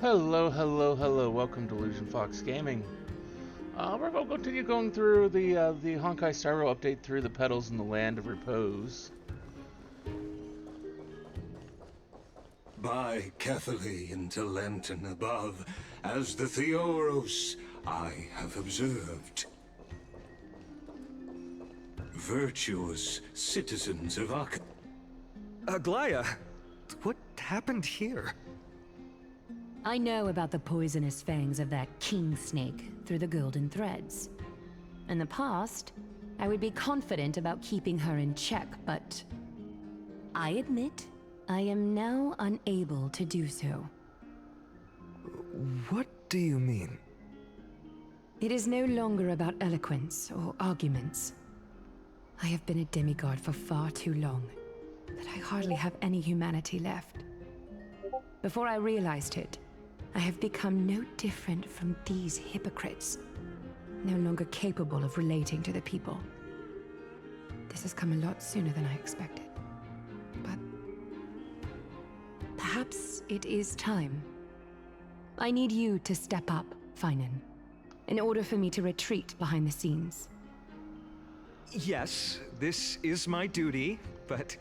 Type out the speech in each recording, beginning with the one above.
Hello, hello, hello. Welcome to Illusion Fox Gaming. We're going to continue going through the Honkai Styro update through the petals in the land of repose. By Catholic into Lenten above, as the Theoros I have observed. Virtuous citizens of Aglaya, what happened here? I know about the poisonous fangs of that king snake through the golden threads. In the past, I would be confident about keeping her in check, but I admit I am now unable to do so. What do you mean? It is no longer about eloquence or arguments. I have been a demigod for far too long that I hardly have any humanity left. Before I realized it, I have become no different from these hypocrites, no longer capable of relating to the people. This has come a lot sooner than I expected. But perhaps it is time. I need you to step up, Finan, in order for me to retreat behind the scenes. Yes, this is my duty, but...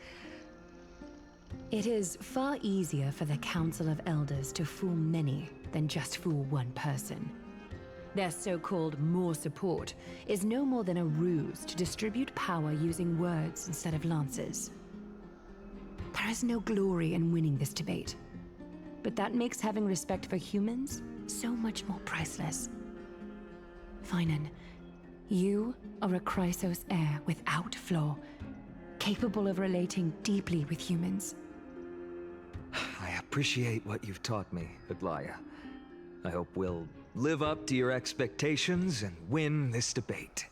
It is far easier for the Council of Elders to fool many than just fool one person. Their so-called more support is no more than a ruse to distribute power using words instead of lances. There is no glory in winning this debate, but that makes having respect for humans so much more priceless. Finan, you are a Chrysos heir without flaw, capable of relating deeply with humans. I appreciate what you've taught me, Aglaya. I hope we'll live up to your expectations and win this debate.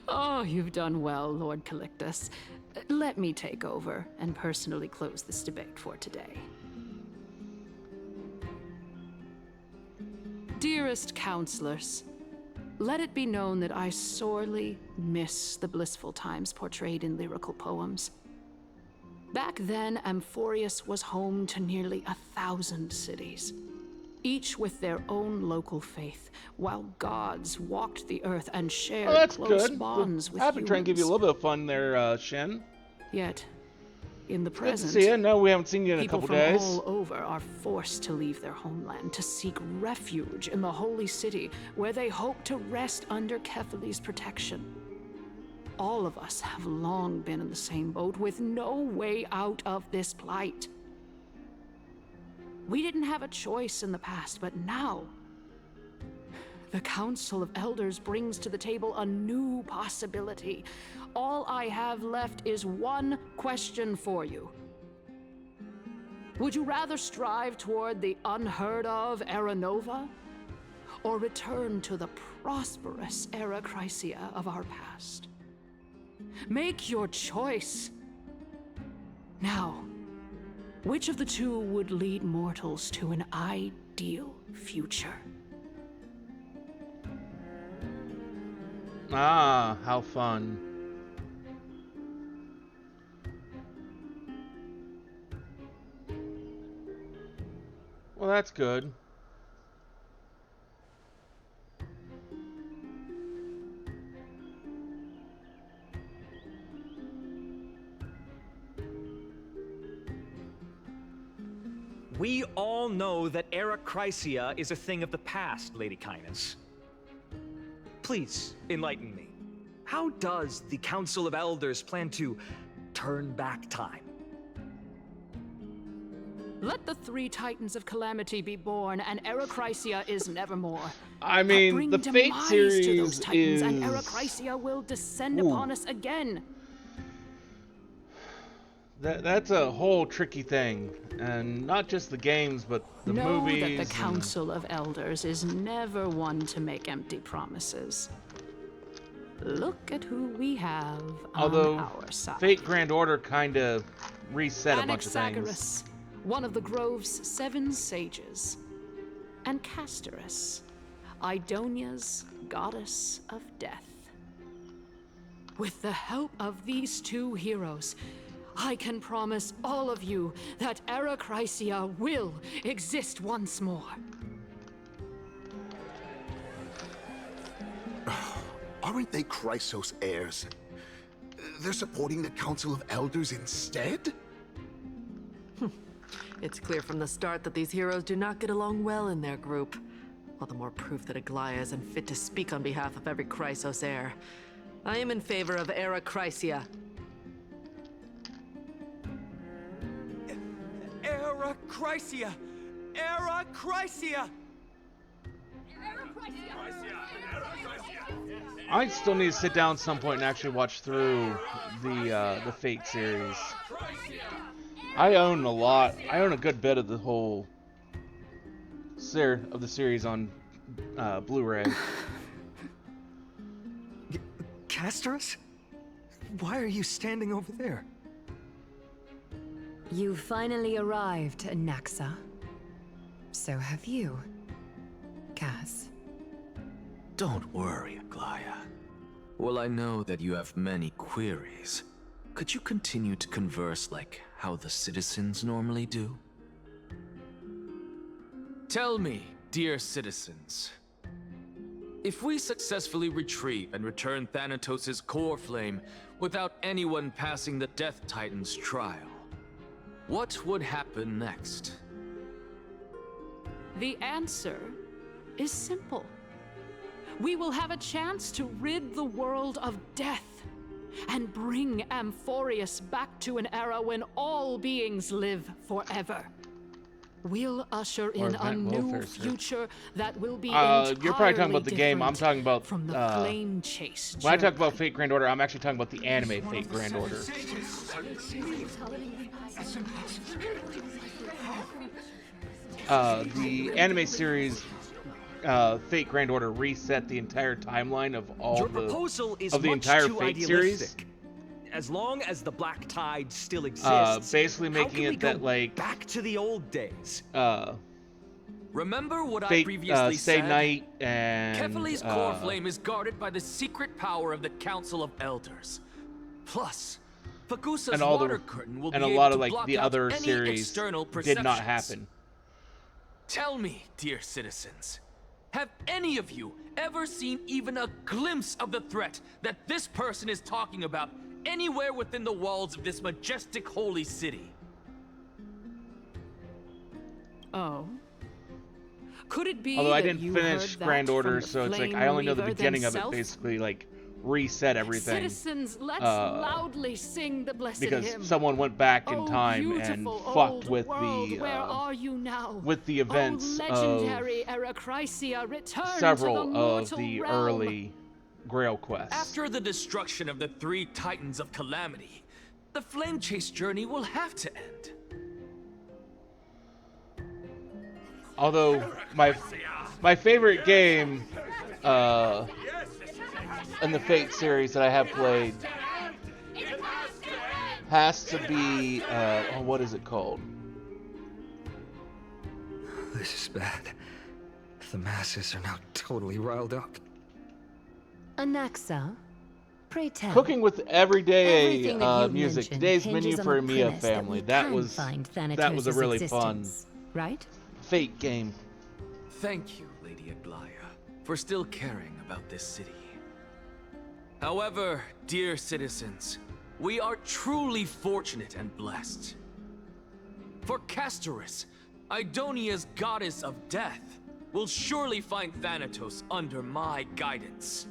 Oh, you've done well, Lord Calictus. Let me take over and personally close this debate for today. Dearest counselors, let it be known that I sorely miss the blissful times portrayed in lyrical poems. Back then, Amphorius was home to nearly 1,000 cities, each with their own local faith, while gods walked the earth and shared close bonds with humans. Happy trying to give you a little bit of fun there, Shen. Yet, in the Good to present, see you. No, we haven't seen you in a couple days. people from all over are forced to leave their homeland to seek refuge in the holy city, where they hope to rest under Kethali's protection. All of us have long been in the same boat, with no way out of this plight. We didn't have a choice in the past, but now the Council of Elders brings to the table a new possibility. All I have left is one question for you. Would you rather strive toward the unheard of Era Nova, or return to the prosperous Era Chrysia of our past? Make your choice. Now, which of the two would lead mortals to an ideal future? Ah, how fun. Well, that's good. We all know that Era Chrysia is a thing of the past, Lady Kynus. Please, enlighten me. How does the Council of Elders plan to turn back time? Let the three Titans of Calamity be born, and Era Chrysia is nevermore. I mean, Bring the Fate demise series to those Titans, is... and Era Chrysia will descend upon us again. That's a whole tricky thing, and not just the games, but the movies. Know that the Council of Elders is never one to make empty promises. Look at who we have on our side. Fate Grand Order kind of reset a bunch of things. Anaxagoras, one of the Grove's 7 sages. and Castorus, Idonia's goddess of death. With the help of these two heroes, I can promise all of you that Era Chrysia will exist once more. Aren't they Chrysos heirs? They're supporting the Council of Elders instead? It's clear from the start that these heroes do not get along well in their group. All the more proof that Aglaya is unfit to speak on behalf of every Chrysos heir. I am in favor of Era Chrysia. Era Chrysia! Era Chrysia! I still need to sit down at some point and actually watch through the Fate series. I own a lot. I own a good bit of the whole series on Blu-ray. Castorus? Why are you standing over there? You finally arrived, Naxa. So have you, Cass. Don't worry, Aglaya. Well, I know that you have many queries. Could you continue to converse like how the citizens normally do? Tell me, dear citizens, if we successfully retrieve and return Thanatos' core flame without anyone passing the Death Titan's trial, what would happen next? The answer is simple. We will have a chance to rid the world of death and bring Amphorius back to an era when all beings live forever. We'll usher in a new future that will be entirely you're probably talking about the game. I'm talking about from the flame chase. When I talk about Fate Grand Order, I'm actually talking about the anime Fate Grand Order. The anime series Fate Grand Order reset the entire timeline of all the entire Fate series. As long as the Black Tide still exists, basically making it that like back to the old days. Remember what Fate, I previously Stay said? Night and Kefali's core flame is guarded by the secret power of the Council of Elders. Plus, Fagusa's water curtain will be and a able lot to of like block the out other any series external did not perceptions. happen. Tell me, dear citizens, have any of you ever seen even a glimpse of the threat that this person is talking about anywhere within the walls of this majestic holy city? Oh. Could it be Although I that didn't you finish heard that Grand from Order, the so it's like Flame I only know the Weaver beginning of it. themselves? Basically, like reset everything. Citizens, let's loudly sing the blessed Because hymn. someone went back in Oh, time and beautiful fucked old with world, the where are you now? with the events legendary Era Chrysia, return of several to the of mortal the realm. early Grail quests. After the destruction of the 3 Titans of Calamity, the Flame Chase journey will have to end. Although my favorite game in the Fate series that I have played has to be what is it called? This is bad. The masses are now totally riled up. Anaxa, pray tell. Cooking with Everyday Everything that you've music. mentioned Today's hinges menu on for the a Mia premise that family. we That can was find a really fun existence, right? Fate game. Thank you, Lady Aglaya, for still caring about this city. However, dear citizens, we are truly fortunate and blessed. For Castorus, Idonia's goddess of death, will surely find Thanatos under my guidance.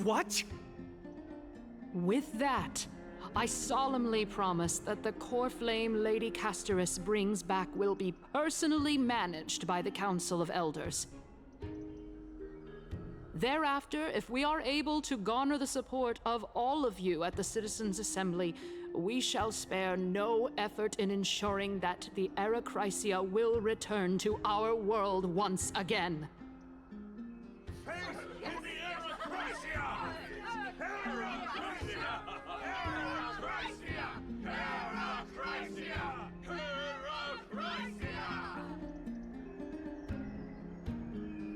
What? With that, I solemnly promise that the core flame Lady Castorus brings back will be personally managed by the Council of Elders. Thereafter, if we are able to garner the support of all of you at the Citizens' Assembly, we shall spare no effort in ensuring that the Era Chrysia will return to our world once again.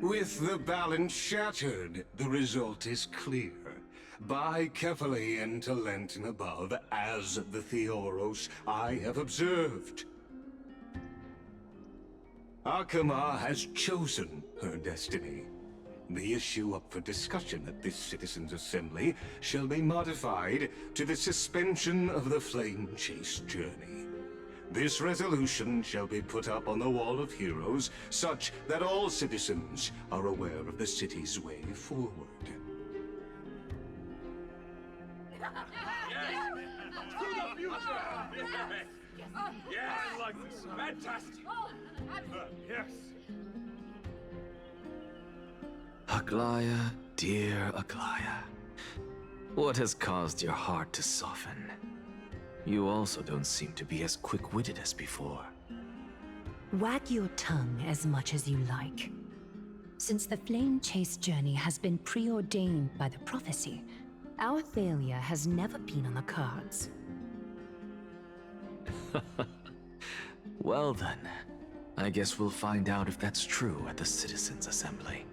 With the balance shattered, the result is clear. Buy carefully into Lenten above, as the Theoros I have observed. Akama has chosen her destiny. The issue up for discussion at this Citizens' Assembly shall be modified to the suspension of the Flame Chase journey. This resolution shall be put up on the Wall of Heroes, such that all citizens are aware of the city's way forward. Yeah, I like this. Fantastic. Yes. Aglaya, dear Aglaya. What has caused your heart to soften? You also don't seem to be as quick-witted as before. Wag your tongue as much as you like. Since the Flame Chase journey has been preordained by the prophecy, our failure has never been on the cards. Well then, I guess we'll find out if that's true at the Citizens' Assembly.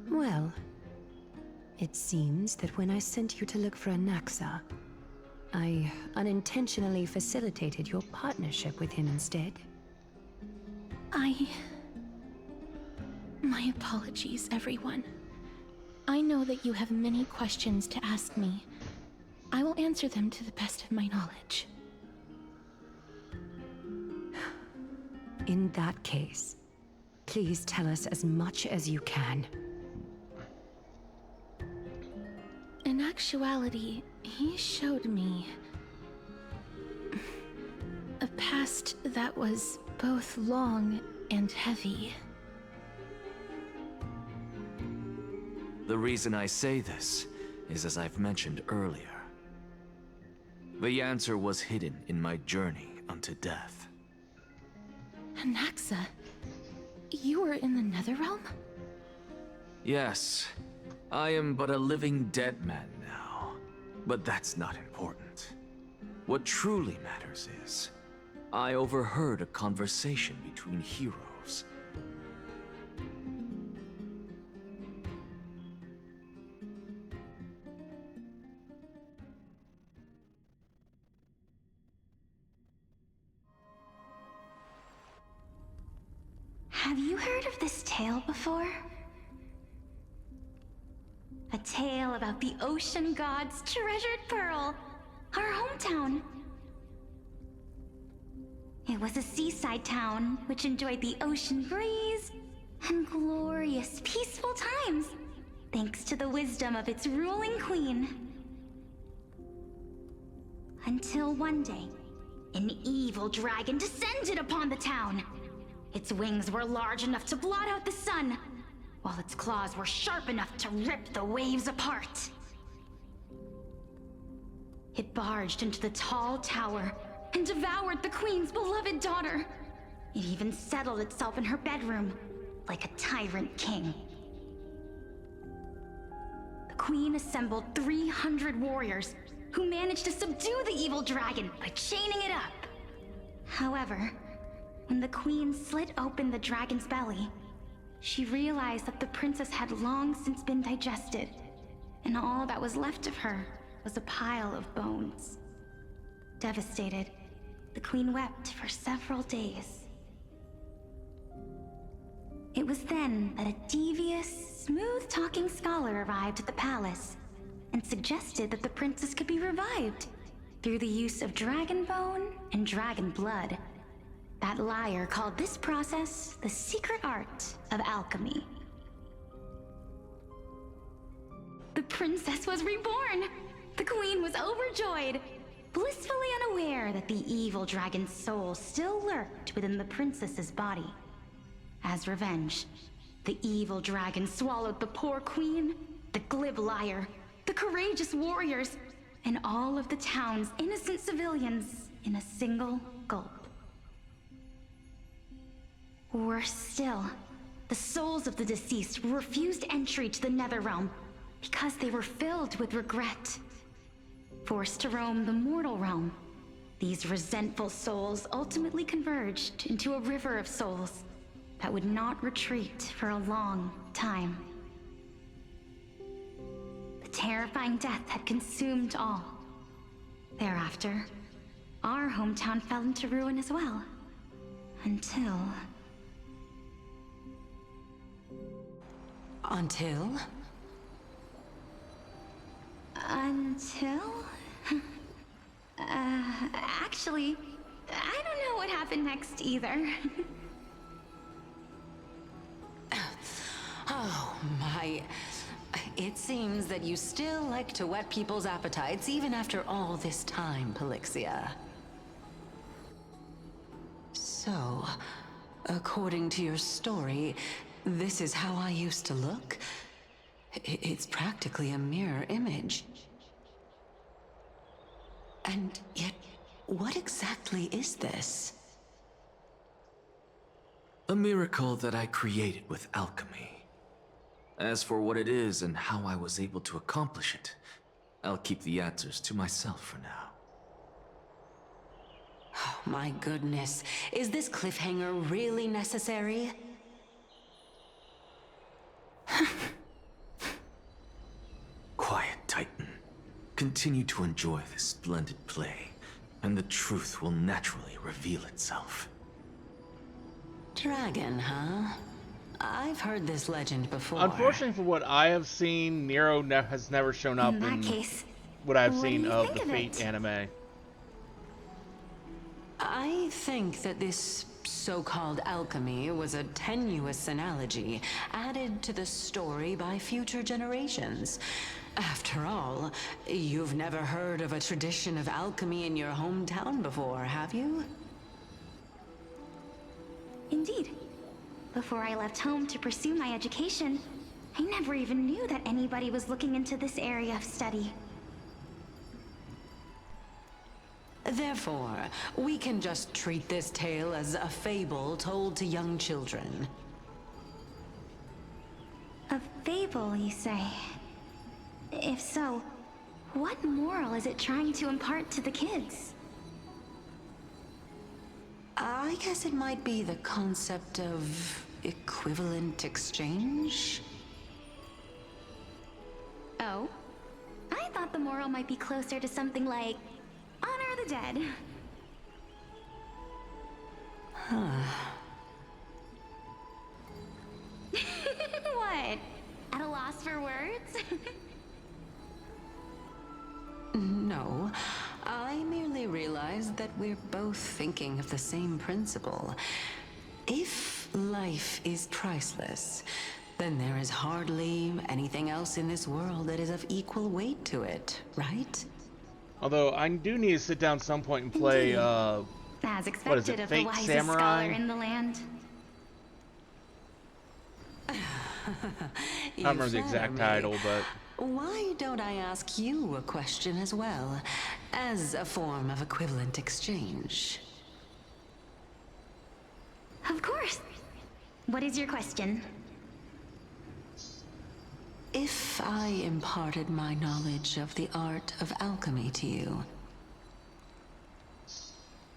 Well, it seems that when I sent you to look for Anaxa, I unintentionally facilitated your partnership with him instead. My apologies, everyone. I know that you have many questions to ask me. I will answer them to the best of my knowledge. In that case, please tell us as much as you can. In actuality, he showed me a past that was both long and heavy. The reason I say this is as I've mentioned earlier. The answer was hidden in my journey unto death. Anaxa, you were in the Netherrealm? Yes, I am but a living dead man now, but that's not important. What truly matters is, I overheard a conversation between heroes. Have you heard of this tale before? A tale about the ocean god's treasured pearl, our hometown. It was a seaside town which enjoyed the ocean breeze and glorious, peaceful times, thanks to the wisdom of its ruling queen. Until one day, an evil dragon descended upon the town. Its wings were large enough to blot out the sun, while its claws were sharp enough to rip the waves apart. It barged into the tall tower and devoured the queen's beloved daughter. It even settled itself in her bedroom, like a tyrant king. The queen assembled 300 warriors who managed to subdue the evil dragon by chaining it up. However, when the queen slit open the dragon's belly, she realized that the princess had long since been digested, and all that was left of her was a pile of bones. Devastated, the queen wept for several days. It was then that a devious, smooth-talking scholar arrived at the palace and suggested that the princess could be revived through the use of dragon bone and dragon blood. That liar called this process the secret art of alchemy. The princess was reborn! The queen was overjoyed, blissfully unaware that the evil dragon's soul still lurked within the princess's body. As revenge, the evil dragon swallowed the poor queen, the glib liar, the courageous warriors, and all of the town's innocent civilians in a single gulp. Worse still, the souls of the deceased refused entry to the Netherrealm because they were filled with regret. Forced to roam the mortal realm, these resentful souls ultimately converged into a river of souls that would not retreat for a long time. The terrifying death had consumed all. Thereafter, our hometown fell into ruin as well. Until... Until? Actually, I don't know what happened next either. Oh, my... It seems that you still like to whet people's appetites even after all this time, Pelixia. So, according to your story, this is how I used to look? It's practically a mirror image. And yet, what exactly is this? A miracle that I created with alchemy. As for what it is and how I was able to accomplish it, I'll keep the answers to myself for now. Oh, my goodness. Is this cliffhanger really necessary? Quiet, Titan. Continue to enjoy this splendid play, and the truth will naturally reveal itself. Dragon, huh? I've heard this legend before. Unfortunately, for what I have seen, Nero has never shown up In that case, what I've what do seen you of think the of Fate it? anime. I think that this so-called alchemy was a tenuous analogy added to the story by future generations. After all, you've never heard of a tradition of alchemy in your hometown before, have you? Indeed. Before I left home to pursue my education, I never even knew that anybody was looking into this area of study. Therefore, we can just treat this tale as a fable told to young children. A fable, you say? If so, what moral is it trying to impart to the kids? I guess it might be the concept of equivalent exchange? Oh? I thought the moral might be closer to something like honor the dead. What? At a loss for words? No, I merely realized that we're both thinking of the same principle. If life is priceless, then there is hardly anything else in this world that is of equal weight to it, right? Although I do need to sit down some point and play, As what is expected it, of the Fate wisest Samurai? scholar in the land. I don't remember the exact title, but... Why don't I ask you a question as well, as a form of equivalent exchange? Of course. What is your question? If I imparted my knowledge of the art of alchemy to you,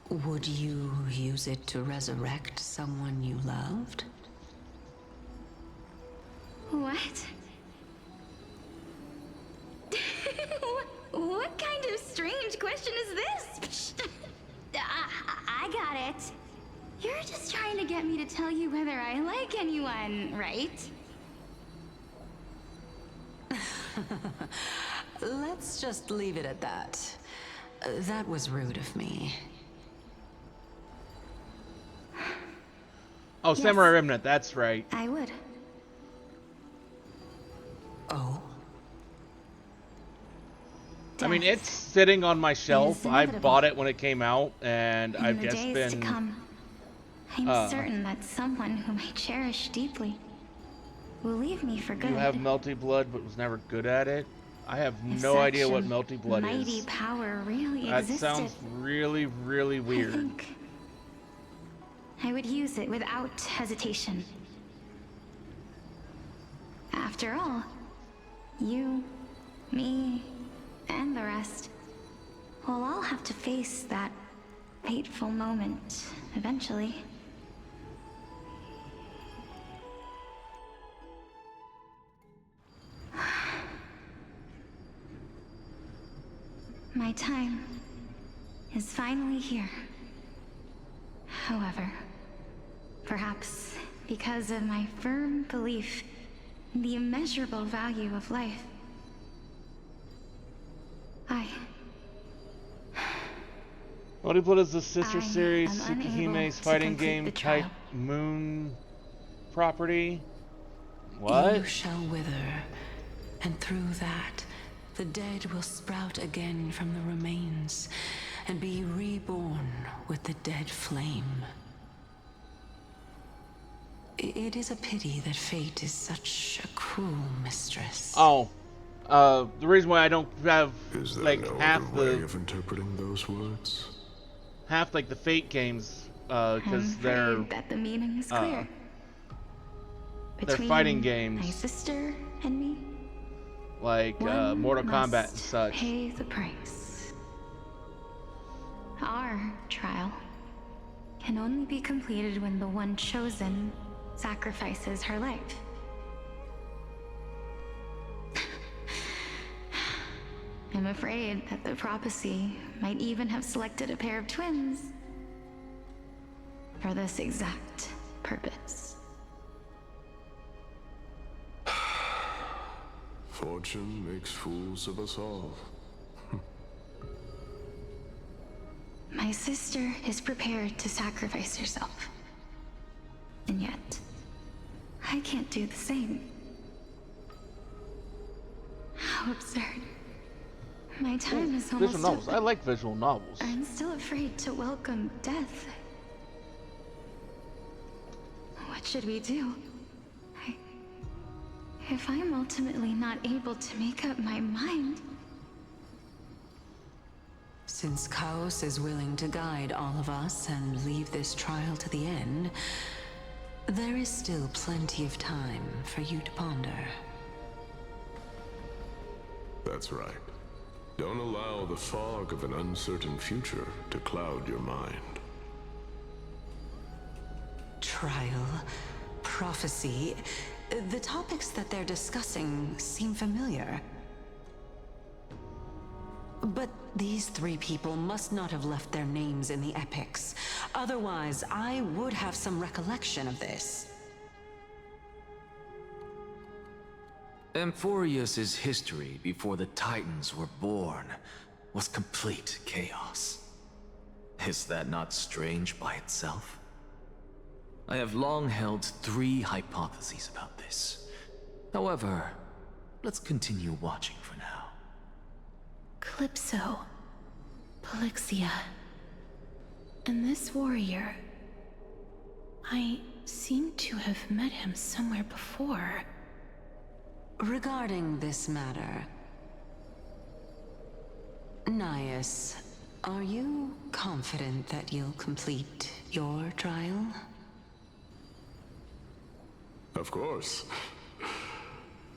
would you use it to resurrect someone you loved? What? What kind of strange question is this? I got it. You're just trying to get me to tell you whether I like anyone, right? Let's just leave it at that. That was rude of me. Oh, Yes. Samurai Remnant, that's right. I would. Oh? I mean, it's sitting on my shelf. I bought it when it came out, and I've In the just days to been... come, I'm certain that someone whom I cherish deeply will leave me for good. You have melty blood, but was never good at it. I have If no idea such what a melty blood mighty is. power really That existed, sounds really, really I weird. think I would use it without hesitation. After all, you, me, and the rest will all have to face that fateful moment eventually. My time is finally here. However, perhaps because of my firm belief in the immeasurable value of life, Melty Blood is the sister I series am unable Tsukihime's to fighting complete game the type trial. moon property. You What? shall wither, and through that, the dead will sprout again from the remains, and be reborn with the dead flame. It is a pity that fate is such a cruel mistress. Oh, the reason why I don't have Is there like no half other way the of interpreting those words? like the Fate games, I'm because they're afraid that the meaning is clear. they're fighting My games sister and me, like one Mortal Kombat and must such. pay the price. Our trial can only be completed when the one chosen sacrifices her life. I'm afraid that the prophecy might even have selected a pair of twins for this exact purpose. Fortune makes fools of us all. My sister is prepared to sacrifice herself. And yet, I can't do the same. How absurd. My time is almost Visual novels. up. I like visual novels. I'm still afraid to welcome death. What should we do? If I'm ultimately not able to make up my mind... Since Chaos is willing to guide all of us and leave this trial to the end, there is still plenty of time for you to ponder. That's right. Don't allow the fog of an uncertain future to cloud your mind. Trial, prophecy, the topics that they're discussing seem familiar. But these three people must not have left their names in the epics. Otherwise, I would have some recollection of this. Amphorius's history before the Titans were born was complete chaos. Is that not strange by itself? I have long held three hypotheses about this. However, let's continue watching for now. Calypso, Polixia, and this warrior. I seem to have met him somewhere before. Regarding this matter, Nias, are you confident that you'll complete your trial? Of course.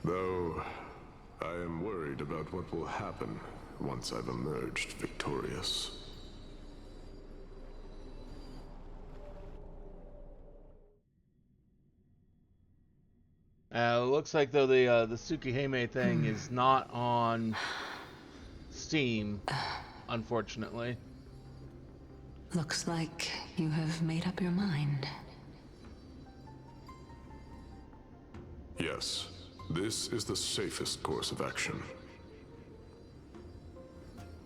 Though, I am worried about what will happen once I've emerged victorious. Looks like though the Tsukihime thing is not on Steam, unfortunately. Looks like you have made up your mind. Yes, this is the safest course of action.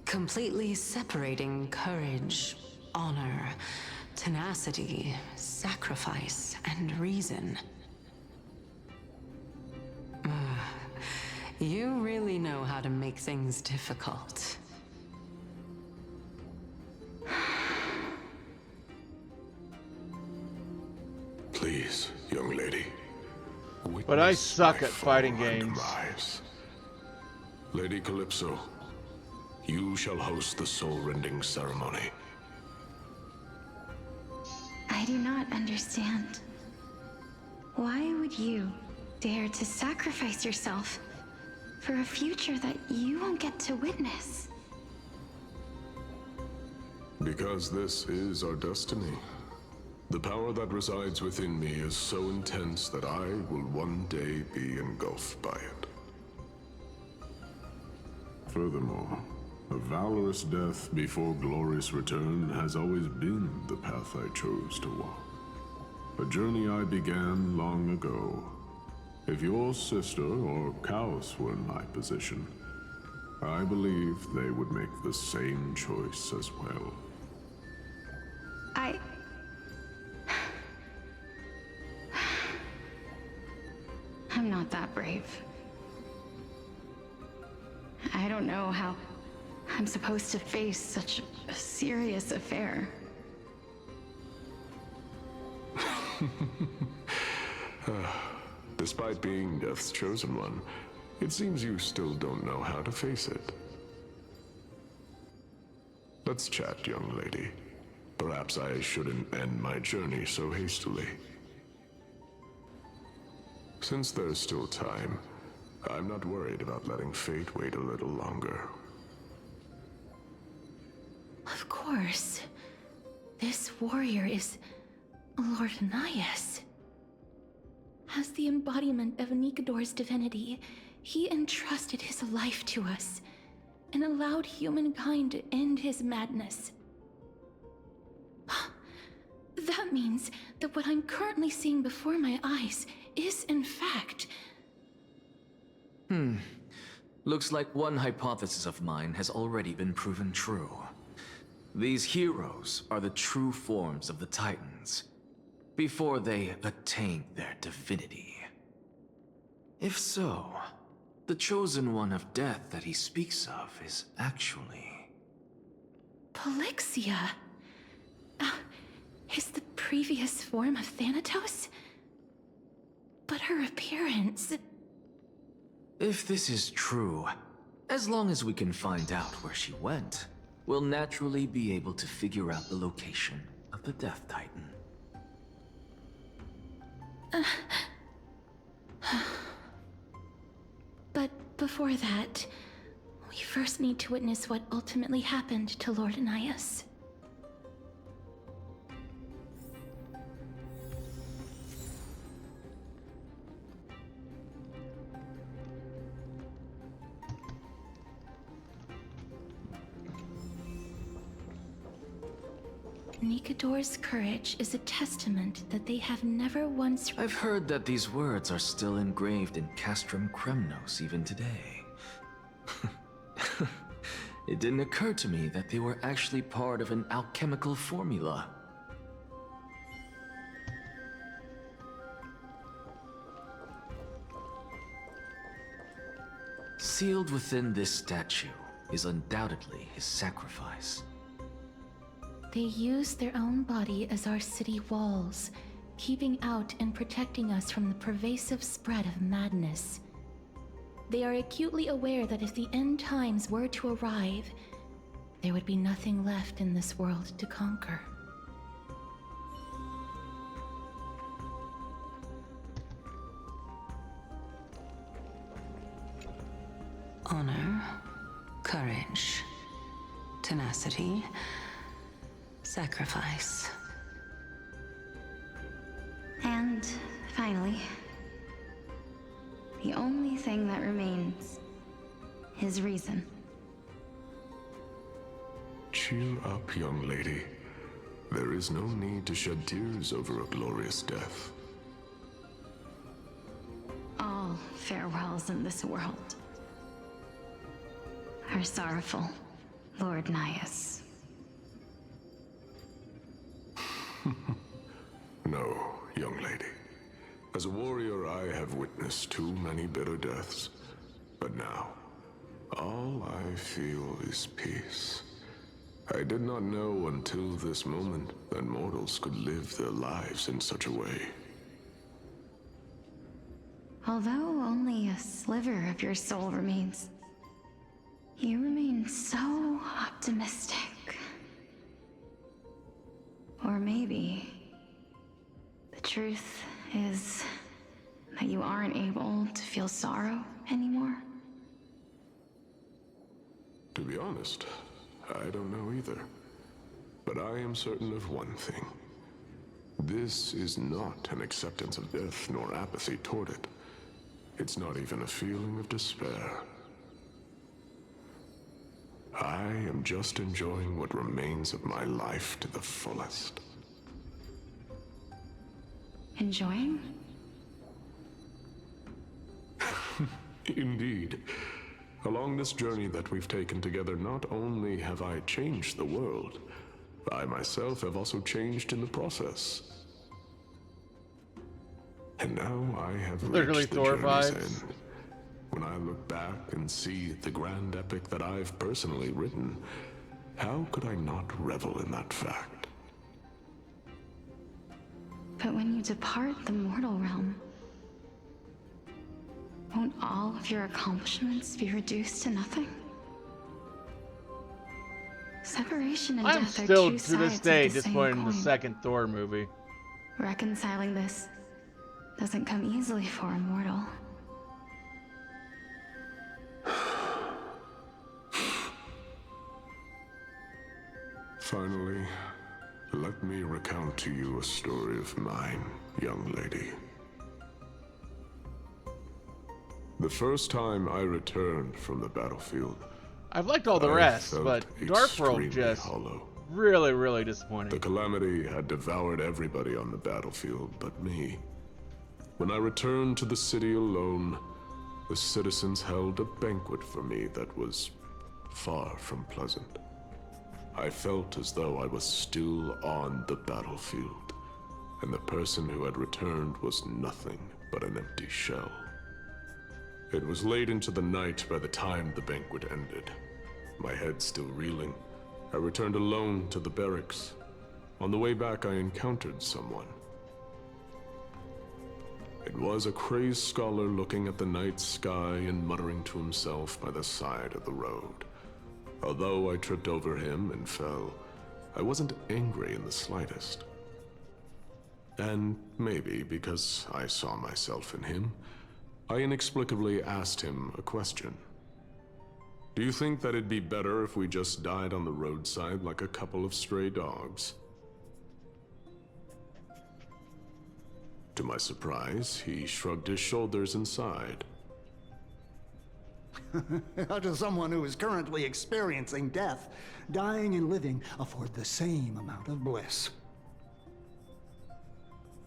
Completely separating courage, honor, tenacity, sacrifice, and reason. You really know how to make things difficult. Please, young lady. But I witness suck my at fighting fall and games. rise. Lady Calypso, you shall host the soul-rending ceremony. I do not understand. Why would you dare to sacrifice yourself for a future that you won't get to witness? Because this is our destiny. The power that resides within me is so intense that I will one day be engulfed by it. Furthermore, a valorous death before glorious return has always been the path I chose to walk. A journey I began long ago. If your sister or Kaos were in my position, I believe they would make the same choice as well. I'm not that brave. I don't know how I'm supposed to face such a serious affair. Despite being Death's chosen one, it seems you still don't know how to face it. Let's chat, young lady. Perhaps I shouldn't end my journey so hastily. Since there's still time, I'm not worried about letting fate wait a little longer. Of course. This warrior is Lord Anaias. As the embodiment of Nikador's divinity, he entrusted his life to us and allowed humankind to end his madness. That means that what I'm currently seeing before my eyes is, in fact... Looks like one hypothesis of mine has already been proven true. These heroes are the true forms of the Titans, before they attained their divinity. If so, the chosen one of death that he speaks of is actually... Polixia? Is the previous form of Thanatos? But her appearance... If this is true, as long as we can find out where she went, we'll naturally be able to figure out the location of the Death Titan. But before that, we first need to witness what ultimately happened to Lord Anaias. Nikador's courage is a testament that they have never once... I've heard that these words are still engraved in Castrum Kremnos even today. It didn't occur to me that they were actually part of an alchemical formula. Sealed within this statue is undoubtedly his sacrifice. They use their own body as our city walls, keeping out and protecting us from the pervasive spread of madness. They are acutely aware that if the end times were to arrive, there would be nothing left in this world to conquer. Honor, courage, tenacity, sacrifice. And finally, the only thing that remains is reason. Cheer up, young lady. There is no need to shed tears over a glorious death. All farewells in this world are sorrowful, Lord Anaias. No, young lady. As a warrior, I have witnessed too many bitter deaths. But now, all I feel is peace. I did not know until this moment that mortals could live their lives in such a way. Although only a sliver of your soul remains, You remain so optimistic. Or maybe the truth is that you aren't able to feel sorrow anymore. To be honest, I don't know either. But I am certain of one thing. This is not an acceptance of death nor apathy toward it. It's not even a feeling of despair. I am just enjoying what remains of my life to the fullest. Enjoying? Indeed. Along this journey that we've taken together, not only have I changed the world, I myself have also changed in the process. And now I have Literally reached the Thor journey's vibes. end. When I look back and see the grand epic that I've personally written, how could I not revel in that fact? But when you depart the mortal realm, won't all of your accomplishments be reduced to nothing? Separation and I'm death are still two to this sides day of the same disappointed in the coin. second Thor movie. Reconciling this doesn't come easily for a mortal. Finally, let me recount to you a story of mine, young lady. The first time I returned from the battlefield, I've liked all the I rest, felt but Dark World extremely just hollow. really disappointing. The calamity had devoured everybody on the battlefield but me. When I returned to the city alone, the citizens held a banquet for me that was far from pleasant. I felt as though I was still on the battlefield, and the person who had returned was nothing but an empty shell. It was late into the night by the time the banquet ended. My head still reeling, I returned alone to the barracks. On the way back, I encountered someone. It was a crazed scholar looking at the night sky and muttering to himself by the side of the road. Although I tripped over him and fell, I wasn't angry in the slightest. And maybe because I saw myself in him, I inexplicably asked him a question. Do you think that it'd be better if we just died on the roadside like a couple of stray dogs? To my surprise, he shrugged his shoulders and sighed. How does someone who is currently experiencing death, dying and living, afford the same amount of bliss?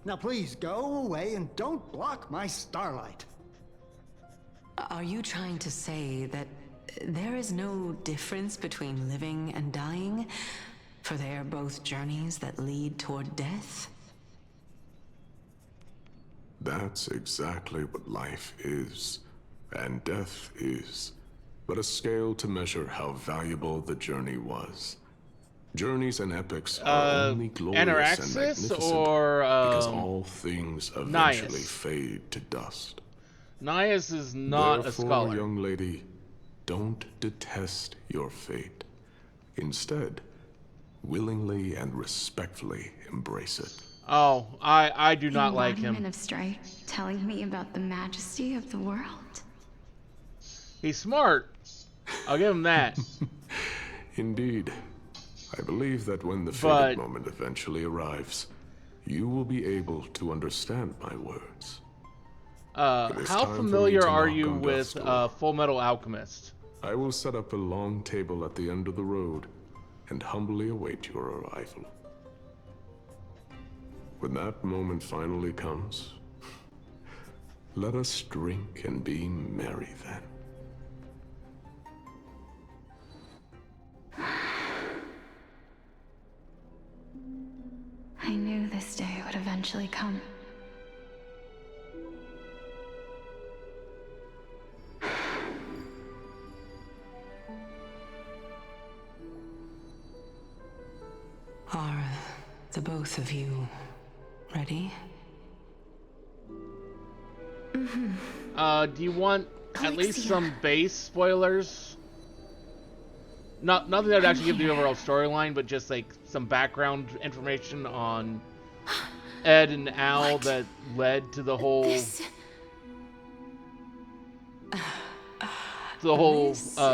Now please go away and don't block my starlight. Are you trying to say that there is no difference between living and dying? For they are both journeys that lead toward death? That's exactly what life is, and death is, but a scale to measure how valuable the journey was. Journeys and epics are only glorious and Anaxis magnificent or because all things eventually Nias? fade to dust. Nias is not Therefore, a scholar. young lady, don't detest your fate. Instead, willingly and respectfully embrace it. Oh, I do not like Embodiment him. of strife, telling me about the majesty of the world. He's smart. I'll give him that. Indeed. I believe that when the But- fated moment eventually arrives, you will be able to understand my words. It is How time for me familiar to are knock you on with death's door. Full Metal Alchemist? I will set up a long table at the end of the road and humbly await your arrival. When that moment finally comes, let us drink and be merry then. I knew this day would eventually come. Are the both of you ready? Mm-hmm. Do you want at least some base spoilers? nothing that would actually give the overall storyline, but just like some background information on Ed and Al that led to the whole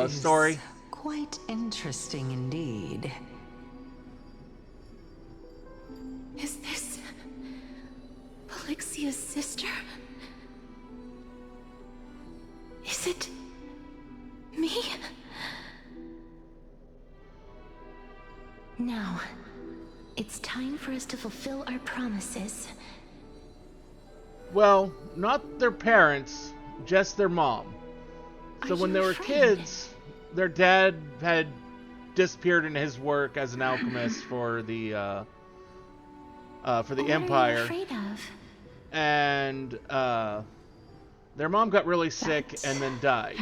story. Quite interesting indeed. Is this Polyxia's sister? Is it me? Now, it's time for us to fulfill our promises. Well, not their parents, just their mom. So when they were kids, their dad had disappeared in his work as an alchemist for the Empire. What are you afraid of? And their mom got really sick and then died.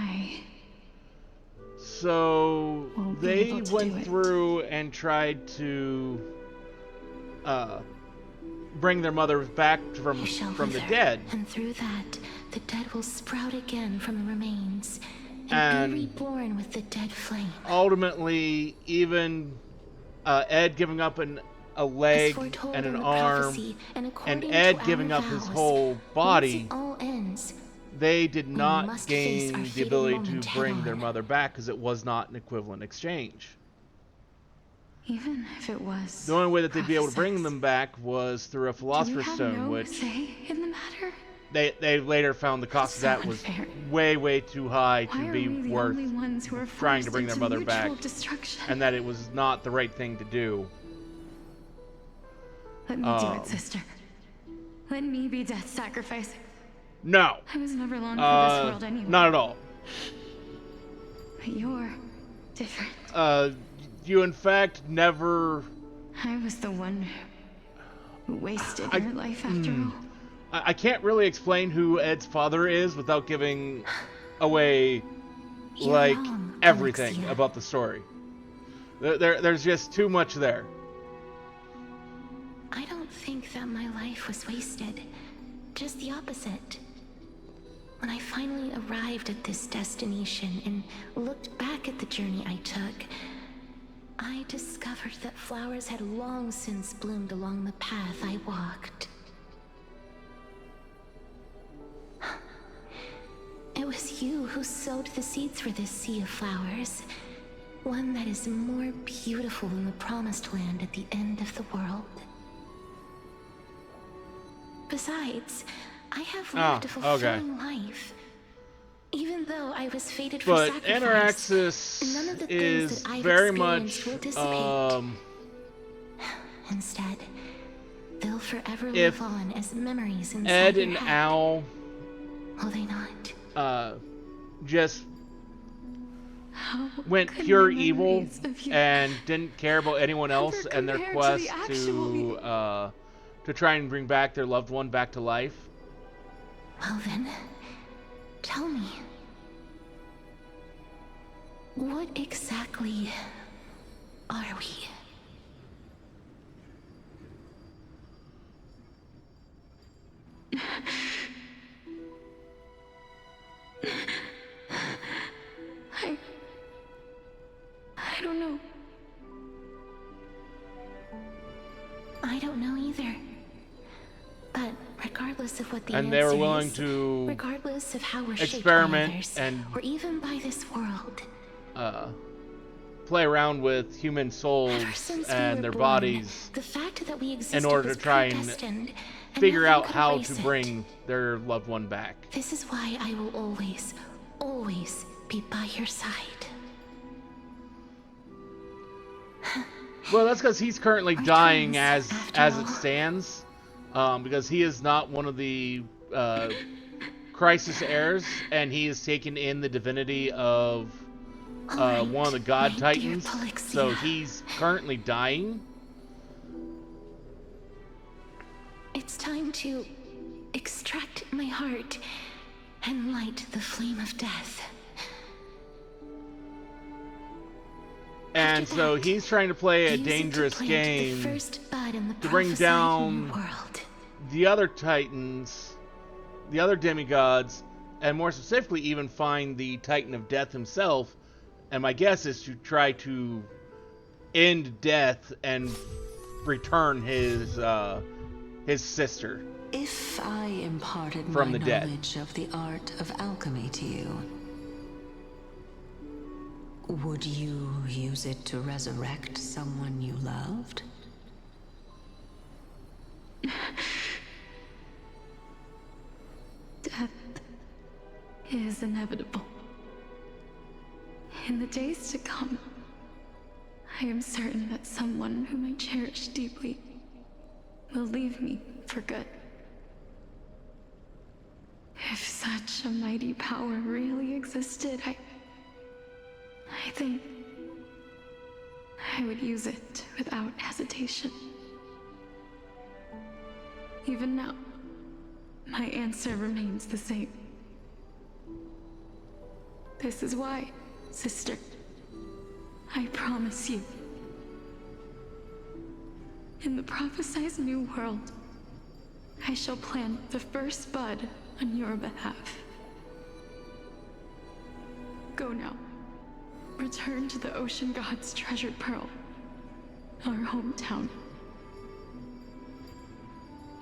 So they went through and tried to bring their mother back from the dead. And through that, the dead will sprout again from the remains and be reborn with the dead flame. Ultimately, even Ed giving up a leg and an arm, and Ed giving up his whole body, they did not gain the ability to bring their mother back because it was not an equivalent exchange. Even if it was. The only way that they'd be able to bring them back was through a Philosopher's Stone, which say in the matter? They later found the cost of that was way too high to be worth trying to bring their mother back, and that it was not the right thing to do. Let me do it, sister. Let me be death's sacrifice. No. I was never long for this world anyway. Not at all. But you're different. You in fact never... I was the one who wasted your life after all. I can't really explain who Ed's father is without giving away, like, everything about the story. There's just too much there. I don't think that my life was wasted. Just the opposite. When I finally arrived at this destination and looked back at the journey I took, I discovered that flowers had long since bloomed along the path I walked. It was you who sowed the seeds for this sea of flowers, one that is more beautiful than the promised land at the end of the world. Besides, I have lived a fulfilling life. Even though I was fated for sacrifice, none of the things that I've experienced will dissipate. Instead, they'll forever live on as memories inside Ed your and head. Al Will they not? just went pure evil and didn't care about anyone else and their quest to try and bring back their loved one back to life. Well then, tell me, what exactly are we? I don't know. I don't know either. But regardless of what the And answer they were willing is, to regardless of how we're experiment shaped by others, and or even by this world, play around with human souls and their bodies the fact that we in order to try and figure out how to bring their loved one back. This is why I will always, always be by your side. Well, that's because he's currently dying as it stands, because he is not one of the Crisis heirs, and he has taken in the divinity of one of the God Titans, so he's currently dying. It's time to extract my heart and light the flame of death. And so he's trying to play a dangerous game to bring down the other Titans, the other demigods, and more specifically even find the Titan of Death himself And my guess is to try to end death and return his sister. If I imparted from my the dead. knowledge of the art of alchemy to you, would you use it to resurrect someone you loved? Death is inevitable. In the days to come, I am certain that someone whom I cherish deeply will leave me for good. If such a mighty power really existed, I think I would use it without hesitation. Even now, my answer remains the same. This is why, sister, I promise you, in the prophesized new world, I shall plant the first bud on your behalf. Go now. Return to the Ocean God's treasured pearl, our hometown.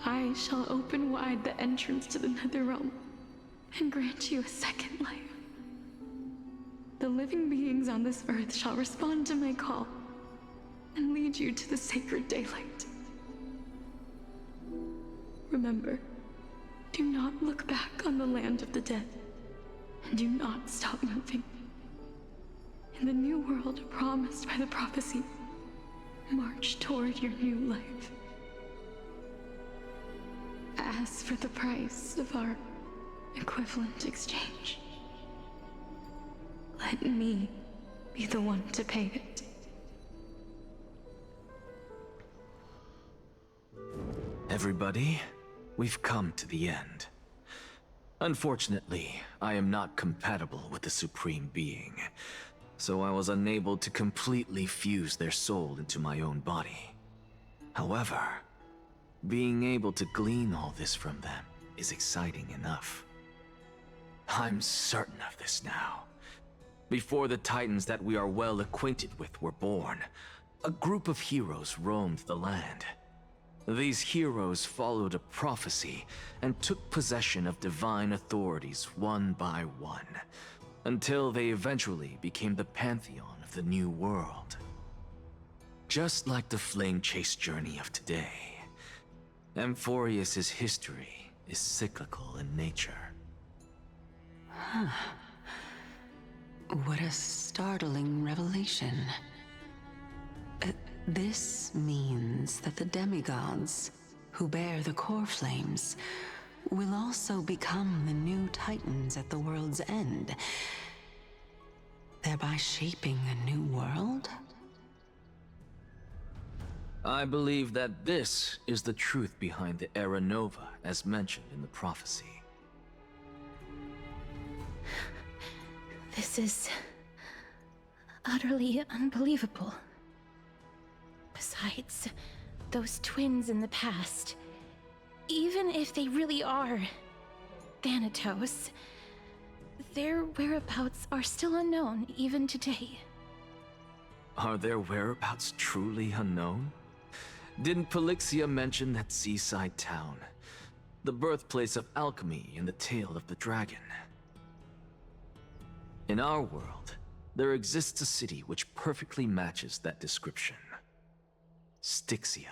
I shall open wide the entrance to the Netherrealm and grant you a second life. The living beings on this earth shall respond to my call and lead you to the sacred daylight. Remember, do not look back on the land of the dead, and do not stop moving. In the new world promised by the prophecy, march toward your new life. As for the price of our equivalent exchange, let me be the one to pay it. Everybody, we've come to the end. Unfortunately, I am not compatible with the Supreme Being, so I was unable to completely fuse their soul into my own body. However, being able to glean all this from them is exciting enough. I'm certain of this now. Before the Titans that we are well acquainted with were born, a group of heroes roamed the land. These heroes followed a prophecy and took possession of divine authorities one by one, until they eventually became the pantheon of the new world. Just like the flame chase journey of today, Amphorius's history is cyclical in nature. Huh. What a startling revelation. This means that the demigods, who bear the core flames, will also become the new Titans at the world's end, thereby shaping a new world? I believe that this is the truth behind the Era Nova, as mentioned in the prophecy. This is utterly unbelievable. Besides, those twins in the past, even if they really are Thanatos, their whereabouts are still unknown even today. Are their whereabouts truly unknown? Didn't Polixia mention that seaside town, the birthplace of alchemy in the tale of the dragon? In our world, there exists a city which perfectly matches that description. Styxia.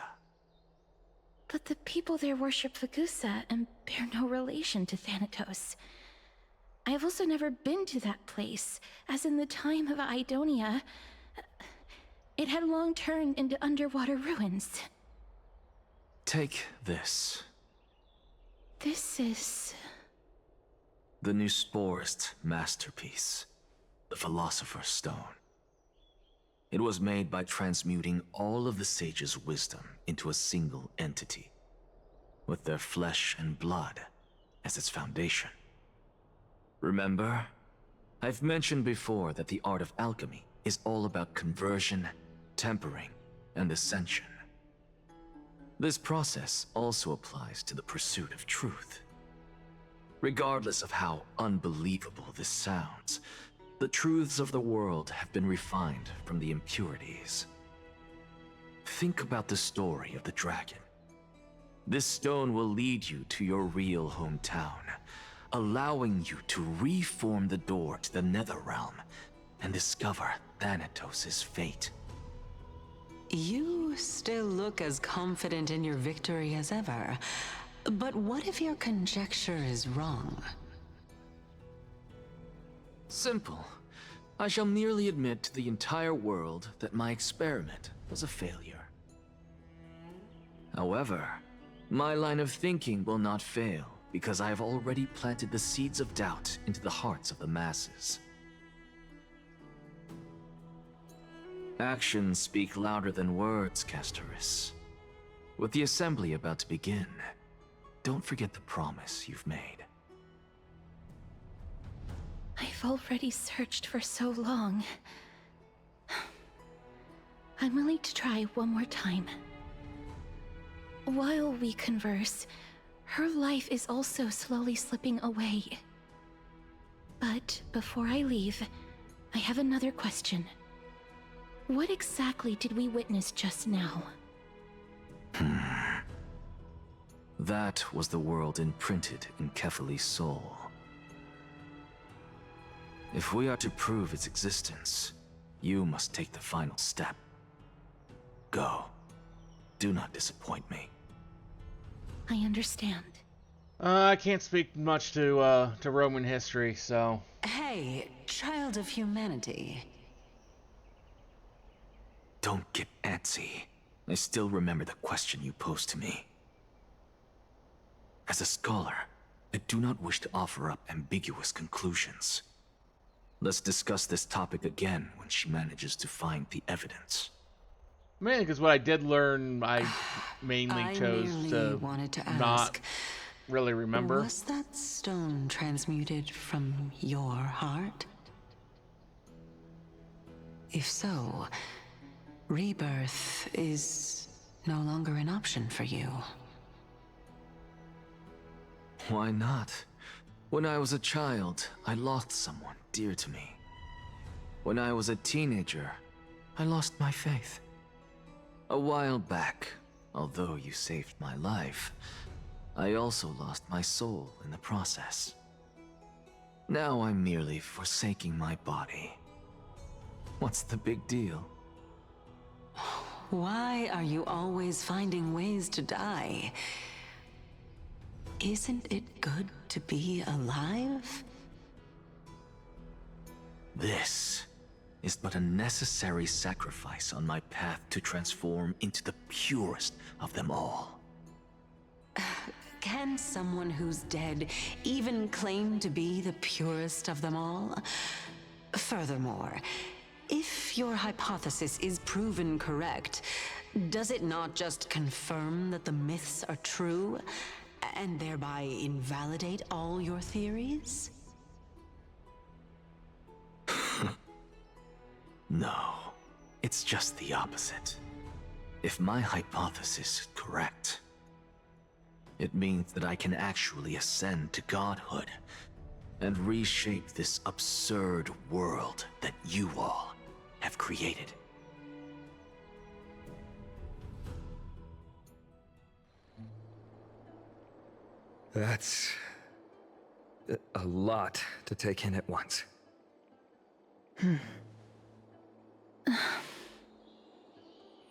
But the people there worship Vagusa and bear no relation to Thanatos. I have also never been to that place, as in the time of Idonia, it had long turned into underwater ruins. Take this. This is... the new Sporist masterpiece, the Philosopher's Stone. It was made by transmuting all of the sages' wisdom into a single entity, with their flesh and blood as its foundation. Remember, I've mentioned before that the art of alchemy is all about conversion, tempering, and ascension. This process also applies to the pursuit of truth. Regardless of how unbelievable this sounds, The truths of the world have been refined from the impurities. Think about the story of the dragon. This stone will lead you to your real hometown, allowing you to reform the door to the Netherrealm and discover Thanatos' fate. You still look as confident in your victory as ever. But what if your conjecture is wrong? Simple. I shall merely admit to the entire world that my experiment was a failure. However, my line of thinking will not fail because I have already planted the seeds of doubt into the hearts of the masses. Actions speak louder than words, Castoris. With the assembly about to begin, don't forget the promise you've made. I've already searched for so long. I'm willing to try one more time. While we converse, her life is also slowly slipping away. But before I leave, I have another question. What exactly did we witness just now? That was the world imprinted in Kefali's soul. If we are to prove its existence, you must take the final step. Go. Do not disappoint me. I understand. I can't speak much to Roman history, so... Hey, child of humanity. Don't get antsy. I still remember the question you posed to me. As a scholar, I do not wish to offer up ambiguous conclusions. Let's discuss this topic again when she manages to find the evidence. Mainly because what I did learn, I mainly chose to not really remember. Was that stone transmuted from your heart? If so, rebirth is no longer an option for you. Why not? When I was a child, I lost someone dear to me. When I was a teenager, I lost my faith. A while back, although you saved my life, I also lost my soul in the process. Now I'm merely forsaking my body. What's the big deal? Why are you always finding ways to die? Isn't it good to be alive? This is but a necessary sacrifice on my path to transform into the purest of them all. Can someone who's dead even claim to be the purest of them all? Furthermore, if your hypothesis is proven correct, does it not just confirm that the myths are true, and thereby invalidate all your theories? No, it's just the opposite. If my hypothesis is correct, it means that I can actually ascend to godhood and reshape this absurd world that you all have created. That's a lot to take in at once.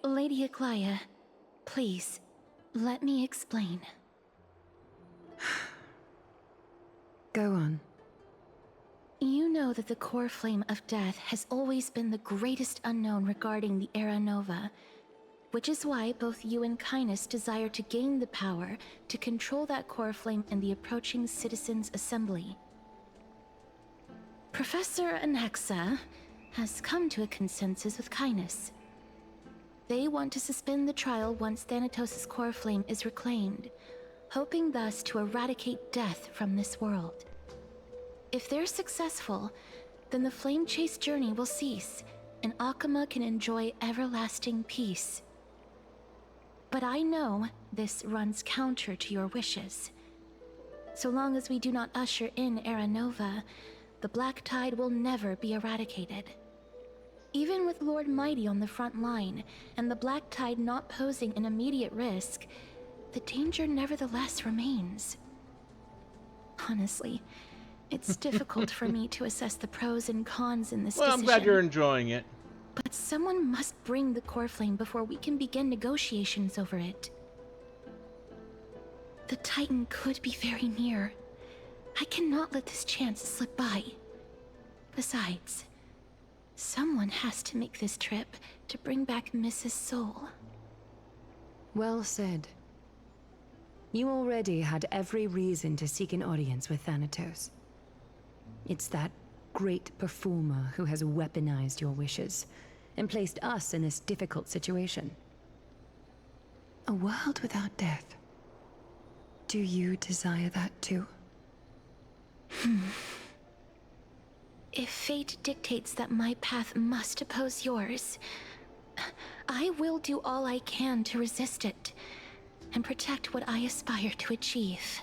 Lady Aglaia, please, let me explain. Go on. You know that the core flame of death has always been the greatest unknown regarding the Era Nova, which is why both you and Cainus desire to gain the power to control that core flame in the approaching Citizens' Assembly. Professor Anaxa has come to a consensus with Cainus. They want to suspend the trial once Thanatos' core flame is reclaimed, hoping thus to eradicate death from this world. If they're successful, then the flame chase journey will cease, and Akama can enjoy everlasting peace. But I know this runs counter to your wishes. So long as we do not usher in Era Nova, the the black tide will never be eradicated. Even with Lord Mighty on the front line, and the black tide not posing an immediate risk, the danger nevertheless remains. Honestly, it's difficult for me to assess the pros and cons in this decision. Well, I'm glad you're enjoying it. But someone must bring the core flame before we can begin negotiations over it. The Titan could be very near. I cannot let this chance slip by. Besides, someone has to make this trip to bring back Mrs. Soul. Well said. You already had every reason to seek an audience with Thanatos. It's that great performer who has weaponized your wishes and placed us in this difficult situation. A world without death. Do you desire that too? If fate dictates that my path must oppose yours, I will do all I can to resist it and protect what I aspire to achieve.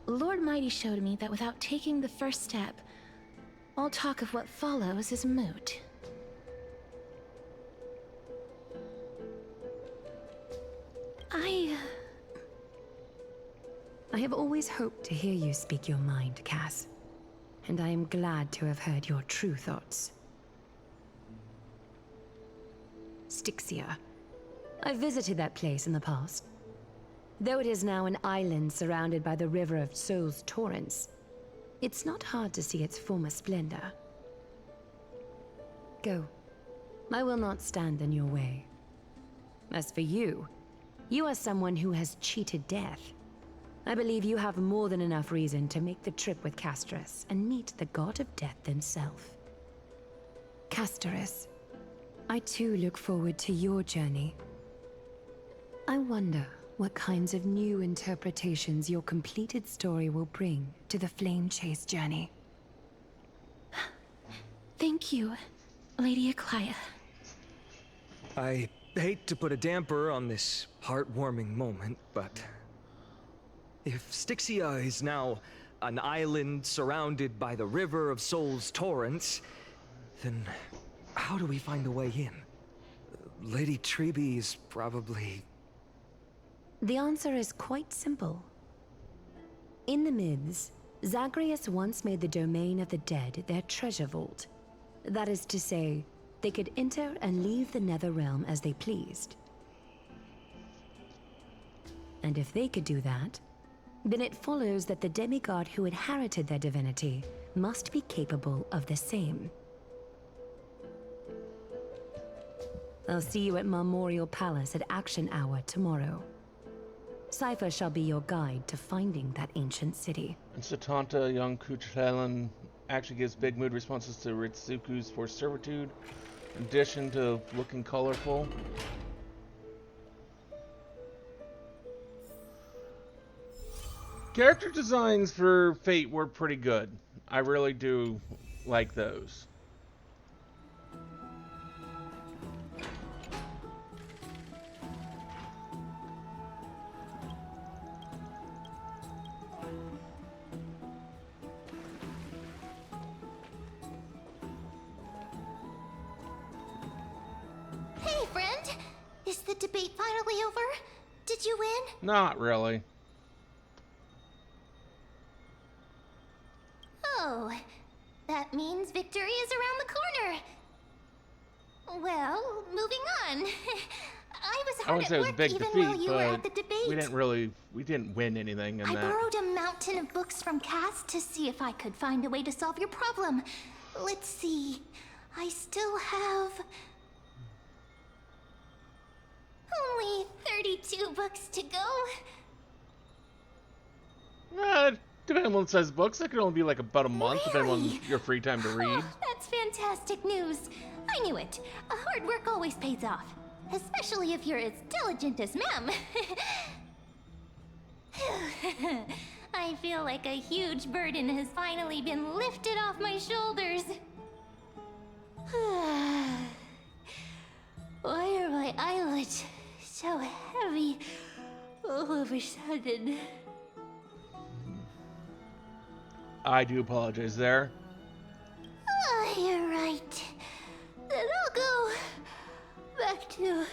Lord Mighty showed me that without taking the first step, all talk of what follows is moot. I have always hoped to hear you speak your mind, Cass. And I am glad to have heard your true thoughts. Styxia. I visited that place in the past. Though it is now an island surrounded by the river of Souls Torrents, it's not hard to see its former splendor. Go. I will not stand in your way. As for you, you are someone who has cheated death. I believe you have more than enough reason to make the trip with Casterus and meet the god of death himself. Casterus, I too look forward to your journey. I wonder what kinds of new interpretations your completed story will bring to the Flame Chase journey. Thank you, Lady Aklia. I hate to put a damper on this heartwarming moment, but if Styxia is now an island surrounded by the river of Souls Torrents, then how do we find a way in? Lady Treby is probably... The answer is quite simple. In the Myths, Zagreus once made the domain of the dead their treasure vault. That is to say, they could enter and leave the Netherrealm as they pleased. And if they could do that, then it follows that the demigod who inherited their divinity must be capable of the same. I'll see you at Memorial Palace at Action Hour tomorrow. Cypher shall be your guide to finding that ancient city. And Satanta, young Kuchelen, actually gives big mood responses to Ritsuku's forced servitude, in addition to looking colorful. Character designs for Fate were pretty good. I really do like those. Hey, friend! Is the debate finally over? Did you win? Not really. Oh, that means victory is around the corner. Well, moving on. I was I hard wouldn't say at it was a work big even defeat, while you were at the but debate. we didn't win anything in I that. borrowed a mountain of books from Cass to see if I could find a way to solve your problem. Let's see. I still have only 32 books to go. Depending on what size books, that could only be like about a month, depending on Really? your free time to read. Oh, that's fantastic news. I knew it. Hard work always pays off. Especially if you're as diligent as Mem. I feel like a huge burden has finally been lifted off my shoulders. Why are my eyelids so heavy all of a sudden? I do apologize there. You're right. Then I'll go back to...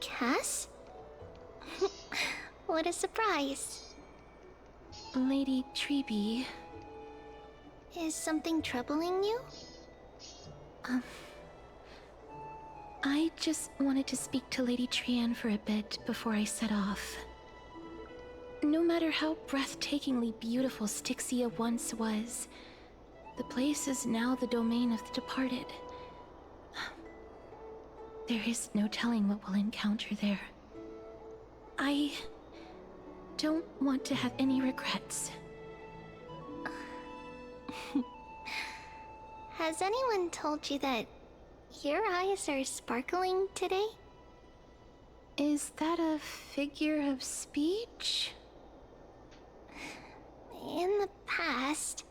Cass? What a surprise. Lady Treby. Is something troubling you? I just wanted to speak to Lady Trian for a bit before I set off. No matter how breathtakingly beautiful Styxia once was, the place is now the domain of the departed. There is no telling what we'll encounter there. I don't want to have any regrets. Has anyone told you that your eyes are sparkling today? Is that a figure of speech? In the past,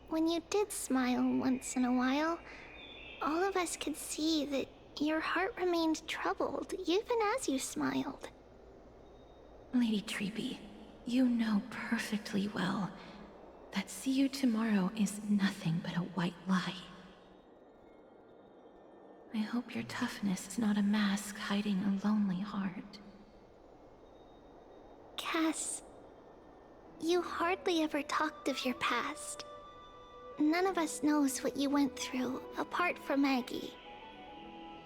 when you did smile once in a while, all of us could see that your heart remained troubled even as you smiled. Lady Treby, you know perfectly well that see you tomorrow is nothing but a white lie. I hope your toughness is not a mask hiding a lonely heart. Cass, you hardly ever talked of your past. None of us knows what you went through, apart from Maggie.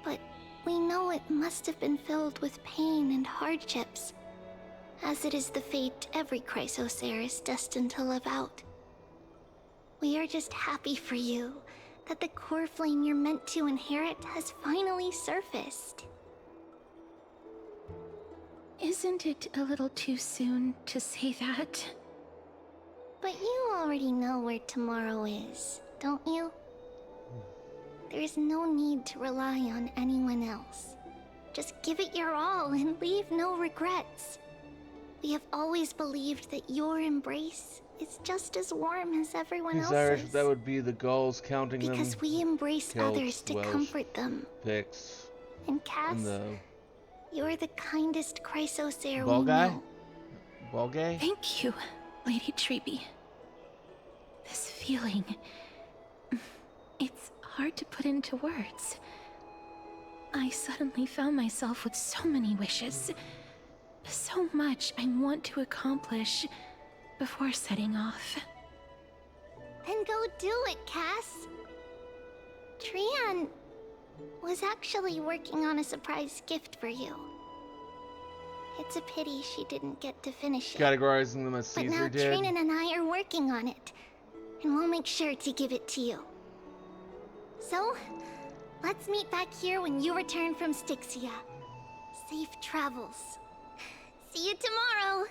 But we know it must have been filled with pain and hardships, as it is the fate every Chrysos heir is destined to live out. We are just happy for you that the core flame you're meant to inherit has finally surfaced. Isn't it a little too soon to say that? But you already know where tomorrow is, don't you? There's no need to rely on anyone else. Just give it your all and leave no regrets. We have always believed that your embrace is just as warm as everyone He's Irish, else's. that would be the gulls counting them. Because we embrace Celts, others to Welsh, comfort them. Picts. And Cass, And the you're the kindest Chrysos heir ball we guy? know. Ball guy? Thank you, Lady Treby. This feeling... it's hard to put into words. I suddenly found myself with so many wishes. So much I want to accomplish before setting off. Then go do it, Cass. Trian was actually working on a surprise gift for you. It's a pity she didn't get to finish it. Categorizing them as But Caesar now did. Trinan and I are working on it, and we'll make sure to give it to you. So, let's meet back here when you return from Styxia. Safe travels. See you tomorrow!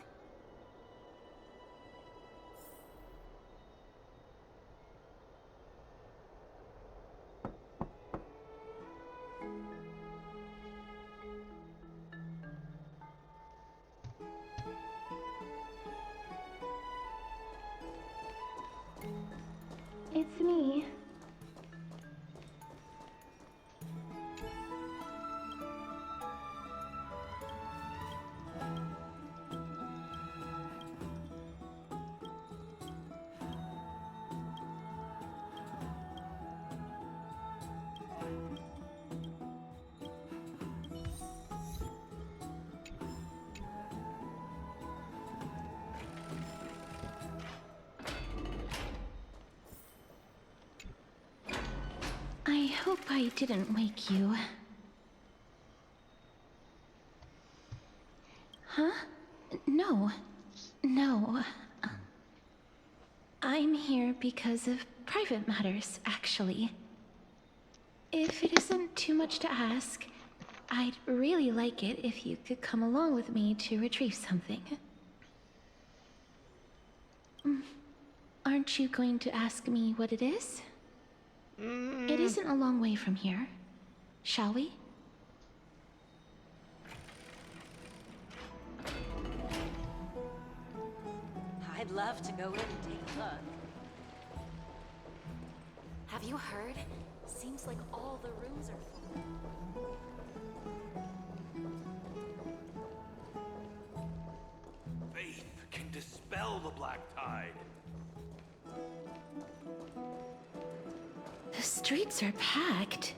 It's me. I hope I didn't wake you. Huh? No. No. I'm here because of private matters, actually. If it isn't too much to ask, I'd really like it if you could come along with me to retrieve something. Aren't you going to ask me what it is? It isn't a long way from here. Shall we? I'd love to go in and take a look. Have you heard? Seems like all the rooms are full. Faith can dispel the black tide. The streets are packed.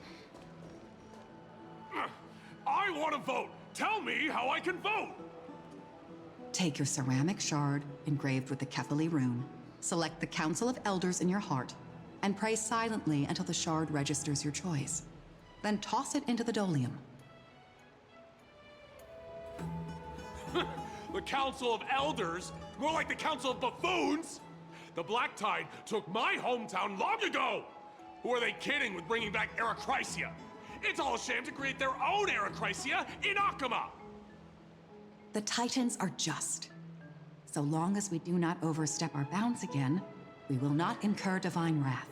I want to vote! Tell me how I can vote! Take your ceramic shard engraved with the Kefali rune, select the Council of Elders in your heart, and pray silently until the shard registers your choice. Then toss it into the Dolium. The Council of Elders? More like the Council of Buffoons! The Black Tide took my hometown long ago! Who are they kidding with bringing back Eracrysia? It's all a sham to create their own Eracrysia in Akama! The Titans are just. So long as we do not overstep our bounds again, we will not incur divine wrath.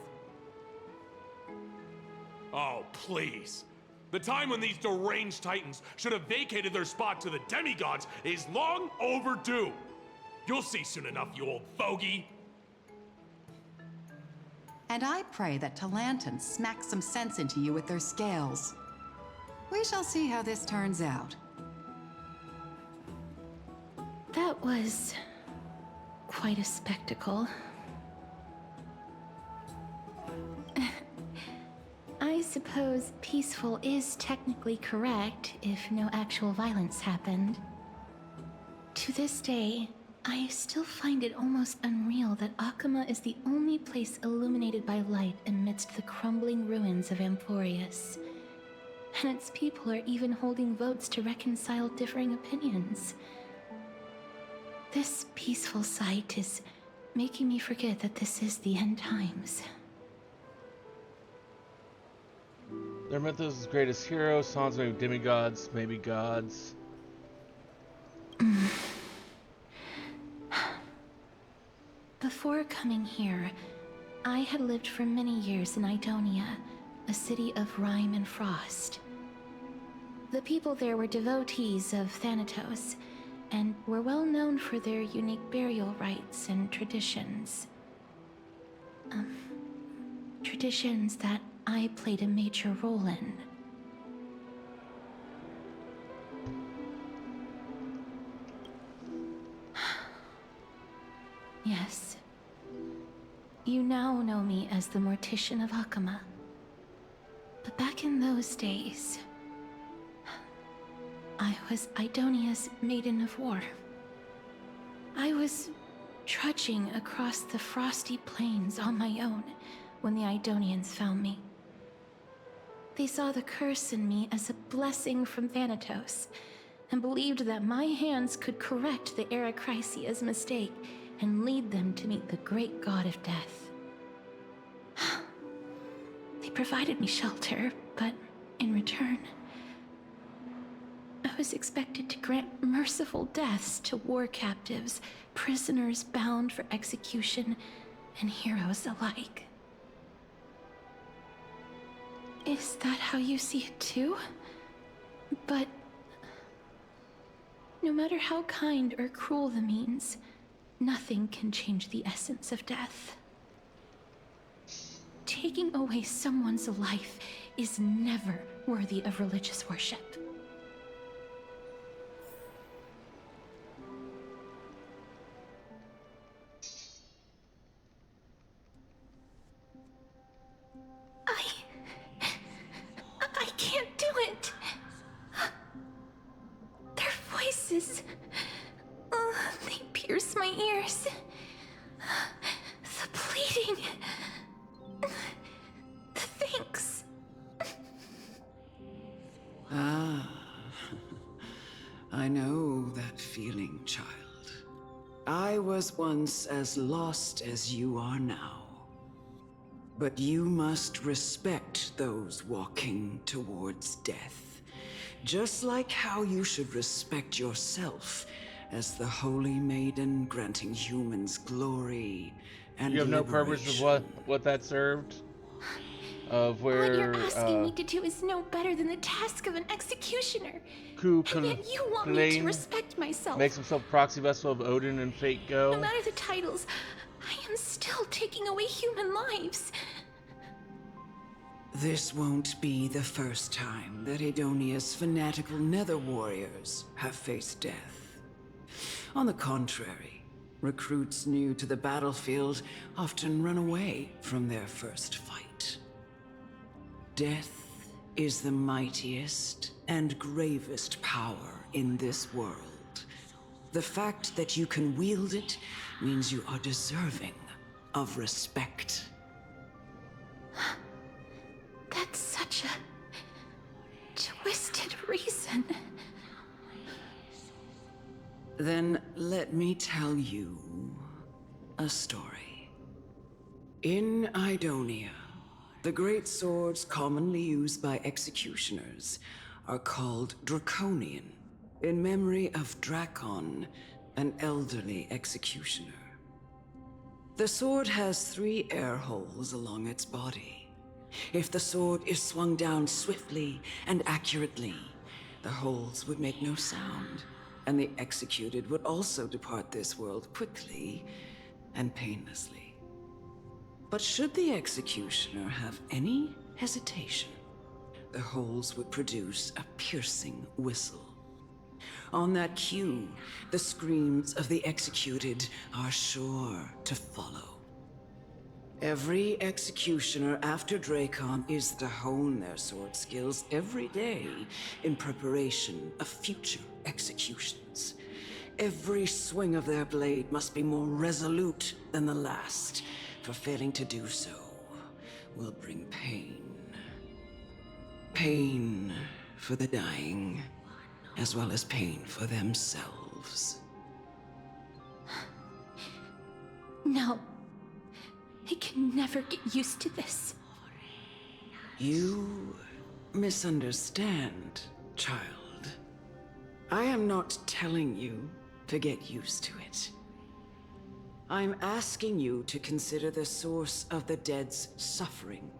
Oh, please. The time when these deranged Titans should have vacated their spot to the demigods is long overdue. You'll see soon enough, you old fogey. And I pray that Talanton smack some sense into you with their scales. We shall see how this turns out. That was quite a spectacle. I suppose peaceful is technically correct if no actual violence happened. To this day, I still find it almost unreal that Akama is the only place illuminated by light amidst the crumbling ruins of Amphorius. And its people are even holding votes to reconcile differing opinions. This peaceful sight is making me forget that this is the end times. Their mythos is greatest heroes, songs maybe demigods, maybe gods. Before coming here, I had lived for many years in Idonia, a city of rime and frost. The people there were devotees of Thanatos, and were well known for their unique burial rites and traditions. Traditions that I played a major role in. Yes. You now know me as the Mortician of Akama. But back in those days, I was Idonia's Maiden of War. I was trudging across the frosty plains on my own when the Idonians found me. They saw the curse in me as a blessing from Thanatos, and believed that my hands could correct the Eracrysia's mistake and lead them to meet the great god of death. They provided me shelter, but in return, I was expected to grant merciful deaths to war captives, prisoners bound for execution, and heroes alike. Is that how you see it too? But no matter how kind or cruel the means, nothing can change the essence of death. Taking away someone's life is never worthy of religious worship. I can't do it. Their voices, they pierce my ears. The pleading, the thanks. I know that feeling, child. I was once as lost as you are now. But you must respect those walking towards death, Just like how you should respect yourself as the holy maiden granting humans glory and You have no purpose of what that served? Of where What you're asking me to do is no better than the task of an executioner. And yet you want me to respect myself. Makes himself proxy vessel of Odin and Fate Go. No matter the titles, I am still taking away human lives. This won't be the first time that Edonia's fanatical nether warriors have faced death. On the contrary, recruits new to the battlefield often run away from their first fight. Death is the mightiest and gravest power in this world. The fact that you can wield it means you are deserving of respect. That's such a twisted reason. Then let me tell you a story. In Idonia, the great swords commonly used by executioners are called Draconian, in memory of Drakon, an elderly executioner. The sword has 3 air holes along its body. If the sword is swung down swiftly and accurately, the holes would make no sound, and the executed would also depart this world quickly and painlessly. But should the executioner have any hesitation, the holes would produce a piercing whistle. On that cue, the screams of the executed are sure to follow. Every executioner after Drakon is to hone their sword skills every day in preparation of future executions. Every swing of their blade must be more resolute than the last, for failing to do so will bring pain. Pain for the dying, as well as pain for themselves. No. I can never get used to this. You misunderstand, child. I am not telling you to get used to it. I'm asking you to consider the source of the dead's suffering,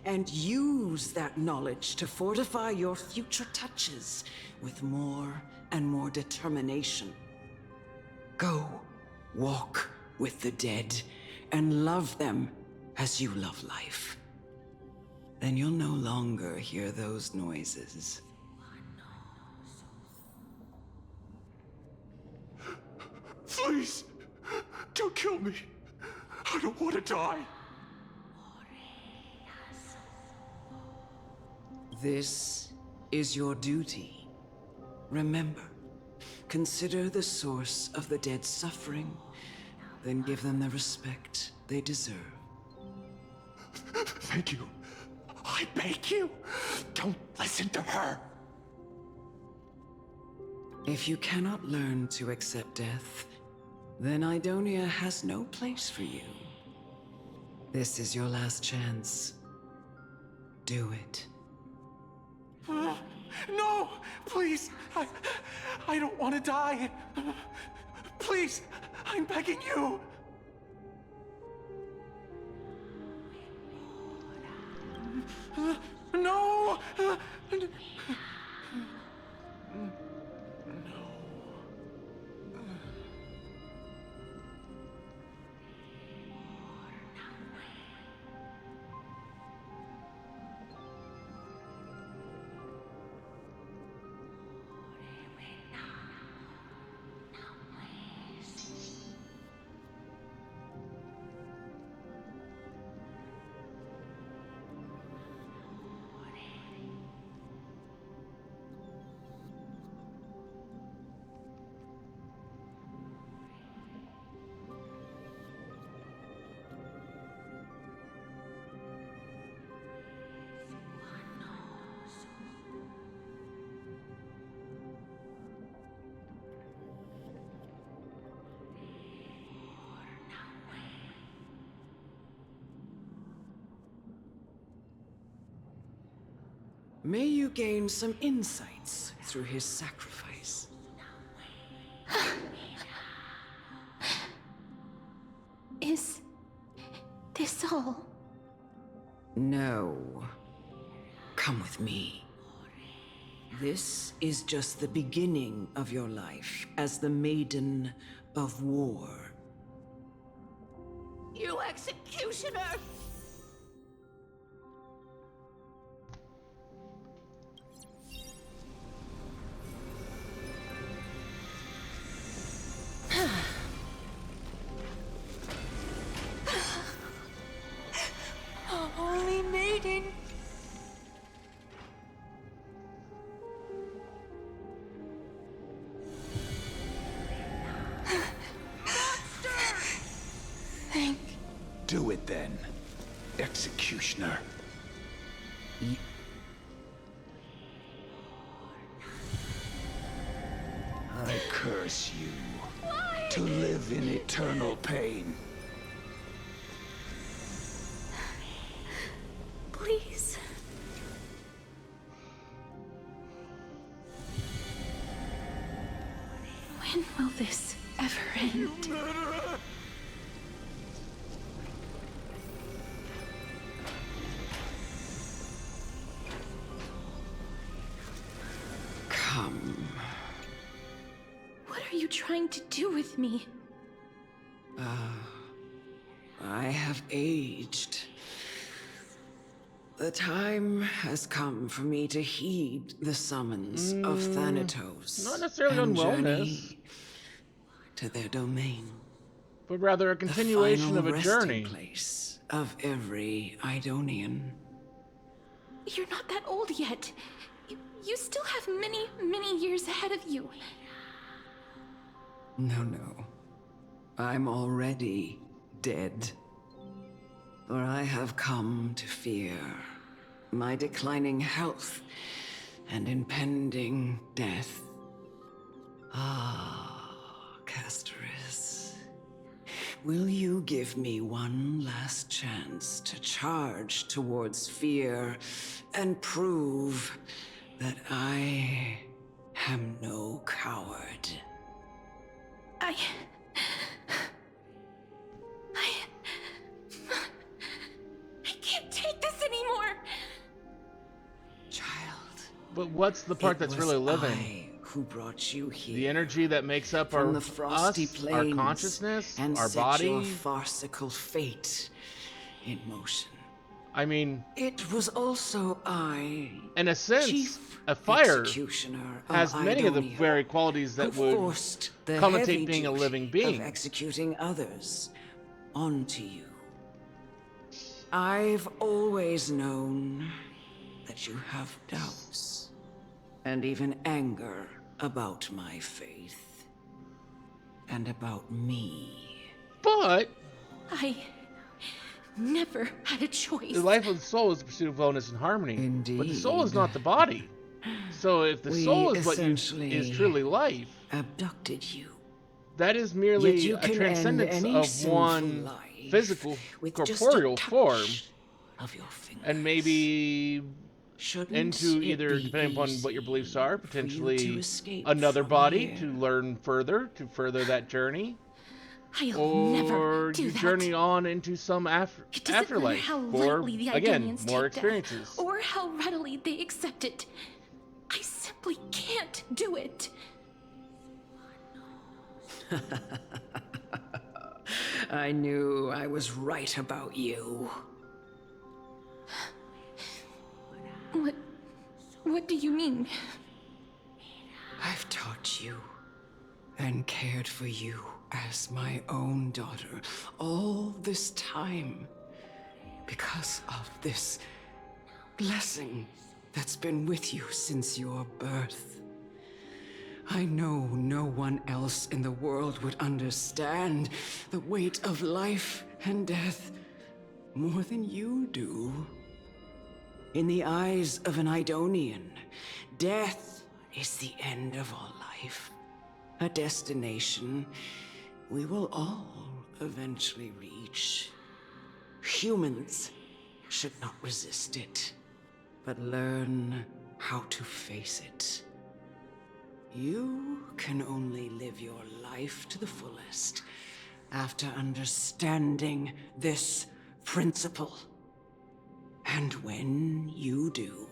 and use that knowledge to fortify your future touches with more and more determination. Go, walk with the dead, and love them as you love life. Then you'll no longer hear those noises. Please, don't kill me. I don't want to die. This is your duty. Remember, consider the source of the dead's suffering, then give them the respect they deserve. Thank you. I beg you, don't listen to her. If you cannot learn to accept death, then Idonia has no place for you. This is your last chance. Do it. No, please. I don't want to die. Please, I'm begging you. No. May you gain some insights through his sacrifice. Is this all? No. Come with me. This is just the beginning of your life as the Maiden of War. You executioner! Holy Maiden. Thank. Do it then, executioner. I curse you to live in eternal pain. Please. When will this ever end? Come. What are you trying to do with me? I have aged. The time has come for me to heed the summons of Thanatos. Not necessarily and unwellness, journey to their domain. but rather a continuation the of a final journey. resting place of every Idonian. You're not that old yet. You still have many, many years ahead of you. No. I'm already dead. For I have come to fear my declining health and impending death. Ah, Castoris. Will you give me one last chance to charge towards fear and prove that I am no coward? I can't take this anymore. But what's the part that's really living? Who brought you here? The energy that makes up From our the frosty us, our plains consciousness, and our set your body. farcical fate in motion. I mean, It was also I, in a sense, Chief a fire Executioner has of many of the Idonia, very qualities that who would forced the commentate heavy being a duty living being. of executing others onto you. I've always known that you have doubts and even anger about my faith and about me. But I never had a choice. the life of the soul is the pursuit of wellness and harmony. Indeed. But the soul is not the body. So if the We soul is what essentially is truly life, abducted you. that is Yet merely you a can end transcendence any of sinful one life physical, with just a corporeal touch form, of your fingers. and maybe Shouldn't into it either, be depending upon what your beliefs are, to potentially escape another from body here? to learn further, to further that journey. I'll never Or do you that. journey on into some It doesn't matter afterlife how for, lightly the again, Idonians more take death, experiences. or how readily they accept it. I simply can't do it. I knew I was right about you. What do you mean? I've taught you and cared for you as my own daughter all this time because of this blessing that's been with you since your birth. I know no one else in the world would understand the weight of life and death more than you do. In the eyes of an Idonian, death is the end of all life. A destination we will all eventually reach. Humans should not resist it. but learn how to face it. You can only live your life to the fullest after understanding this principle. And when you do,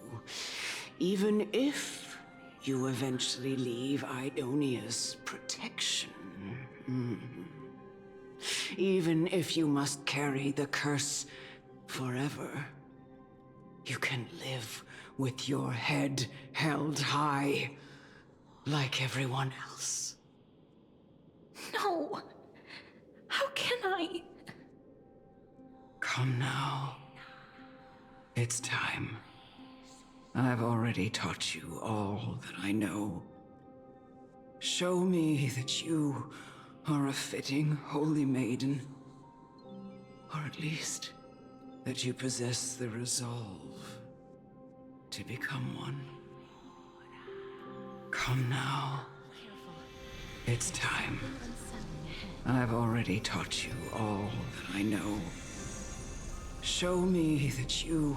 even if you eventually leave Idonia's protection, even if you must carry the curse forever, you can live with your head held high, like everyone else. No! How can I? Come now. It's time. I've already taught you all that I know. Show me that you are a fitting holy maiden. Or at least, that you possess the resolve to become one. Come now. It's time. I've already taught you all that I know. Show me that you...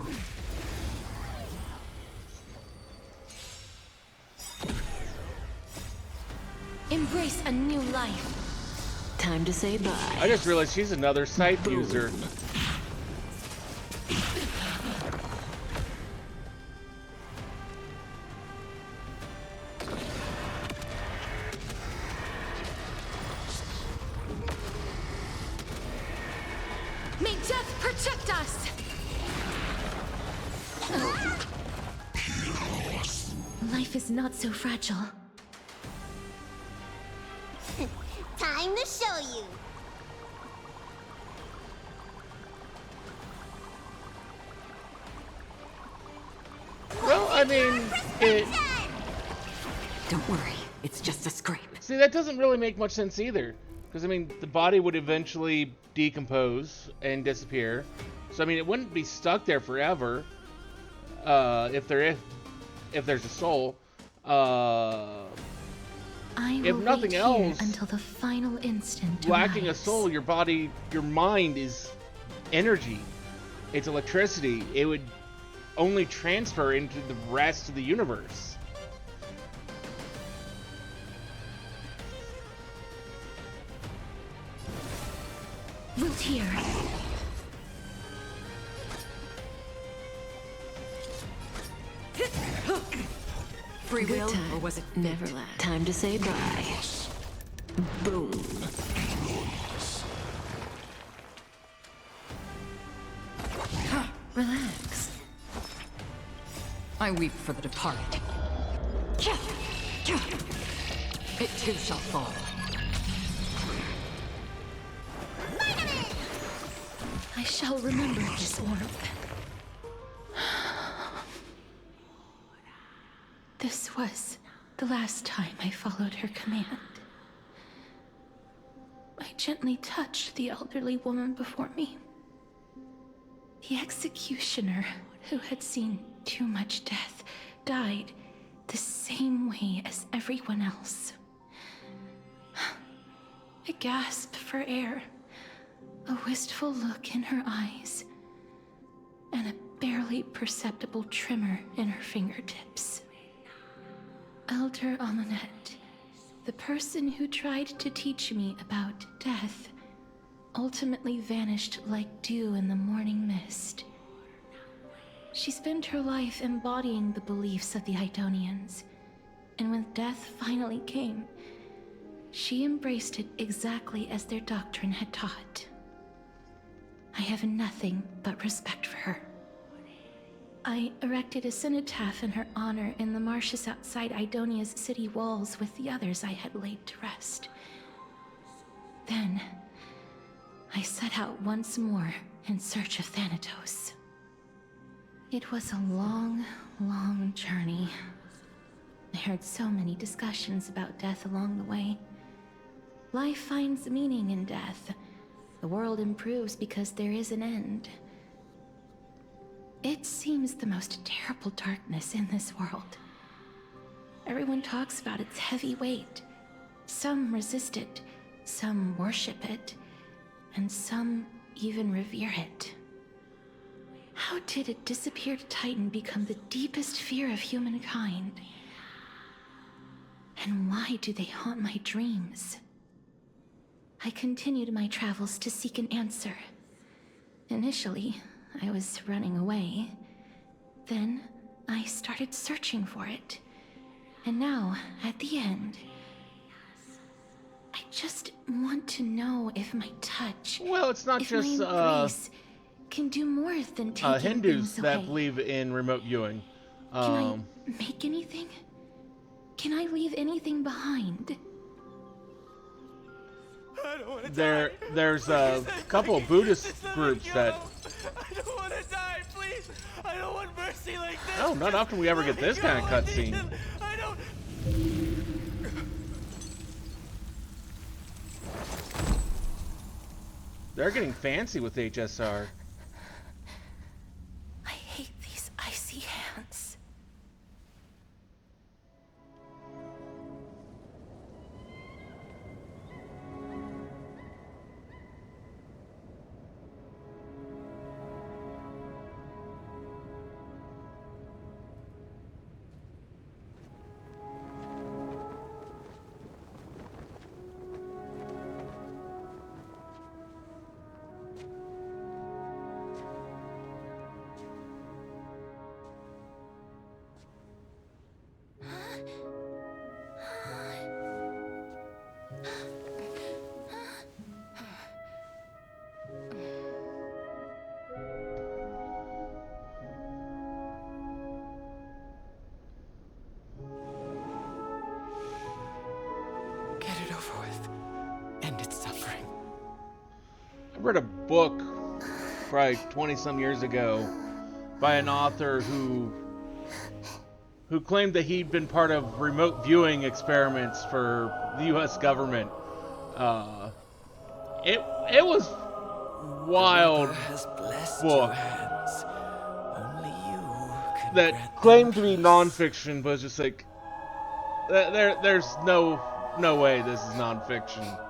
Embrace a new life. Time to say bye. I just realized she's another scythe user. May death protect us! Life is not so fragile. Time to show you. Well, I mean, it... Don't worry, it's just a scrape. See, that doesn't really make much sense either. Because, I mean, the body would eventually decompose and disappear. So, I mean, it wouldn't be stuck there forever. If there's a soul. If nothing else, until the final instant. lacking a soul, your body, your mind is energy. It's electricity. It would only transfer into the rest of the universe. Wilt here. Free will, or was it Neverland? Time to say bye. Boom. Relax. I weep for the departed. It too shall fall. I shall remember this warmth. This was the last time I followed her command. I gently touched the elderly woman before me. The executioner, who had seen too much death, died the same way as everyone else. I gasped for air, a wistful look in her eyes, and a barely perceptible tremor in her fingertips. Elder Amunet, the person who tried to teach me about death, ultimately vanished like dew in the morning mist. She spent her life embodying the beliefs of the Idonians, and when death finally came, she embraced it exactly as their doctrine had taught. I have nothing but respect for her. I erected a cenotaph in her honor in the marshes outside Idonia's city walls with the others I had laid to rest. Then, I set out once more in search of Thanatos. It was a long, long journey. I heard so many discussions about death along the way. Life finds meaning in death. The world improves because there is an end. It seems the most terrible darkness in this world. Everyone talks about its heavy weight. Some resist it, some worship it, and some even revere it. How did a disappeared Titan become the deepest fear of humankind? And why do they haunt my dreams? I continued my travels to seek an answer. Initially, I was running away. Then, I started searching for it. And now, at the end, I just want to know if my touch, well, it's not if just my embrace can do more than taking Hindus things that away. believe in remote viewing. Can I make anything? Can I leave anything behind? I don't want to there's a couple of Buddhist groups that. I don't want to die, please. I don't want mercy like this. Oh, not often we ever get this kind of cutscene. I don't. They're getting fancy with HSR. I hate these icy hands. Get it over with. End its suffering. I read a book probably 20-some years ago by an author who claimed that he'd been part of remote viewing experiments for the U.S. government. It was wild book that claimed to be nonfiction, but was just like there's no way this is nonfiction.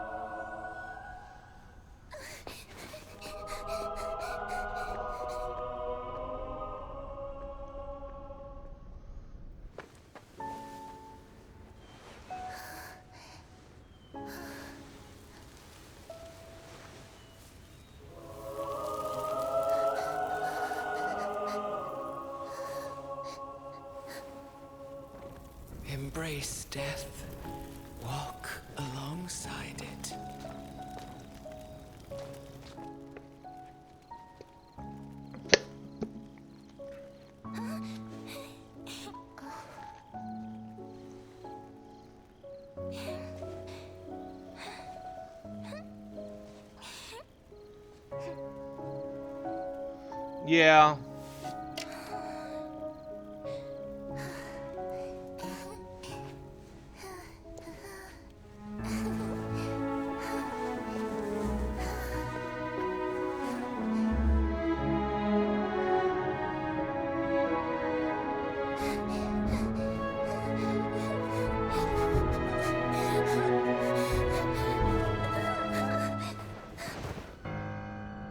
Embrace death. Walk alongside it. Yeah.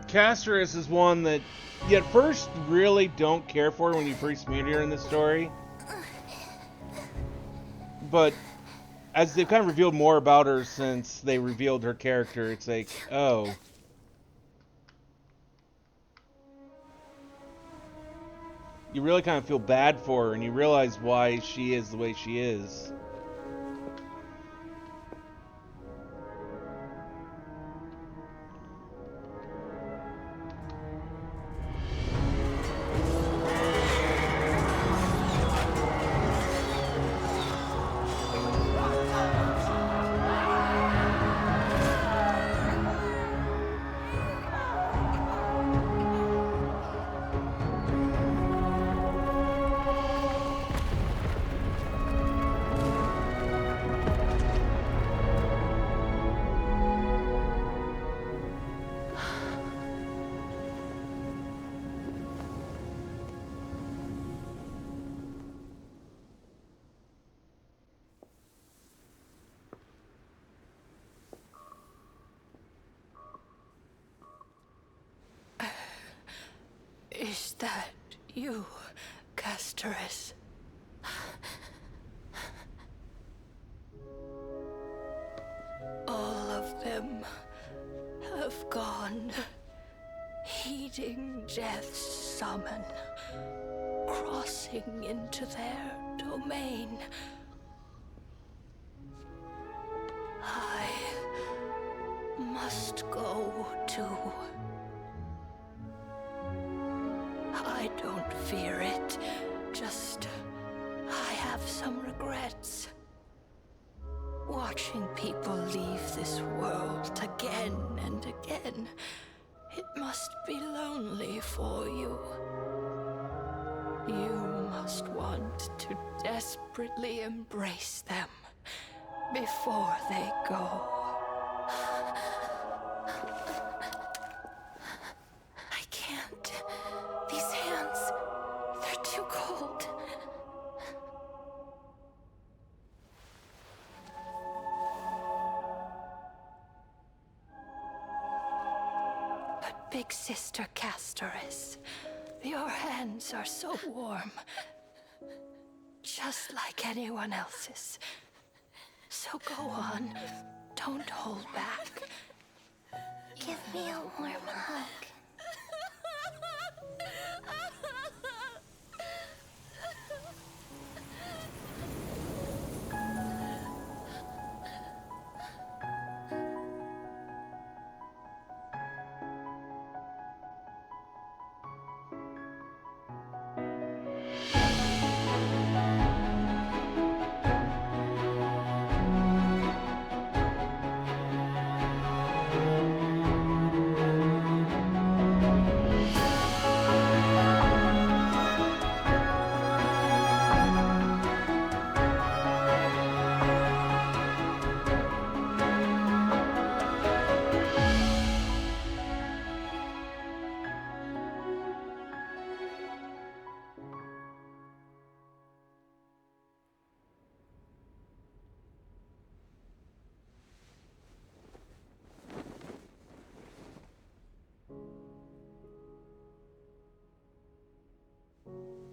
Casterus is one that you at first really don't care for when you first meet her in the story. But as they've kind of revealed more about her since they revealed her character, it's like, oh. You really kind of feel bad for her and you realize why she is the way she is. Is that you, Castoris? All of them have gone, heeding death's summon, crossing into their domain. I must go too. I don't fear it, just I have some regrets. Watching people leave this world again and again, it must be lonely for you. You must want to desperately embrace them before they go. I can't. These hands, they're too cold. But Big Sister Castoris, your hands are so warm. Just like anyone else's. So go on. Don't hold back. Give me a warm hug.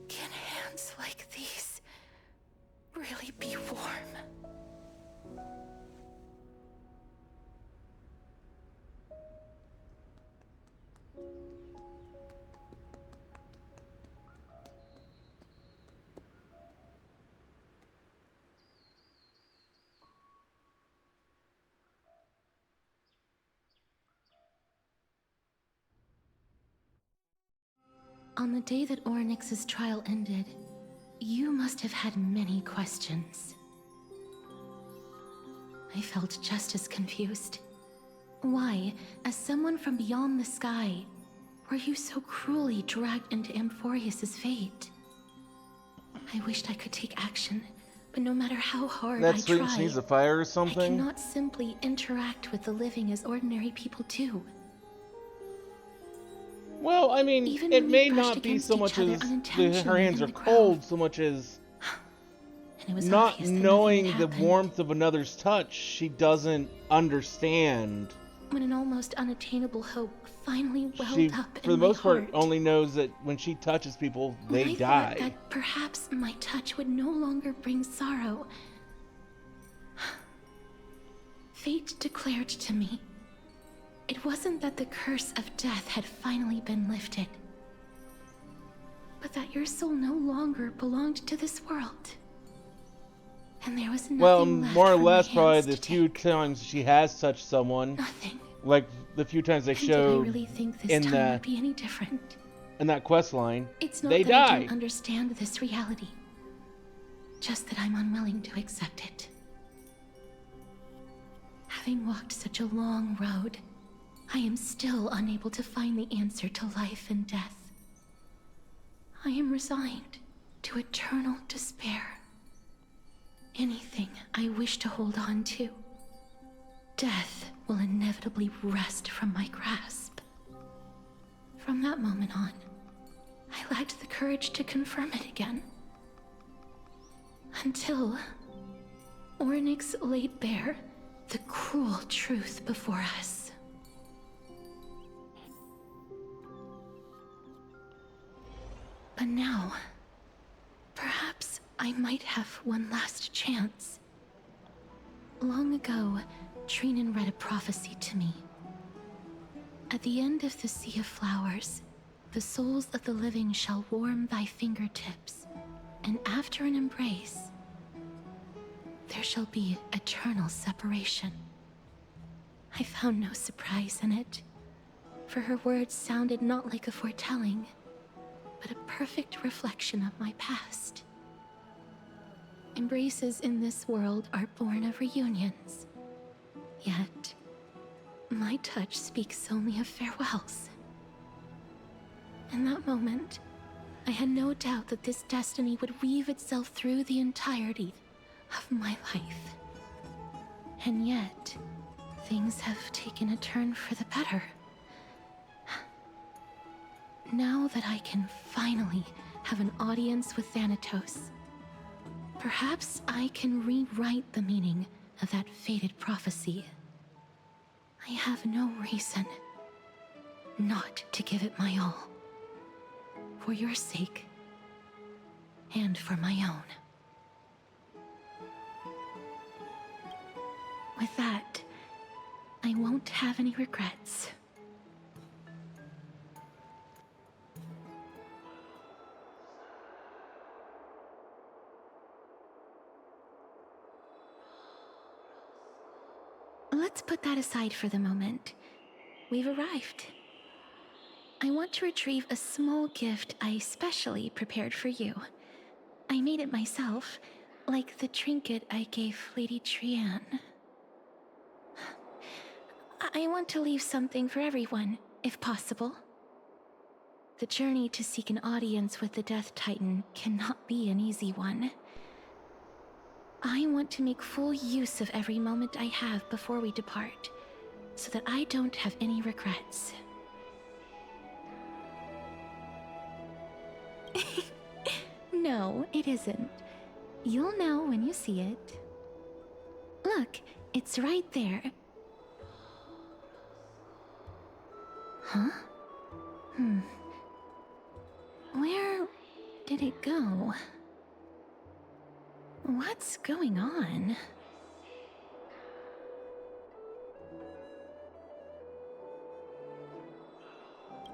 Can hands like these really be warm? On the day that Oryx's trial ended, you must have had many questions. I felt just as confused. Why, as someone from beyond the sky, were you so cruelly dragged into Amphorius's fate? I wished I could take action, but no matter how hard I That try, needs a fire or I something? cannot simply interact with the living as ordinary people do. Well, I mean, Even it when we may brushed not be against so each much other as her unintentionally hands in are the crowd. cold, so much as It was not obvious that knowing nothing the had happened. warmth of another's touch. She doesn't understand. When an almost unattainable hope finally welled She, up for the in my most part, heart, only knows that when she touches people, when they I die. thought that perhaps my touch would no longer bring sorrow, fate declared to me, it wasn't that the curse of death had finally been lifted, but that your soul no longer belonged to this world. And there was nothing Well, left more or for less, my probably hands the to few times she has touched someone. Nothing. Like the few times they And did I showed really think this in time would be any different? that quest line, It's not they that I die. don't understand this reality, just that I'm unwilling to accept it. Having walked such a long road, I am still unable to find the answer to life and death. I am resigned to eternal despair. Anything I wish to hold on to, death will inevitably wrest from my grasp. From that moment on, I lacked the courage to confirm it again. Until Ornyx laid bare the cruel truth before us. But now, perhaps I might have one last chance. Long ago, Trinan read a prophecy to me. At the end of the Sea of Flowers, the souls of the living shall warm thy fingertips, and after an embrace, there shall be eternal separation. I found no surprise in it, for her words sounded not like a foretelling, but a perfect reflection of my past. Embraces in this world are born of reunions, yet my touch speaks only of farewells. In that moment, I had no doubt that this destiny would weave itself through the entirety of my life. And yet, things have taken a turn for the better. Now that I can finally have an audience with Thanatos, perhaps I can rewrite the meaning of that fated prophecy. I have no reason not to give it my all. For your sake, and for my own. With that, I won't have any regrets. Let's put that aside for the moment. We've arrived. I want to retrieve a small gift I specially prepared for you. I made it myself, like the trinket I gave Lady Trian. I want to leave something for everyone, if possible. The journey to seek an audience with the Death Titan cannot be an easy one. I want to make full use of every moment I have before we depart, so that I don't have any regrets. No, it isn't. You'll know when you see it. Look, it's right there. Huh? Where did it go? What's going on?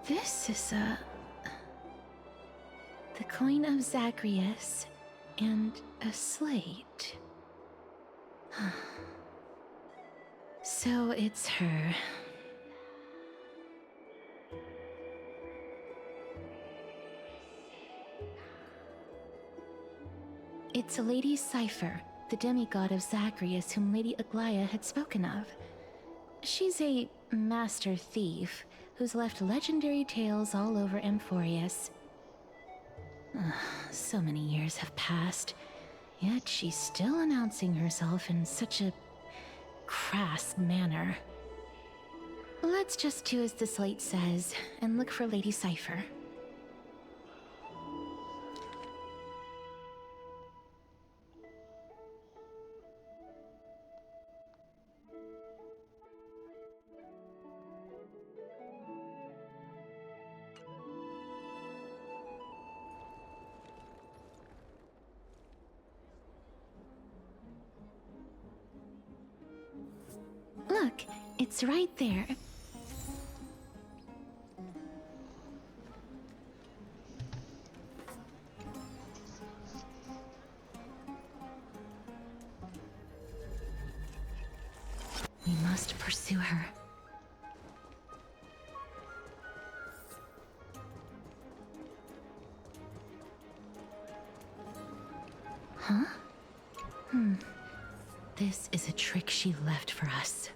This is the coin of Zagreus and a slate. So it's her. It's a Lady Cypher, the demigod of Zagreus whom Lady Aglaia had spoken of. She's a master thief who's left legendary tales all over Amphorius. So many years have passed, yet she's still announcing herself in such a crass manner. Let's just do as the slate says and look for Lady Cypher. Look, it's right there. We must pursue her. Huh? This is a trick she left for us.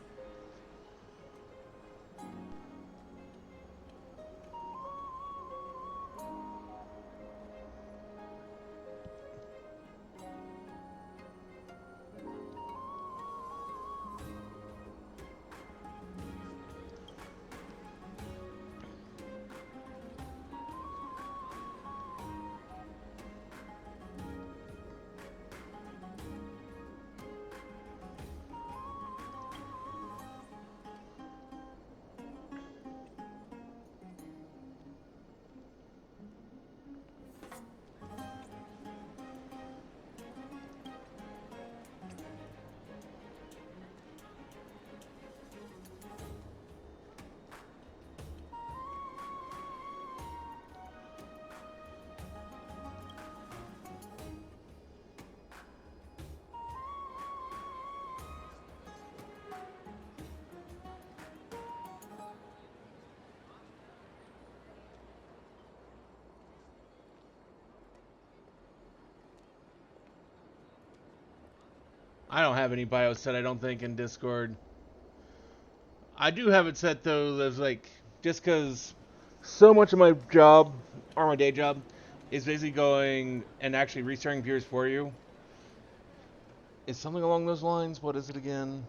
I don't have any bio set, I don't think, in Discord. I do have it set, though, there's like, just because so much of my job, or my day job, is basically going and actually restarting viewers for you. It's something along those lines. What is it again?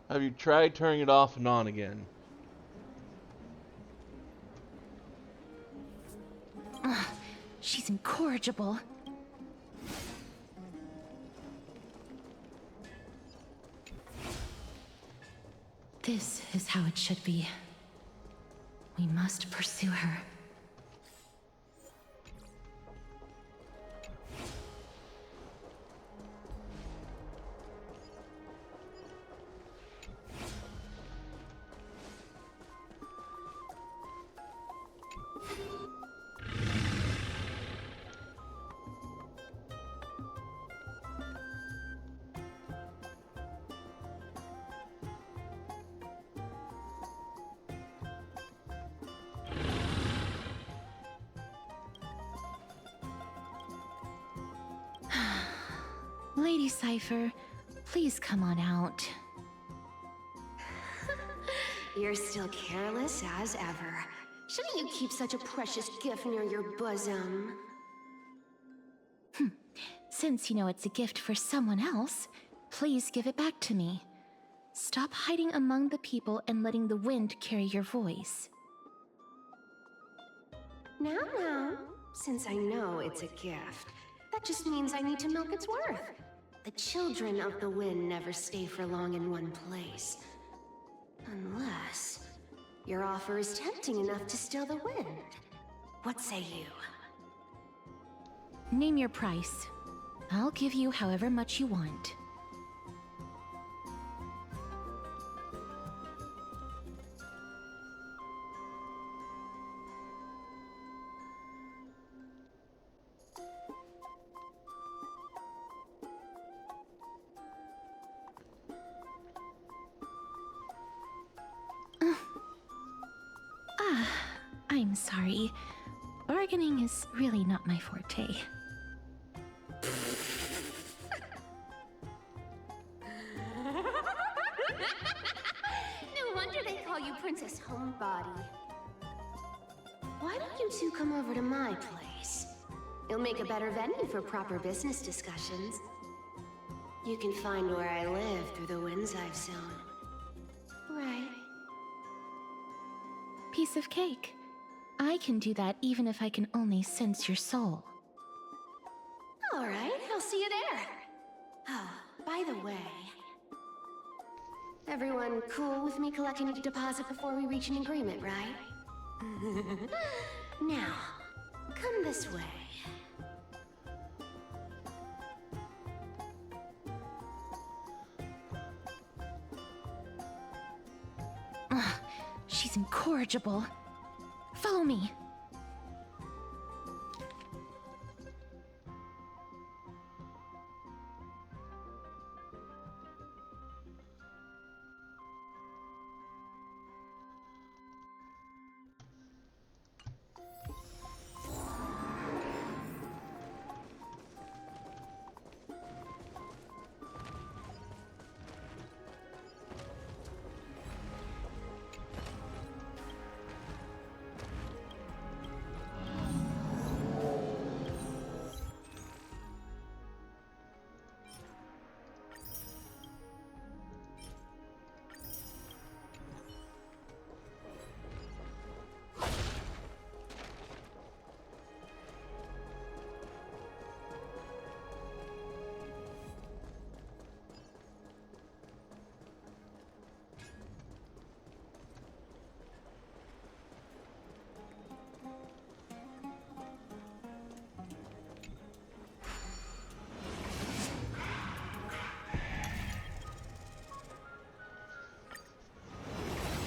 Have you tried turning it off and on again? Ugh, she's incorrigible. This is how it should be. We must pursue her. Lady Cypher, please come on out. You're still careless as ever. Shouldn't you keep such a precious gift near your bosom? Since you know it's a gift for someone else, please give it back to me. Stop hiding among the people and letting the wind carry your voice. Now, since I know it's a gift, that just means I need to milk its worth. The children of the wind never stay for long in one place. Unless your offer is tempting enough to still the wind. What say you? Name your price. I'll give you however much you want. I'm sorry. Bargaining is really not my forte. No wonder they call you Princess Homebody. Why don't you two come over to my place? It'll make a better venue for proper business discussions. You can find where I live through the winds I've sown. Right. Piece of cake. I can do that even if I can only sense your soul. All right, I'll see you there. Oh, by the way, everyone cool with me collecting a deposit before we reach an agreement, right? Now, come this way. Ugh, she's incorrigible. Follow me.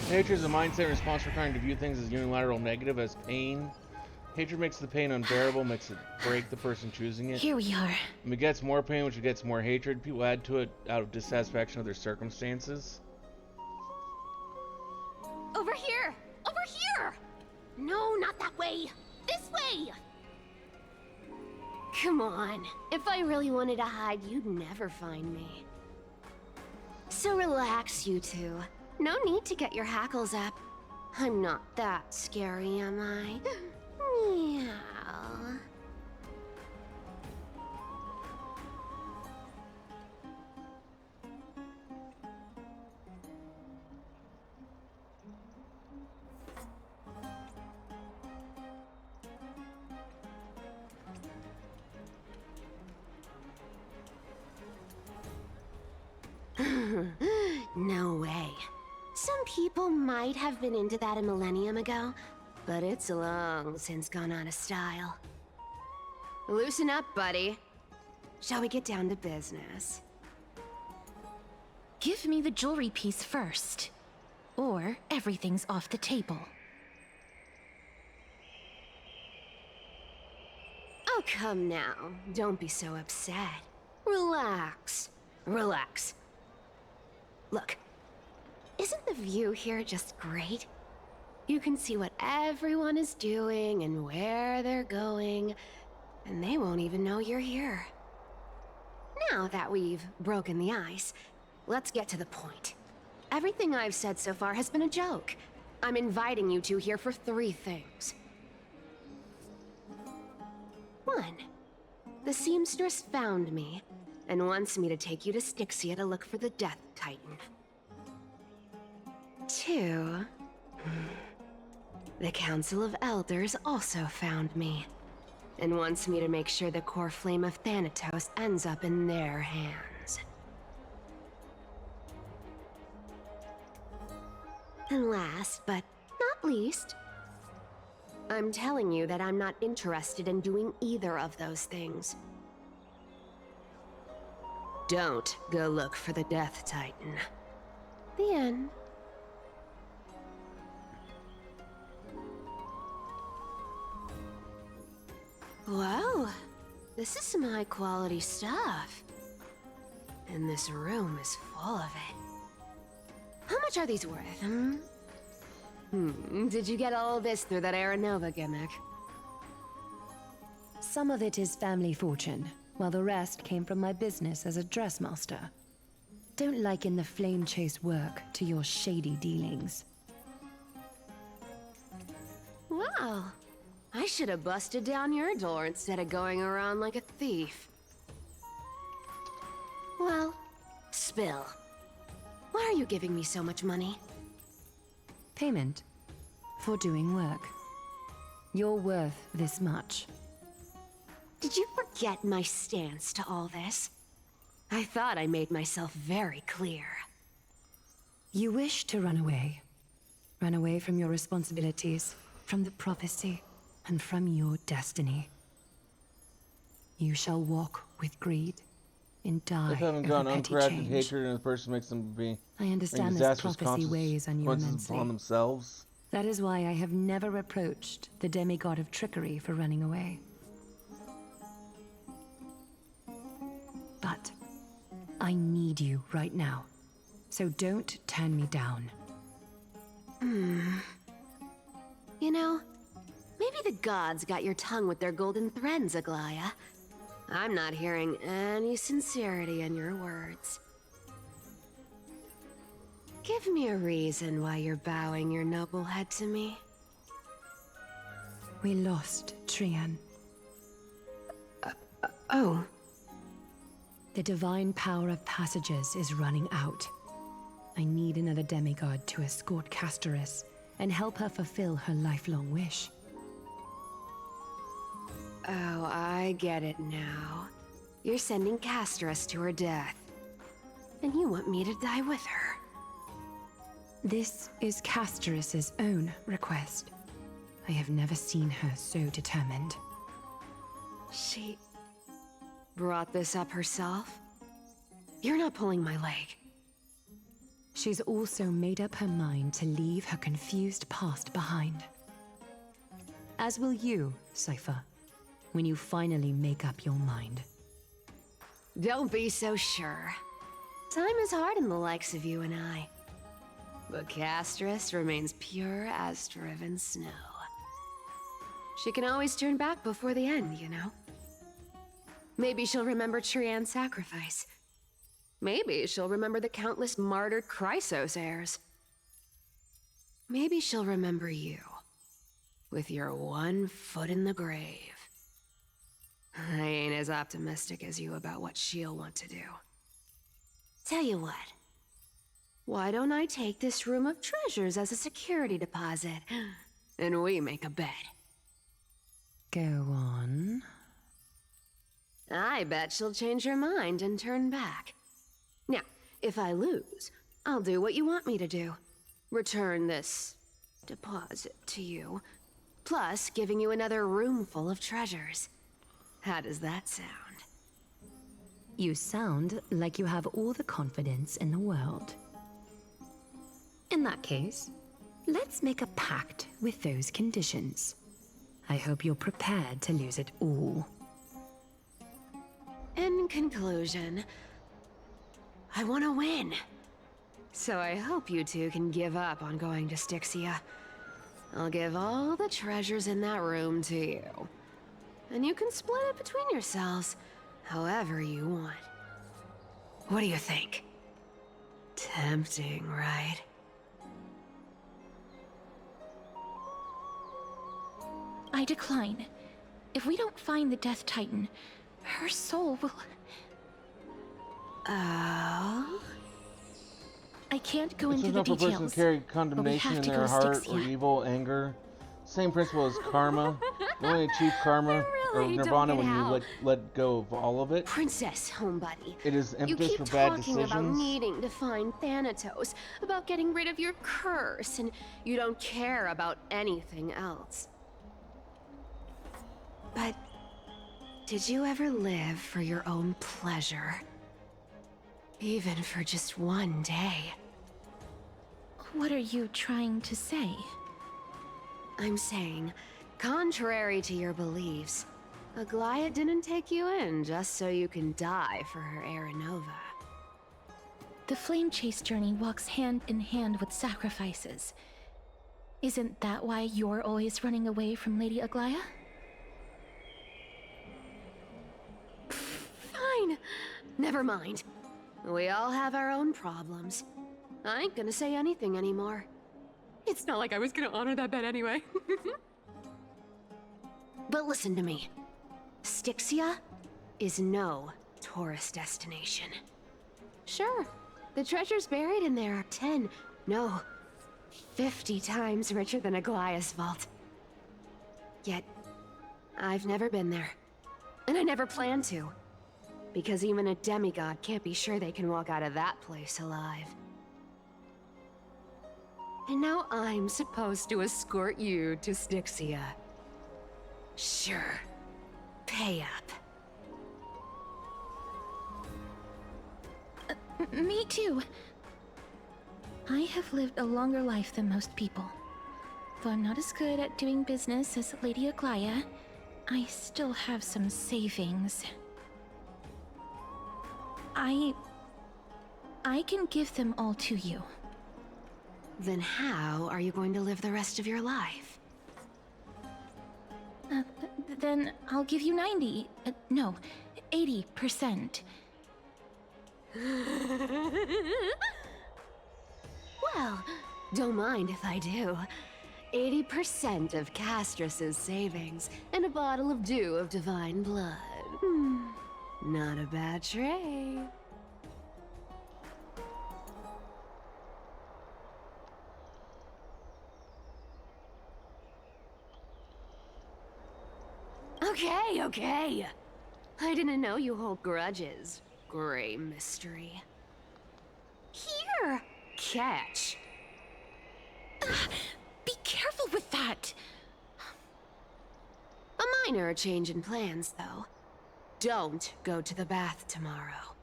Hatred is a mindset and response requiring to view things as unilateral negative, as pain. Hatred makes the pain unbearable, makes it break the person choosing it. Here we are. It begets more pain, which begets more hatred. People add to it out of dissatisfaction with their circumstances. Over here! Over here! No, not that way! This way! Come on. If I really wanted to hide, you'd never find me. So relax, you two. No need to get your hackles up. I'm not that scary, am I? Meow. No way. Some people might have been into that a millennium ago, but it's long since gone out of style. Loosen up, buddy. Shall we get down to business? Give me the jewelry piece first, or everything's off the table. Oh, come now. Don't be so upset. Relax. Relax. Look, isn't the view here just great? You can see what everyone is doing and where they're going, and they won't even know you're here. Now that we've broken the ice, let's get to the point. Everything I've said so far has been a joke. I'm inviting you two here for 3 things. 1. The seamstress found me and wants me to take you to Styxia to look for the Death Titan. 2. The Council of Elders also found me and wants me to make sure the core flame of Thanatos ends up in their hands. And last, but not least, I'm telling you that I'm not interested in doing either of those things. Don't go look for the Death Titan. The end. Wow, this is some high-quality stuff. And this room is full of it. How much are these worth, Did you get all this through that Aranova gimmick? Some of it is family fortune, while the rest came from my business as a dressmaster. Don't liken the flame chase work to your shady dealings. Wow. I should have busted down your door instead of going around like a thief. Well, spill. Why are you giving me so much money? Payment for doing work. You're worth this much. Did you forget my stance to all this? I thought I made myself very clear. You wish to run away. Run away from your responsibilities, from the prophecy, and from your destiny. You shall walk with greed and die If having of gone a petty uncorrected change. hatred in a person makes them be I understand this disastrous prophecy weighs on you consequences immensely. upon themselves. That is why I have never reproached the demigod of trickery for running away. But I need you right now, so don't turn me down. You know, maybe the gods got your tongue with their golden threads, Aglaya. I'm not hearing any sincerity in your words. Give me a reason why you're bowing your noble head to me. We lost Trian. Oh. The divine power of passages is running out. I need another demigod to escort Castoris and help her fulfill her lifelong wish. Oh, I get it now. You're sending Castoris to her death. And you want me to die with her. This is Castoris's own request. I have never seen her so determined. She brought this up herself? You're not pulling my leg. She's also made up her mind to leave her confused past behind. As will you, Cypher, when you finally make up your mind. Don't be so sure. Time is hard in the likes of you and I. But Castoris remains pure as driven snow. She can always turn back before the end, you know? Maybe she'll remember Trian's sacrifice. Maybe she'll remember the countless martyred Chrysos heirs. Maybe she'll remember you, with your one foot in the grave. I ain't as optimistic as you about what she'll want to do. Tell you what. Why don't I take this room of treasures as a security deposit, and we make a bet? Go on. I bet she'll change her mind and turn back. Now, if I lose, I'll do what you want me to do. Return this deposit to you, plus giving you another room full of treasures. How does that sound? You sound like you have all the confidence in the world. In that case, let's make a pact with those conditions. I hope you're prepared to lose it all. In conclusion, I want to win. So I hope you two can give up on going to Styxia. I'll give all the treasures in that room to you. And you can split it between yourselves, however you want. What do you think? Tempting, right? I decline. If we don't find the Death Titan, her soul will... Oh? I can't go It's into the enough for a person details. to carry condemnation in their heart, or evil, anger. Same principle as karma. You only achieve karma or really nirvana don't when get you out. let go of all of it. Princess, homebuddy. It is You impetus keep for bad talking about decisions. needing to find Thanatos, about getting rid of your curse, and you don't care about anything else. But did you ever live for your own pleasure? Even for just one day? What are you trying to say? I'm saying, contrary to your beliefs, Aglaia didn't take you in just so you can die for her Aranova. The flame chase journey walks hand in hand with sacrifices. Isn't that why you're always running away from Lady Aglaia? Fine. Never mind. We all have our own problems. I ain't gonna say anything anymore. It's not like I was gonna honor that bet anyway. But listen to me. Styxia is no tourist destination. Sure, the treasures buried in there are 10, no, 50 times richer than Aglaia's vault. Yet, I've never been there. And I never plan to. Because even a demigod can't be sure they can walk out of that place alive. And now I'm supposed to escort you to Styxia. Sure. Pay up. Me too. I have lived a longer life than most people. Though I'm not as good at doing business as Lady Aglaia, I still have some savings. I can give them all to you. Then how are you going to live the rest of your life? Then I'll give you 90. No, 80%. Well, don't mind if I do. 80% of Castrus's savings and a bottle of dew of divine blood. Not a bad trade. Okay. I didn't know you hold grudges, Gray Mystery. Here! Catch. Be careful with that! A minor change in plans, though. Don't go to the bath tomorrow.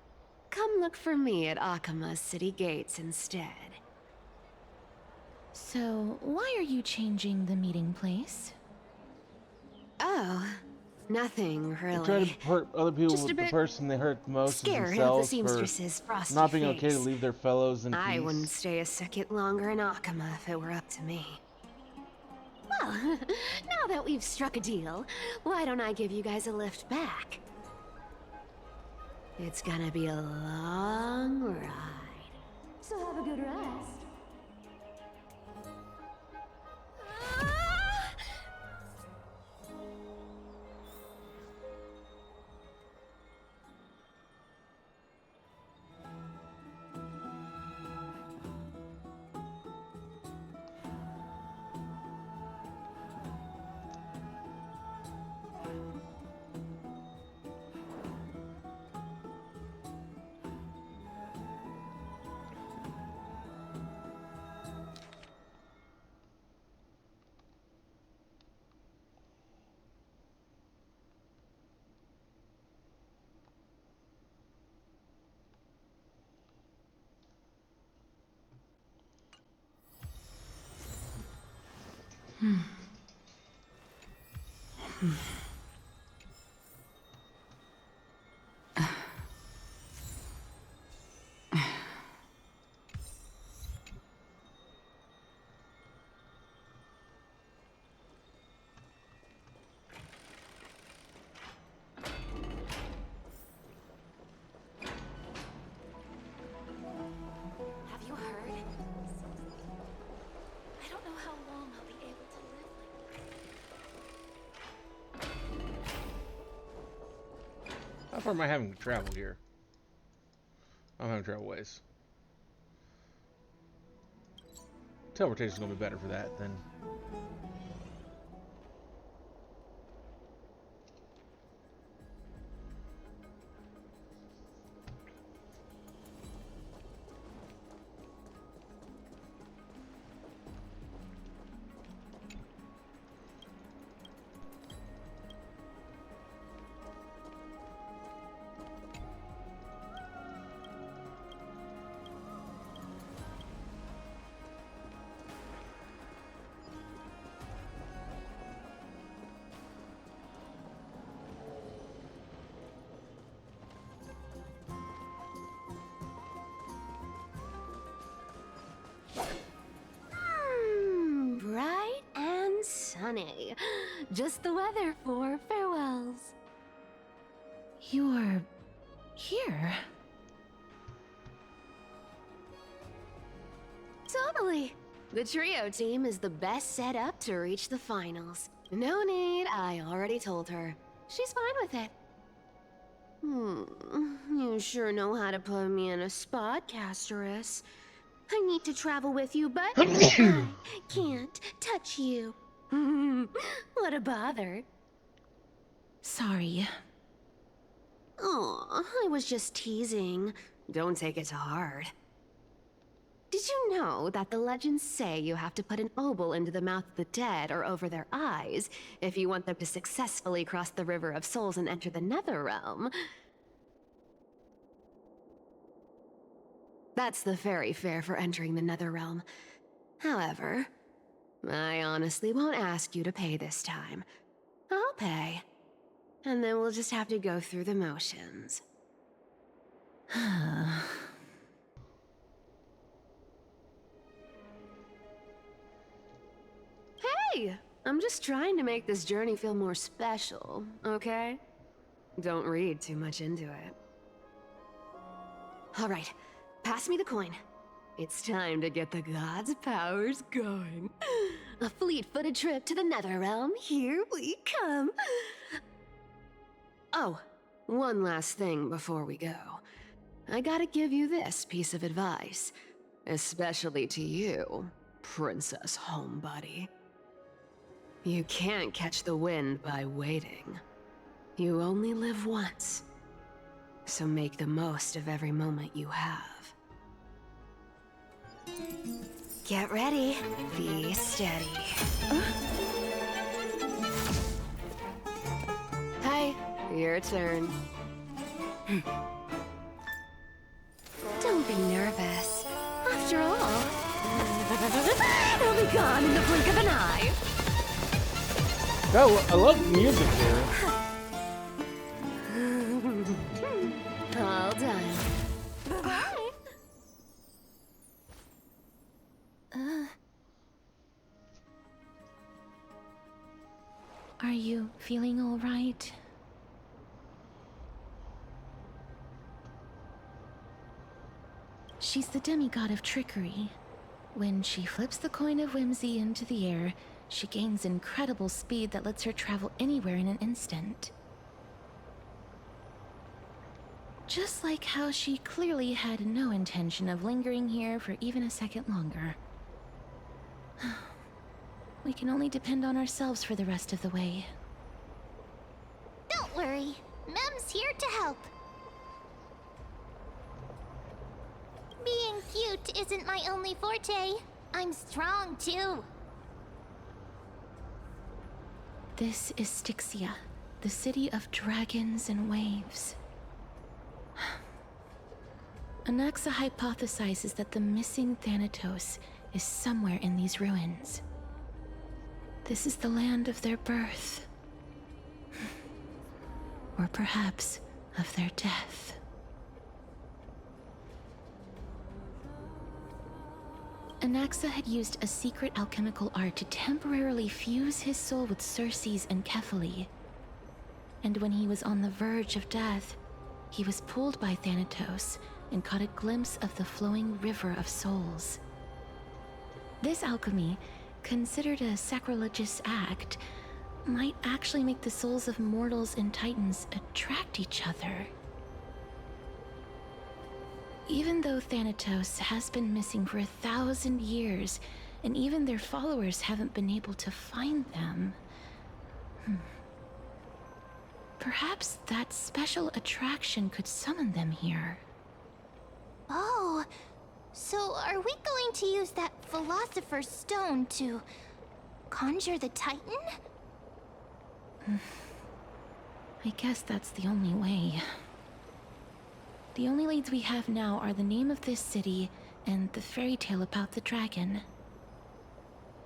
Come look for me at Akama's city gates instead. So, why are you changing the meeting place? Oh, nothing They really. try to hurt other people Just a with the bit person they hurt the most is scared of the themselves seamstress's for frosty not being okay to face. leave their fellows in I peace. wouldn't stay a second longer in Akama if it were up to me. Well, now that we've struck a deal, why don't I give you guys a lift back? It's gonna be a long ride. So have a good rest. Have you heard? I don't know how long I'll be able to live like How far am I having to travel here? I'm having to travel ways. Teleportation's gonna be better for that than. Bright and sunny. Just the weather for farewells. You're here. Totally. The trio team is the best set up to reach the finals. No need, I already told her. She's fine with it. You sure know how to put me in a spot, Castorus. I need to travel with you, but I can't touch you. What a bother. Sorry. Aw, I was just teasing. Don't take it to heart. Did you know that the legends say you have to put an obol into the mouth of the dead or over their eyes if you want them to successfully cross the River of Souls and enter the Netherrealm? That's the fairy fare for entering the Netherrealm. However, I honestly won't ask you to pay this time. I'll pay. And then we'll just have to go through the motions. Hey! I'm just trying to make this journey feel more special, okay? Don't read too much into it. Alright, pass me the coin. It's time to get the gods' powers going. A fleet-footed trip to the Netherrealm, here we come. Oh, one last thing before we go. I gotta give you this piece of advice. Especially to you, Princess Homebody. You can't catch the wind by waiting. You only live once. So make the most of every moment you have. Get ready. Be steady. Hi, your turn. Don't be nervous. After all, it'll be gone in the blink of an eye. I love the music here. All done. Bye-bye. Are you feeling all right? She's the demigod of trickery. When she flips the coin of whimsy into the air, she gains incredible speed that lets her travel anywhere in an instant. Just like how she clearly had no intention of lingering here for even a second longer. We can only depend on ourselves for the rest of the way. Don't worry, Mem's here to help. Being cute isn't my only forte. I'm strong too. This is Styxia, the city of dragons and waves. Anaxa hypothesizes that the missing Thanatos is somewhere in these ruins. This is the land of their birth. Or perhaps of their death. Anaxa had used a secret alchemical art to temporarily fuse his soul with Circe's and Kephae. And when he was on the verge of death, he was pulled by Thanatos and caught a glimpse of the flowing river of souls. This alchemy, considered a sacrilegious act, might actually make the souls of mortals and titans attract each other. Even though Thanatos has been missing for 1,000 years, and even their followers haven't been able to find them, perhaps that special attraction could summon them here. Oh, so are we going to use that Philosopher's Stone to conjure the Titan? I guess that's the only way. The only leads we have now are the name of this city and the fairy tale about the dragon.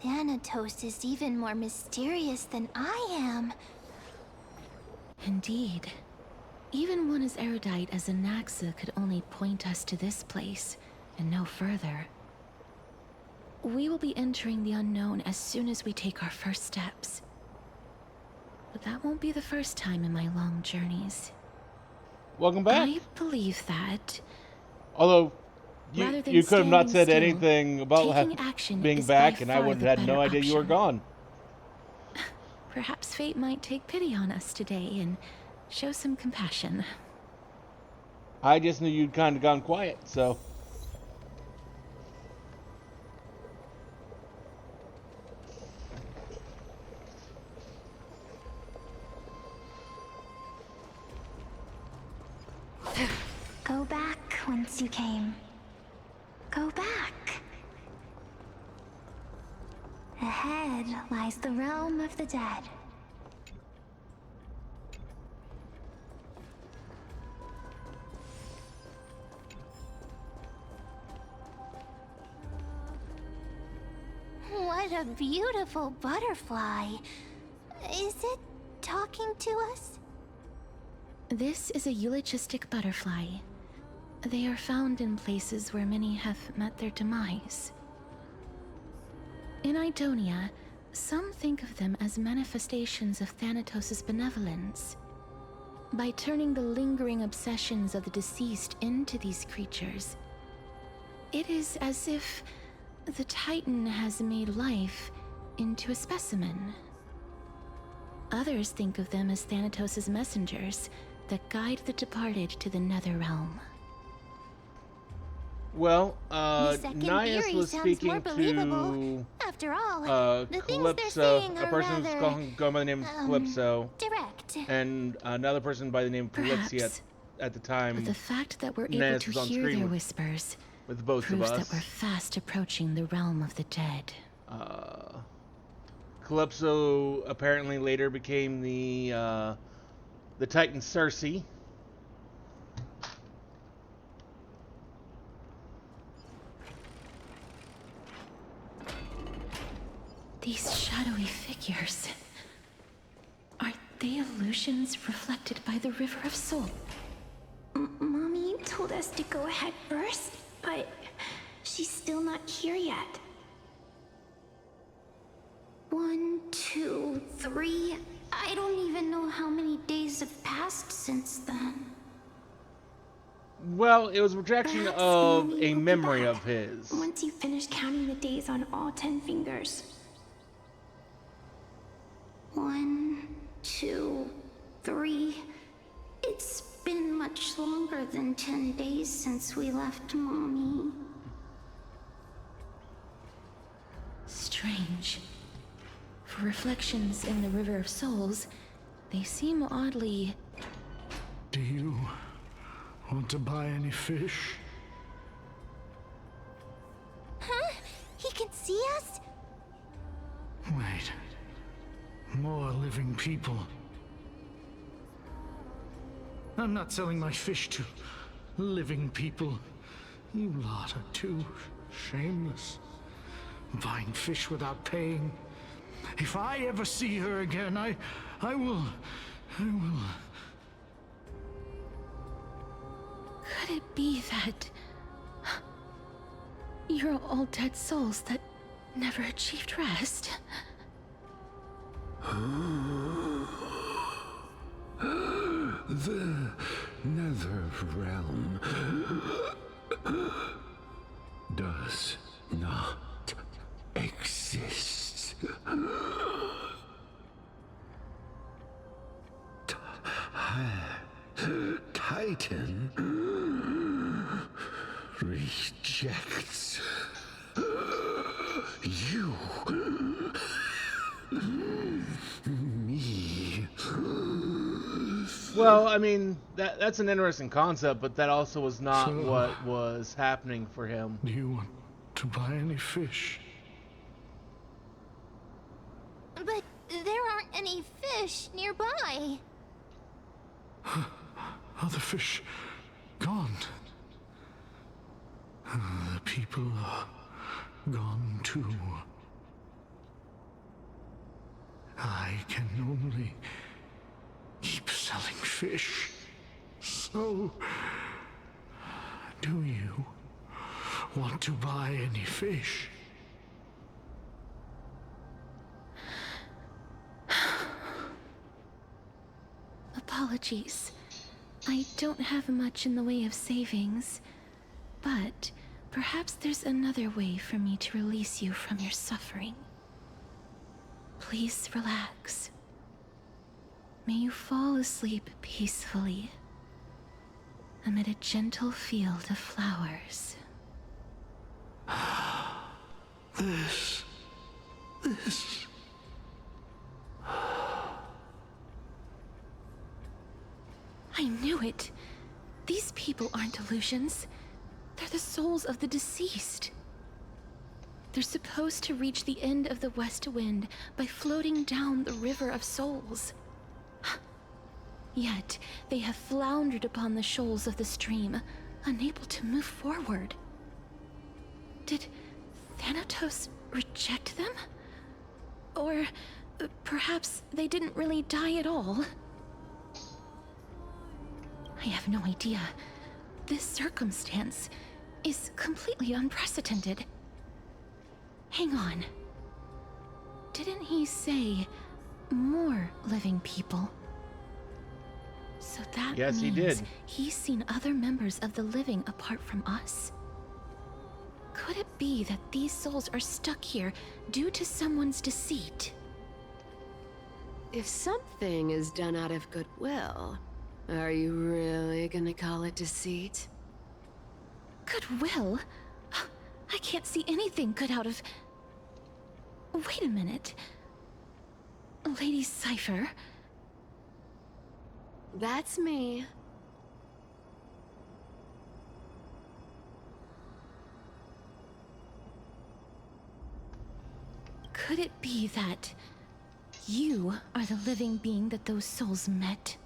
Thanatos is even more mysterious than I am. Indeed. Even one as erudite as Anaxa could only point us to this place, and no further. We will be entering the unknown as soon as we take our first steps. But that won't be the first time in my long journeys. Welcome back. I believe that. Although, you could have not said anything about being back, and I would have had no idea you were gone. Perhaps fate might take pity on us today and show some compassion. I just knew you'd kind of gone quiet, so. Go back whence you came. Go back. Ahead lies the realm of the dead. What a beautiful butterfly. Is it talking to us? This is a eulogistic butterfly. They are found in places where many have met their demise. In Idonia, some think of them as manifestations of Thanatos' benevolence. By turning the lingering obsessions of the deceased into these creatures, it is as if the Titan has made life into a specimen. Others think of them as Thanatos' messengers that guide the departed to the nether realm. Well, Nias was speaking to after all, the Calypso, a person who's going by the name of Calypso, direct, and another person by the name of Polixia at the time. But the fact that we're able to hear their whispers with both proves of us that we're fast approaching the realm of the dead. Calypso apparently later became the Titan Circe. These shadowy figures, are they illusions reflected by the River of Soul? Mommy told us to go ahead first, but she's still not here yet. 1, 2, 3. I don't even know how many days have passed since then. Well, it was rejection Perhaps of Mommy a will be memory back of his. once you finish counting the days on all 10 fingers. 1, 2, 3. It's been much longer than 10 days since we left Mommy. Strange. For reflections in the River of Souls, they seem oddly... Do you want to buy any fish? Huh? He can see us? Wait. More living people. I'm not selling my fish to living people. You lot are too shameless. Buying fish without paying. If I ever see her again, I will... Could it be that... you're all dead souls that never achieved rest? The nether realm does not exist. Titan rejects you. Me. Well, I mean, that's an interesting concept, but that also was not what was happening for him. Do you want to buy any fish? But there aren't any fish nearby. Other fish gone. The people are gone too. I can only keep selling fish. So, do you want to buy any fish? Apologies. I don't have much in the way of savings, but perhaps there's another way for me to release you from your suffering. Please relax. May you fall asleep peacefully amid a gentle field of flowers. This. I knew it. These people aren't illusions. They're the souls of the deceased. They're supposed to reach the end of the West Wind by floating down the River of Souls. Yet, they have floundered upon the shoals of the stream, unable to move forward. Did Thanatos reject them? Or perhaps they didn't really die at all? I have no idea. This circumstance is completely unprecedented. Hang on. Didn't he say more living people? So that yes, means he did. He's seen other members of the living apart from us. Could it be that these souls are stuck here due to someone's deceit? If something is done out of goodwill, are you really gonna call it deceit? Goodwill? I can't see anything good out of... Wait a minute. Lady Cypher? That's me. Could it be that you are the living being that those souls met?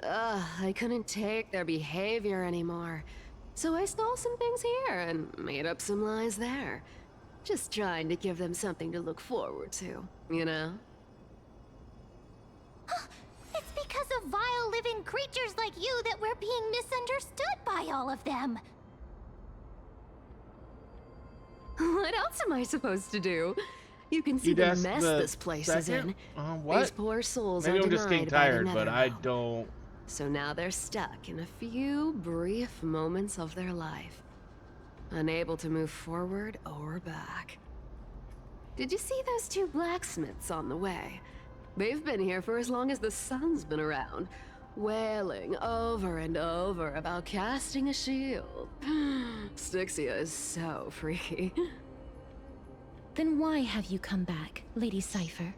I couldn't take their behavior anymore. So I stole some things here and made up some lies there. Just trying to give them something to look forward to, you know? It's because of vile living creatures like you that we're being misunderstood by all of them. What else am I supposed to do? You can see the mess this place is in. What? These poor souls Maybe are I'm just getting denied by the tired, but I Netherrealm. don't... So now they're stuck in a few brief moments of their life, unable to move forward or back. Did you see those two blacksmiths on the way? They've been here for as long as the sun's been around, wailing over and over about casting a shield. Styxia is so freaky. Then why have you come back, Lady Cypher?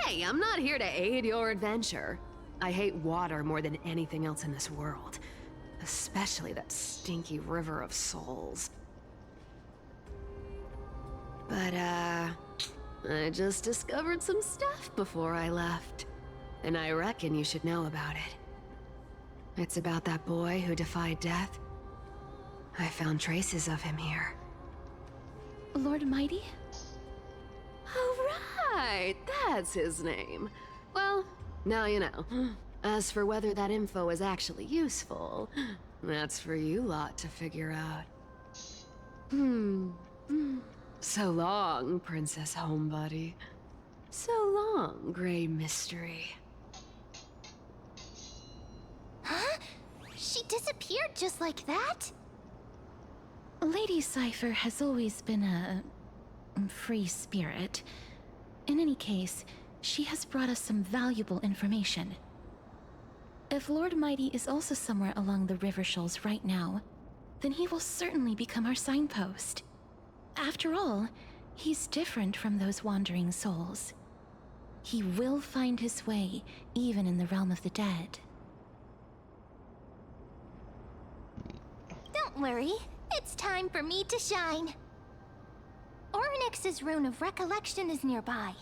Hey, I'm not here to aid your adventure. I hate water more than anything else in this world. Especially that stinky river of souls. But, I just discovered some stuff before I left. And I reckon you should know about it. It's about that boy who defied death. I found traces of him here. Lord Mighty? Oh, right! That's his name. Well, now you know. As for whether that info is actually useful, that's for you lot to figure out. So long, Princess Homebody. So long, Grey Mystery. Huh? She disappeared just like that? Lady Cypher has always been a free spirit. In any case, she has brought us some valuable information. If Lord Mighty is also somewhere along the river shoals right now, then he will certainly become our signpost. After all, he's different from those wandering souls. He will find his way, even in the realm of the dead. Don't worry, it's time for me to shine. Orynyx's rune of recollection is nearby.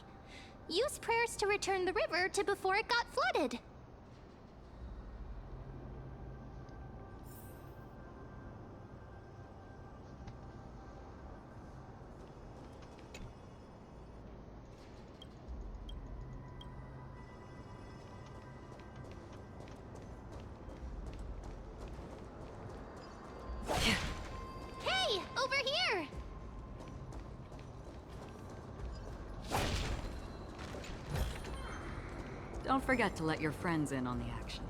Use prayers to return the river to before it got flooded. Hey, over here! Don't forget to let your friends in on the action.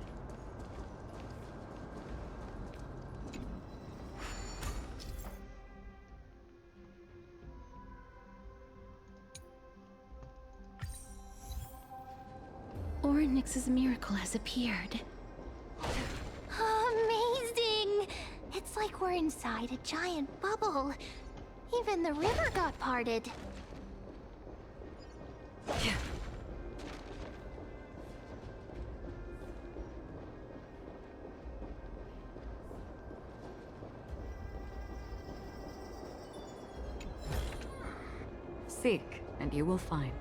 Orynyx's miracle has appeared. Amazing! It's like we're inside a giant bubble. Even the river got parted. Seek, and you will find.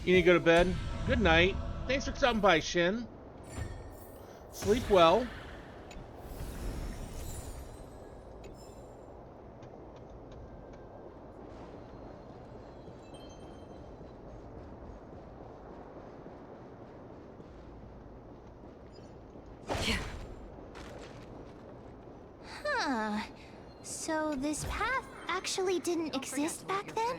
You need to go to bed? Good night. Thanks for stopping by, Shin. Sleep well. Huh. So this path actually didn't exist back then?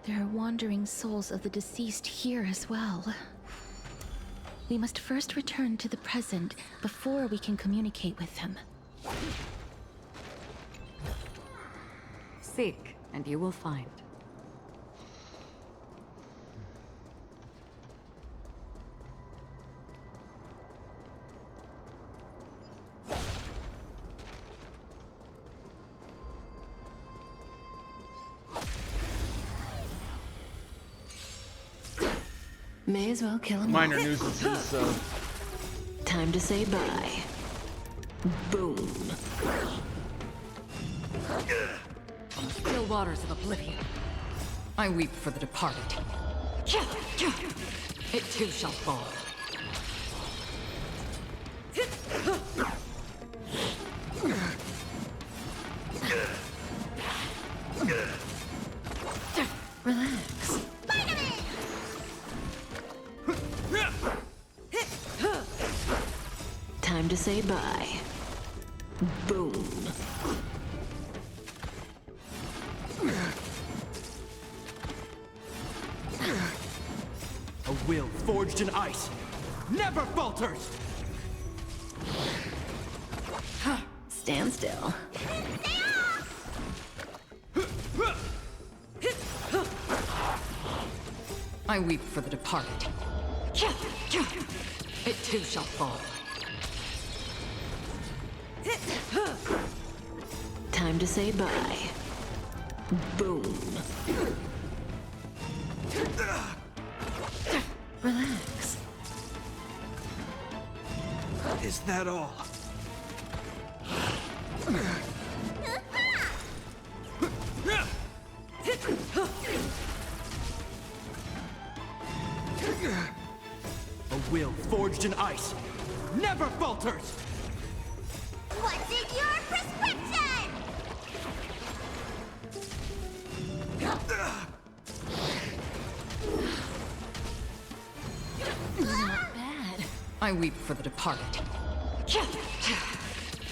There are wandering souls of the deceased here as well. We must first return to the present before we can communicate with them. Seek, and you will find. May as well kill him. Minor nuisances, so. Time to say bye. Boom. On the still waters of oblivion, I weep for the departed. It too shall fall. Relax. Time to say bye. Boom. A will forged in ice never falters! Stand still. I weep for the departed. It too shall fall. Time to say bye. Boom. Relax. Is that all? A will forged in ice never falters! What's in your prescription? Not bad. I weep for the departed.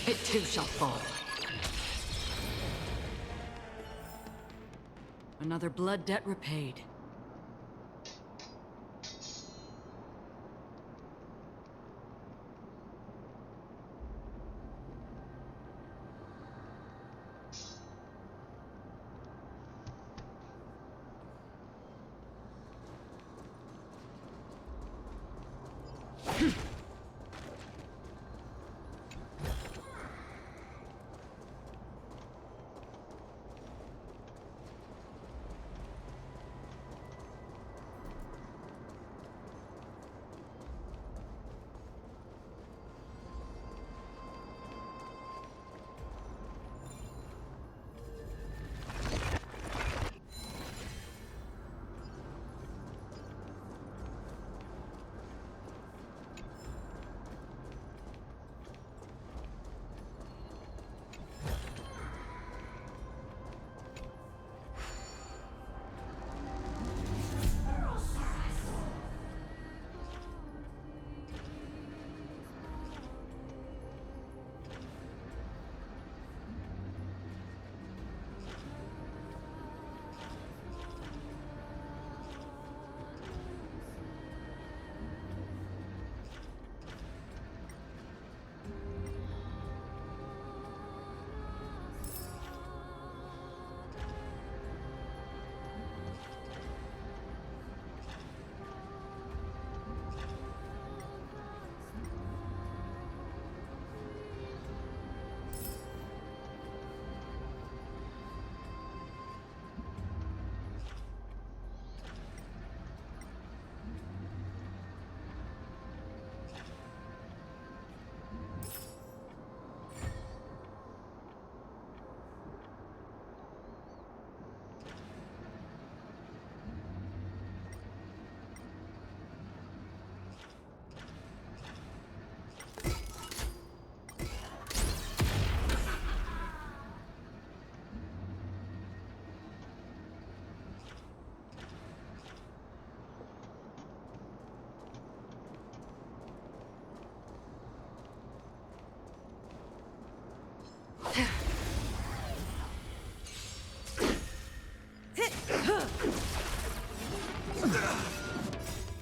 It too shall fall. Another blood debt repaid.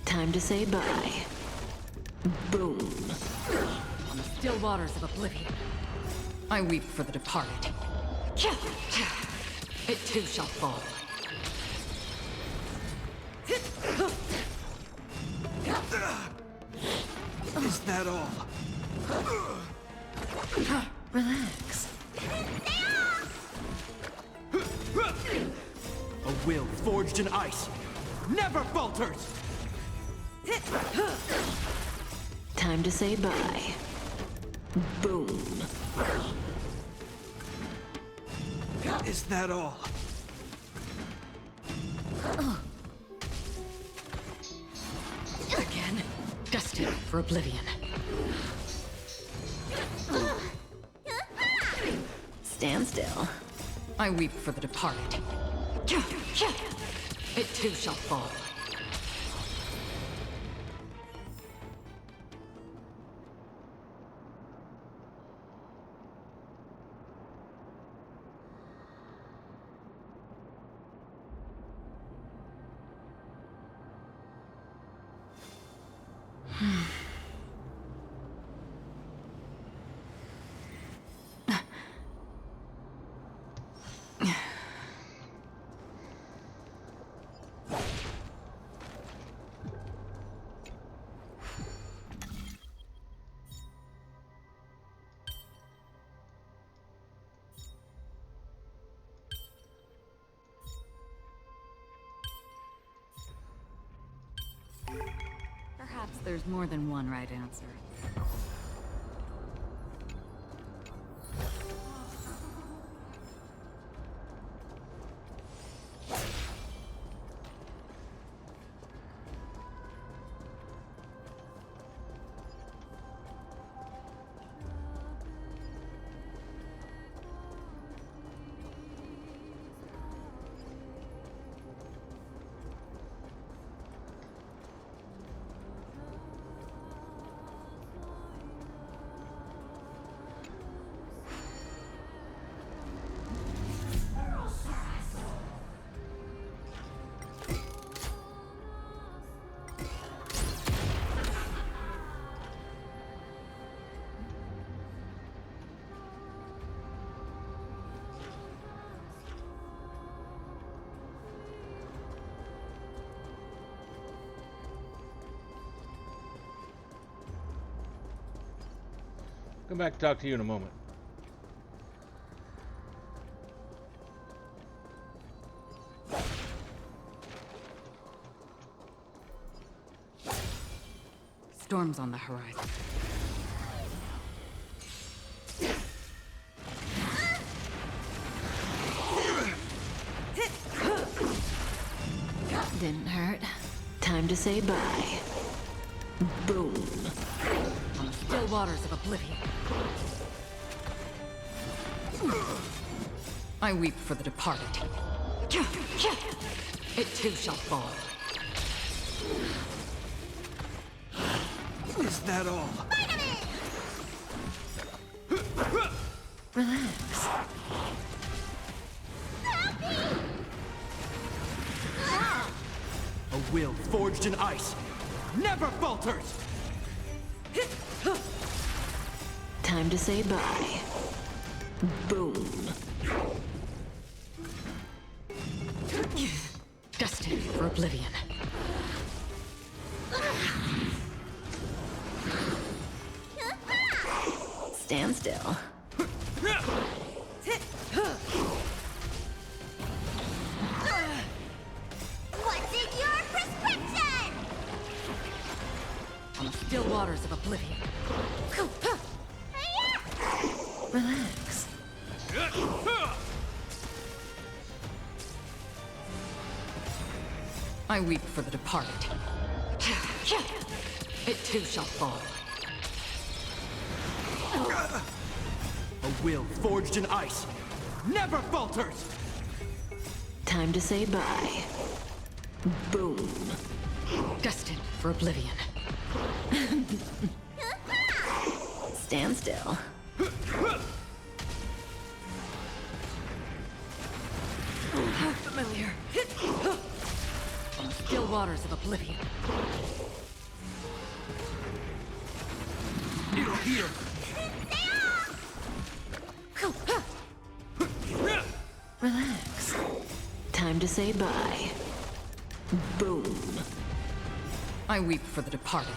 Time to say bye. Boom. On the still waters of oblivion, I weep for the departed. It too shall fall. Is that all? Relax. A will forged in ice never falters! Time to say bye. Boom. Is that all? Again, destined for oblivion. Stand still. I weep for the departed. It too shall fall. Perhaps there's more than one right answer. Come back and talk to you in a moment. Storm's on the horizon. Didn't hurt. Time to say bye. Boom. On the still waters of oblivion, I weep for the departed. It too shall fall. Is that all? Relax. A will forged in ice never falters! Time to say bye. Boom. Destined for oblivion. Stand still. What's in your prescription? On the still waters of oblivion. Relax. I weep for the departed. It too shall fall. A will forged in ice never falters! Time to say bye. Boom. Destined for oblivion. Stand still. How familiar. On the still waters of oblivion. It'll heal. Relax. Time to say bye. Boom. I weep for the departed.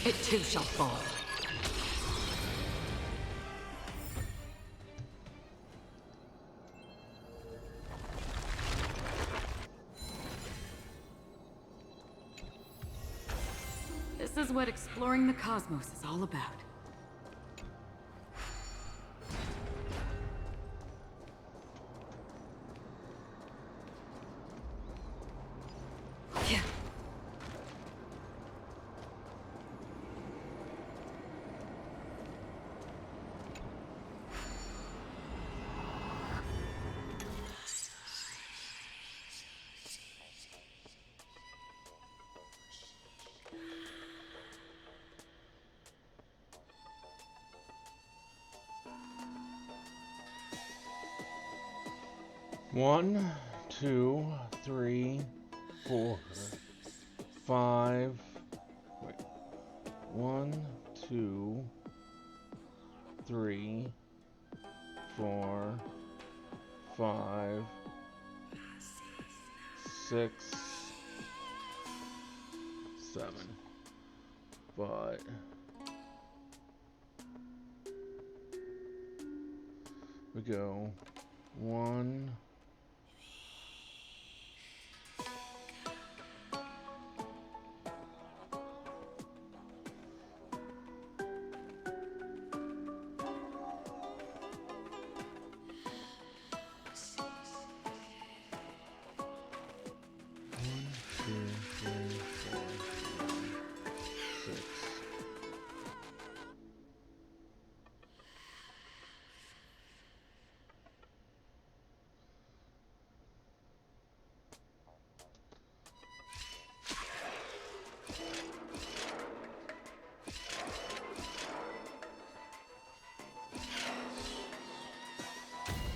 It too shall fall. This is what exploring the cosmos is all about. One, 2, 3, 4, 5. Wait. 1, 2, 3, 4, 5, 6, 7. But we go 1.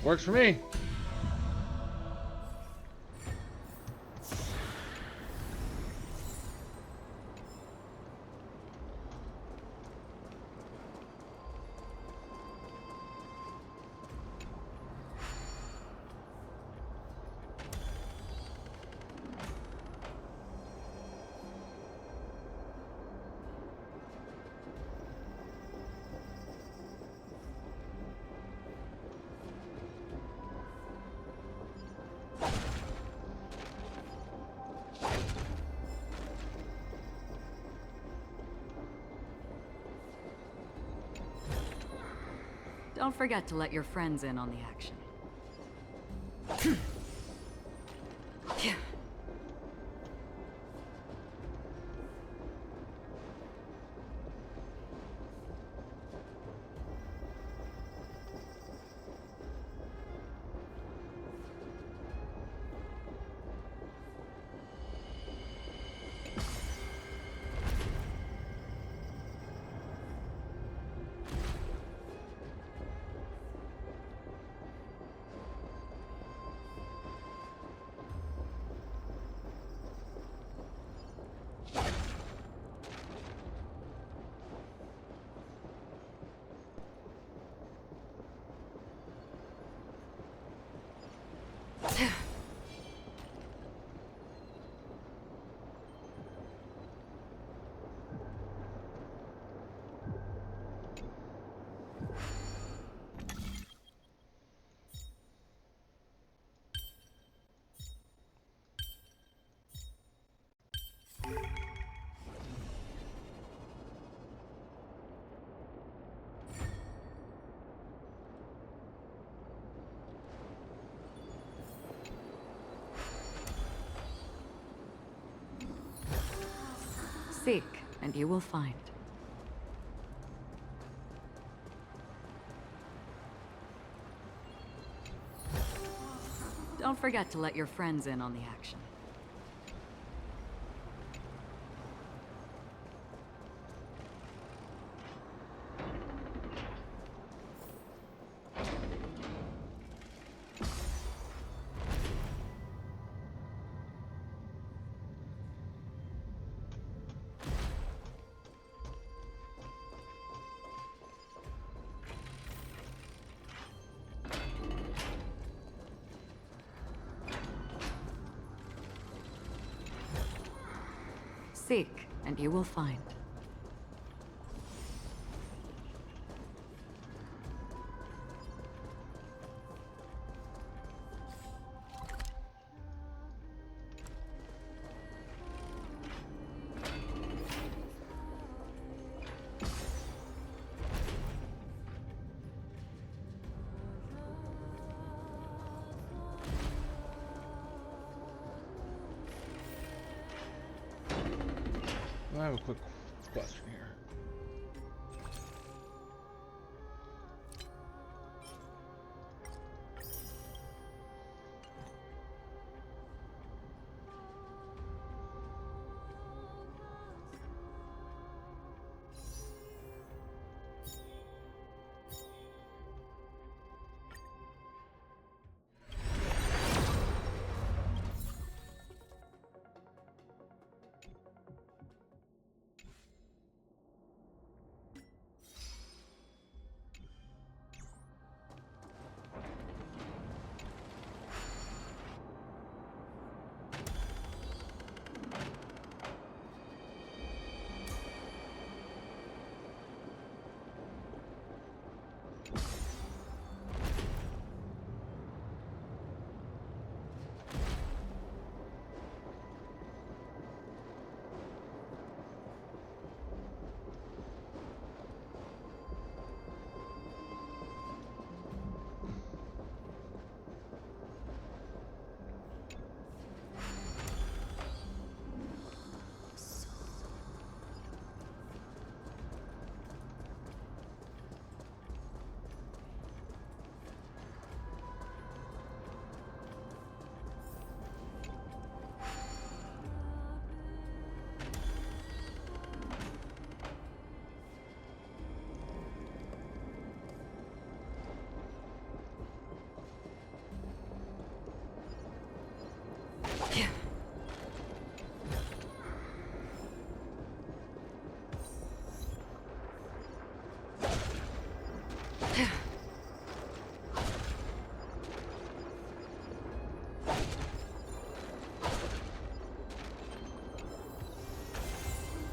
Works for me. Don't forget to let your friends in on the action. Seek, and you will find. Don't forget to let your friends in on the action. Seek, and you will find. I have a quick question here.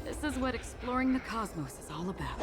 This is what exploring the cosmos is all about.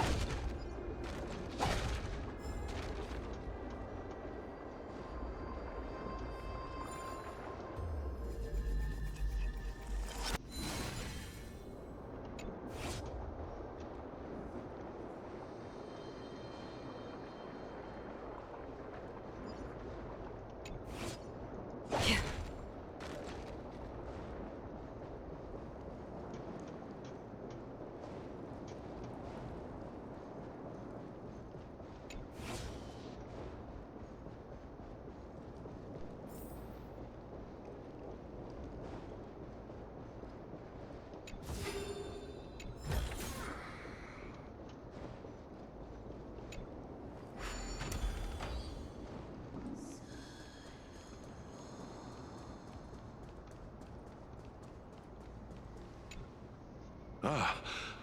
Ah,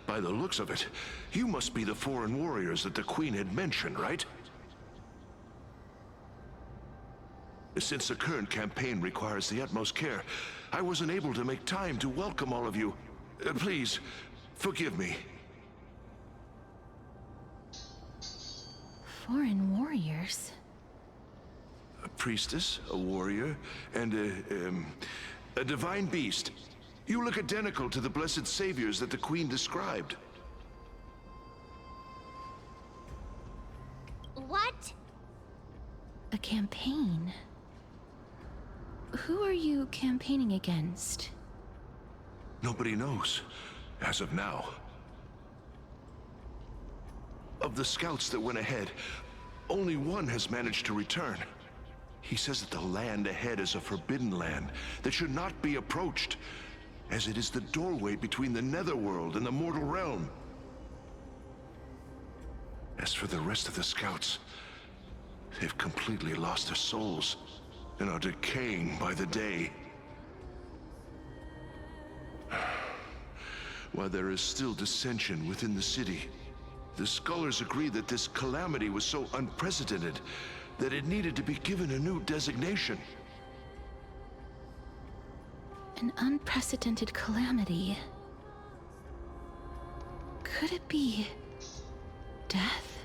by the looks of it, you must be the foreign warriors that the Queen had mentioned, right? Since the current campaign requires the utmost care, I wasn't able to make time to welcome all of you. Please, forgive me. Foreign warriors? A priestess, a warrior, and a divine beast. You look identical to the blessed saviors that the Queen described. What? A campaign? Who are you campaigning against? Nobody knows, as of now. Of the scouts that went ahead, only one has managed to return. He says that the land ahead is a forbidden land that should not be approached, as it is the doorway between the netherworld and the mortal realm. As for the rest of the scouts, they've completely lost their souls and are decaying by the day. While there is still dissension within the city, the scholars agree that this calamity was so unprecedented that it needed to be given a new designation. An unprecedented calamity. Could it be death?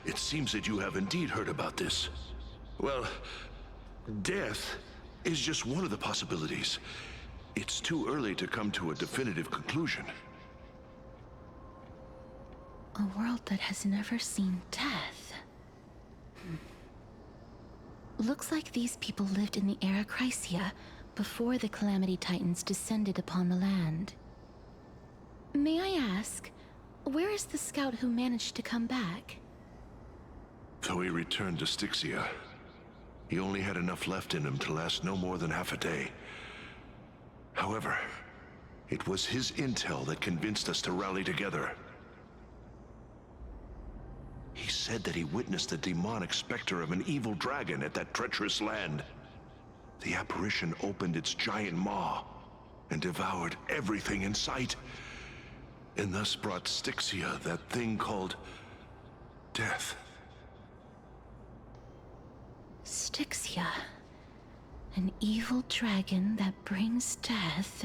It seems that you have indeed heard about this. Well, death is just one of the possibilities. It's too early to come to a definitive conclusion. A world that has never seen death. Looks like these people lived in the Era Chrysia before the Calamity Titans descended upon the land. May I ask, where is the scout who managed to come back? So he returned to Styxia. He only had enough left in him to last no more than half a day. However, it was his intel that convinced us to rally together. He said that he witnessed the demonic specter of an evil dragon at that treacherous land. The apparition opened its giant maw and devoured everything in sight, and thus brought Styxia that thing called death. Styxia. An evil dragon that brings death.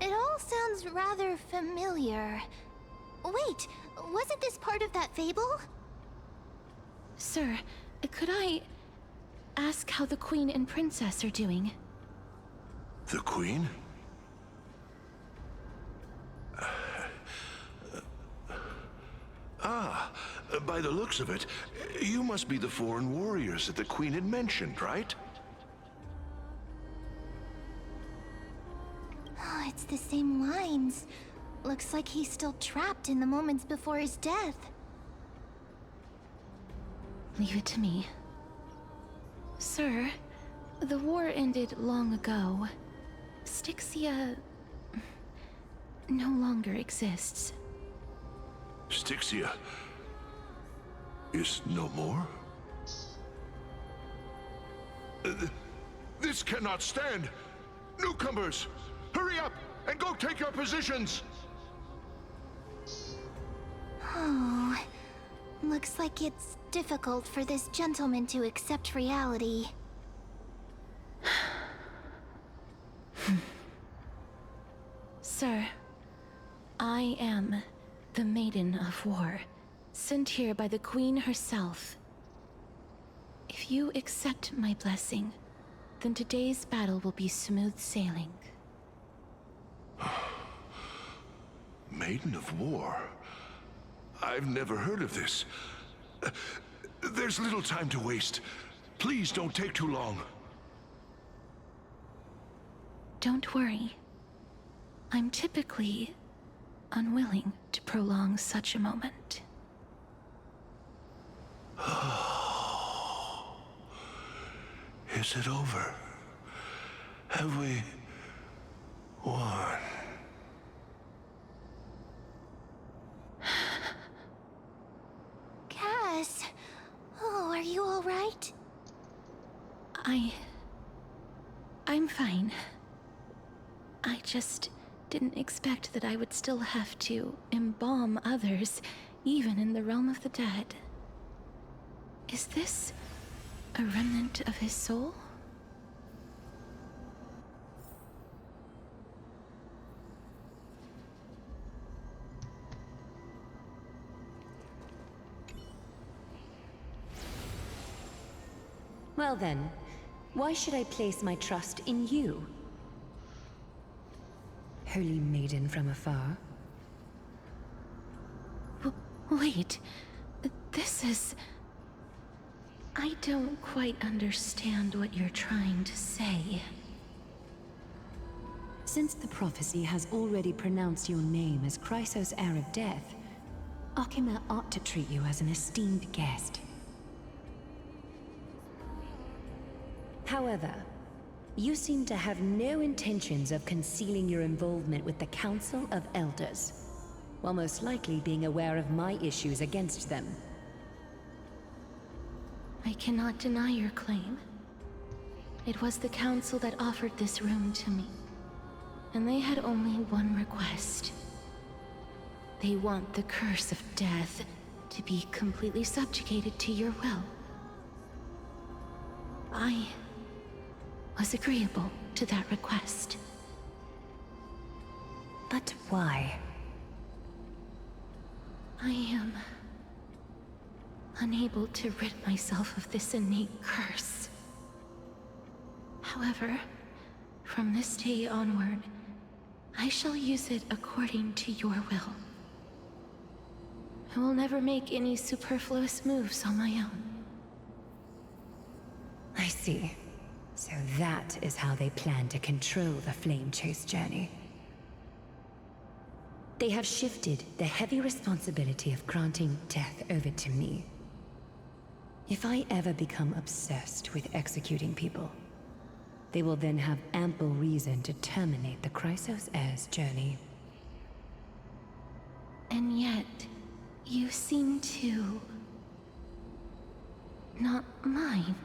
It all sounds rather familiar. Wait, wasn't this part of that fable? Sir, could I ask how the Queen and Princess are doing? The Queen? By the looks of it, you must be the foreign warriors that the Queen had mentioned, right? Oh, it's the same lines. Looks like he's still trapped in the moments before his death. Leave it to me. Sir, the war ended long ago. Styxia no longer exists. Styxia is no more? This cannot stand! Newcomers, hurry up and go take your positions! Oh, looks like it's difficult for this gentleman to accept reality. Sir, I am the Maiden of War, sent here by the Queen herself. If you accept my blessing, then today's battle will be smooth sailing. Maiden of War? I've never heard of this. There's little time to waste. Please don't take too long. Don't worry. I'm typically unwilling to prolong such a moment. Is it over? Have we won? Cass, oh, are you all right? I'm fine. I just didn't expect that I would still have to embalm others, even in the realm of the dead. Is this a remnant of his soul? Well then, why should I place my trust in you? Holy maiden from afar. Wait, this is... I don't quite understand what you're trying to say. Since the prophecy has already pronounced your name as Chrysos, heir of death, Akima ought to treat you as an esteemed guest. However, you seem to have no intentions of concealing your involvement with the Council of Elders, while most likely being aware of my issues against them. I cannot deny your claim. It was the Council that offered this room to me, and they had only one request. They want the curse of death to be completely subjugated to your will. I was agreeable to that request. But why? I am unable to rid myself of this innate curse. However, from this day onward, I shall use it according to your will. I will never make any superfluous moves on my own. I see. So that is how they plan to control the Flame Chase journey. They have shifted the heavy responsibility of granting death over to me. If I ever become obsessed with executing people, they will then have ample reason to terminate the Chrysos Heir's journey. And yet, you seem to not mind.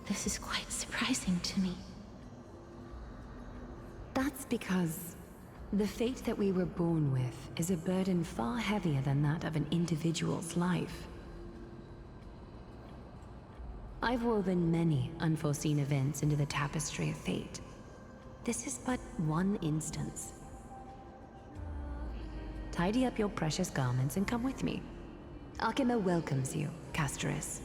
This is quite surprising to me. That's because the fate that we were born with is a burden far heavier than that of an individual's life. I've woven many unforeseen events into the tapestry of fate. This is but one instance. Tidy up your precious garments and come with me. Arkema welcomes you, Castoris.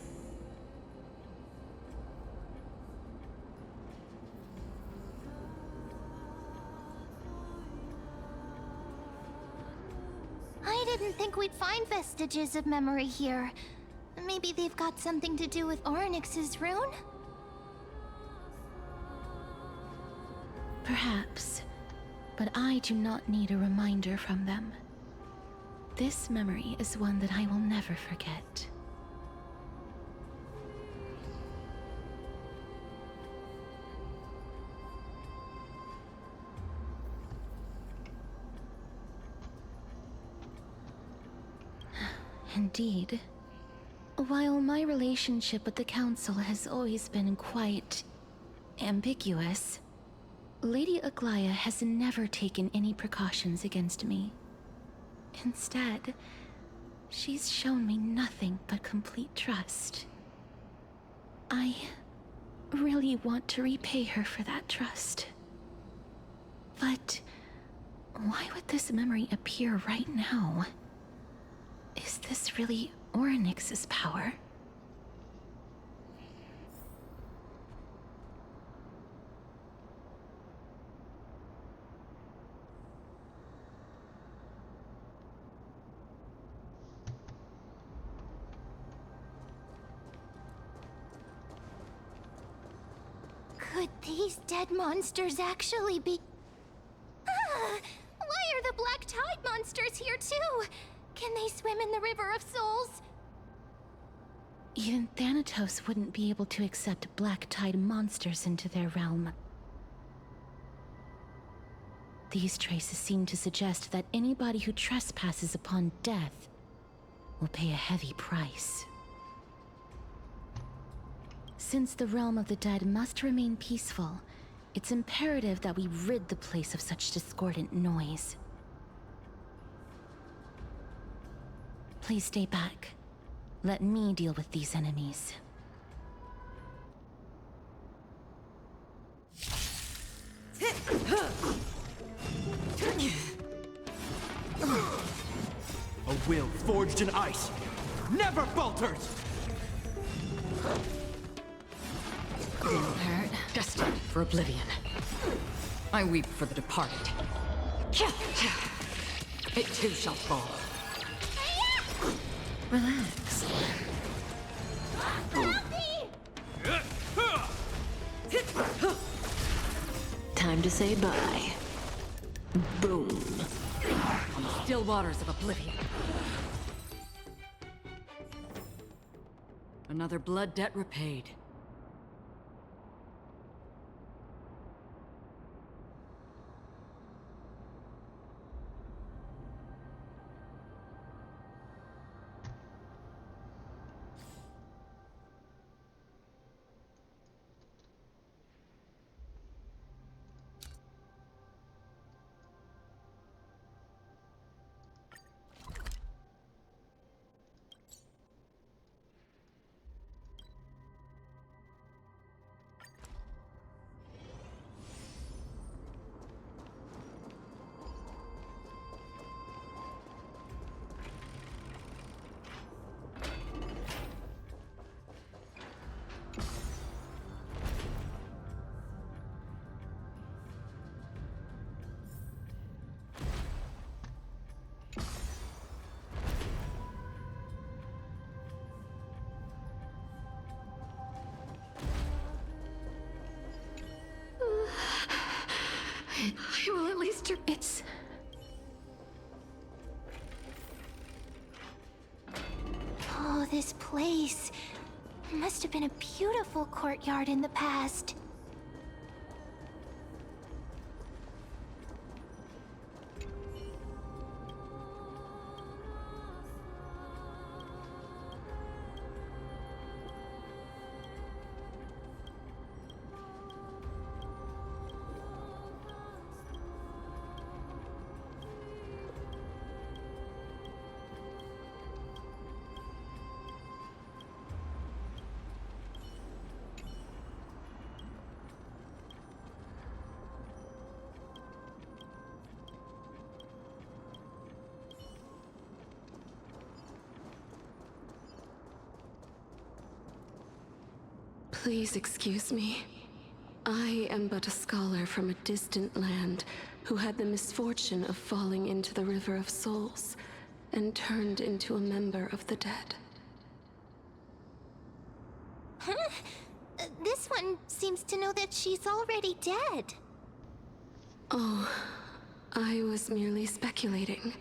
I didn't think we'd find vestiges of memory here. Maybe they've got something to do with Orynyx's rune? Perhaps, but I do not need a reminder from them. This memory is one that I will never forget. Indeed. While my relationship with the Council has always been quite ambiguous, Lady Aglaya has never taken any precautions against me. Instead, she's shown me nothing but complete trust. I really want to repay her for that trust. But why would this memory appear right now? Is this really Orynyx's power? Could these dead monsters actually be... Ah! Why are the Black Tide monsters here too? Can they swim in the River of Souls? Even Thanatos wouldn't be able to accept Black Tide monsters into their realm. These traces seem to suggest that anybody who trespasses upon death will pay a heavy price. Since the realm of the dead must remain peaceful, it's imperative that we rid the place of such discordant noise. Please stay back. Let me deal with these enemies. A will forged in ice never falters! Didn't hurt. Destined for oblivion. I weep for the departed. It too shall fall. Relax. Time to say bye. Boom. On the still waters of oblivion. Another blood debt repaid. It's... Oh, this place. Must have been a beautiful courtyard in the past. Please excuse me. I am but a scholar from a distant land who had the misfortune of falling into the River of Souls and turned into a member of the dead. Huh? This one seems to know that she's already dead. Oh, I was merely speculating,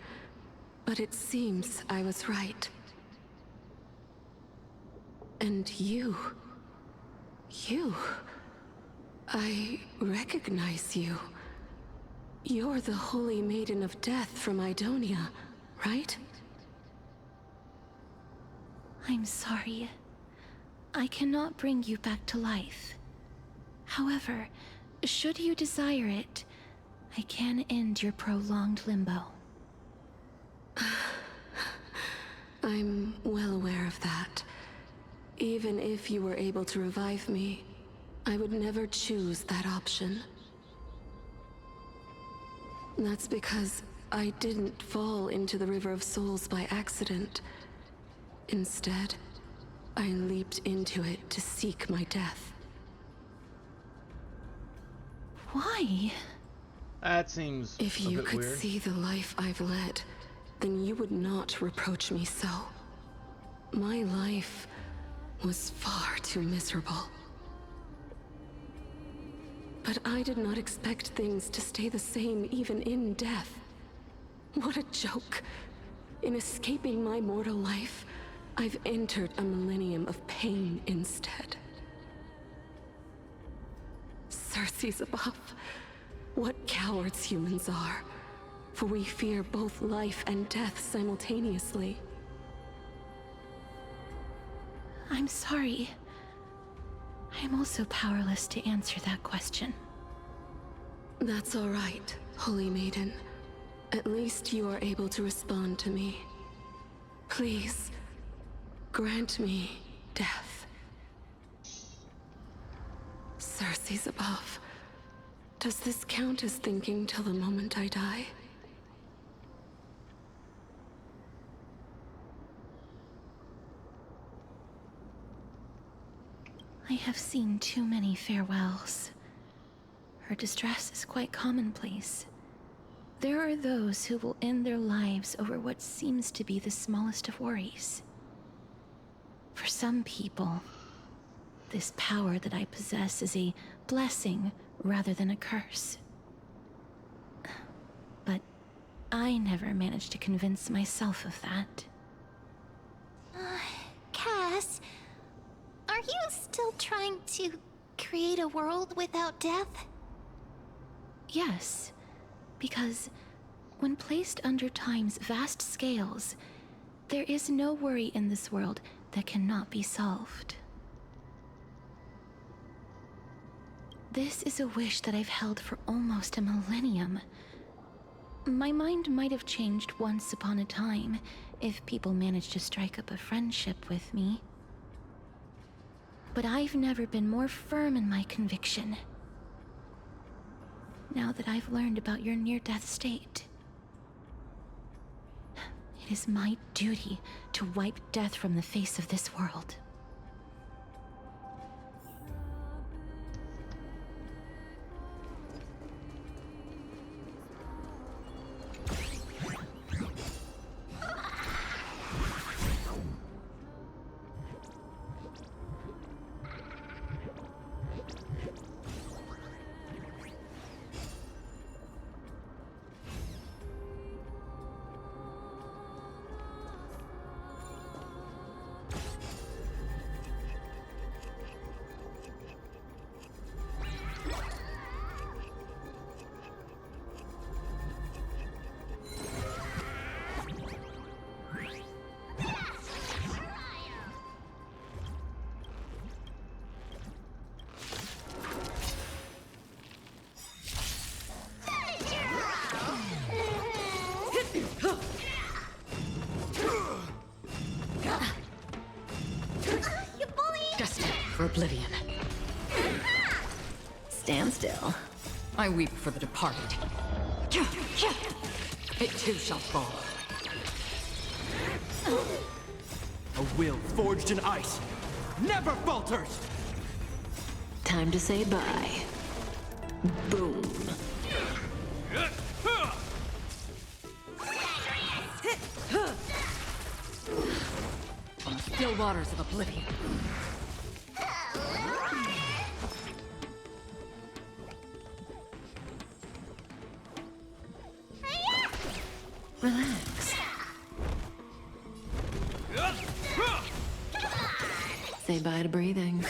but it seems I was right. And you... I recognize you. You're the Holy Maiden of Death from Idonia, right? I'm sorry. I cannot bring you back to life. However, should you desire it, I can end your prolonged limbo. I'm well aware of that. Even if you were able to revive me, I would never choose that option. That's because I didn't fall into the River of Souls by accident. Instead, I leaped into it to seek my death. Why? That seems If a you bit could weird. see the life I've led, then you would not reproach me so. My life was far too miserable. But I did not expect things to stay the same even in death. What a joke. In escaping my mortal life, I've entered a millennium of pain instead. Circe's above. What cowards humans are. For we fear both life and death simultaneously. I'm sorry. I'm also powerless to answer that question. That's all right, Holy Maiden. At least you are able to respond to me. Please, grant me death. Circe's above. Does this count as thinking till the moment I die? I have seen too many farewells. Her distress is quite commonplace. There are those who will end their lives over what seems to be the smallest of worries. For some people, this power that I possess is a blessing rather than a curse. But I never managed to convince myself of that. Cass, are you still trying to create a world without death? Yes, because when placed under time's vast scales, there is no worry in this world that cannot be solved. This is a wish that I've held for almost a millennium. My mind might have changed once upon a time if people managed to strike up a friendship with me. But I've never been more firm in my conviction. Now that I've learned about your near-death state, it is my duty to wipe death from the face of this world. oblivion. Stand still. I weep for the departed. It too shall fall. A will forged in ice never falters! Time to say bye. Boom. On the still waters of oblivion. Relax. Say bye to breathing.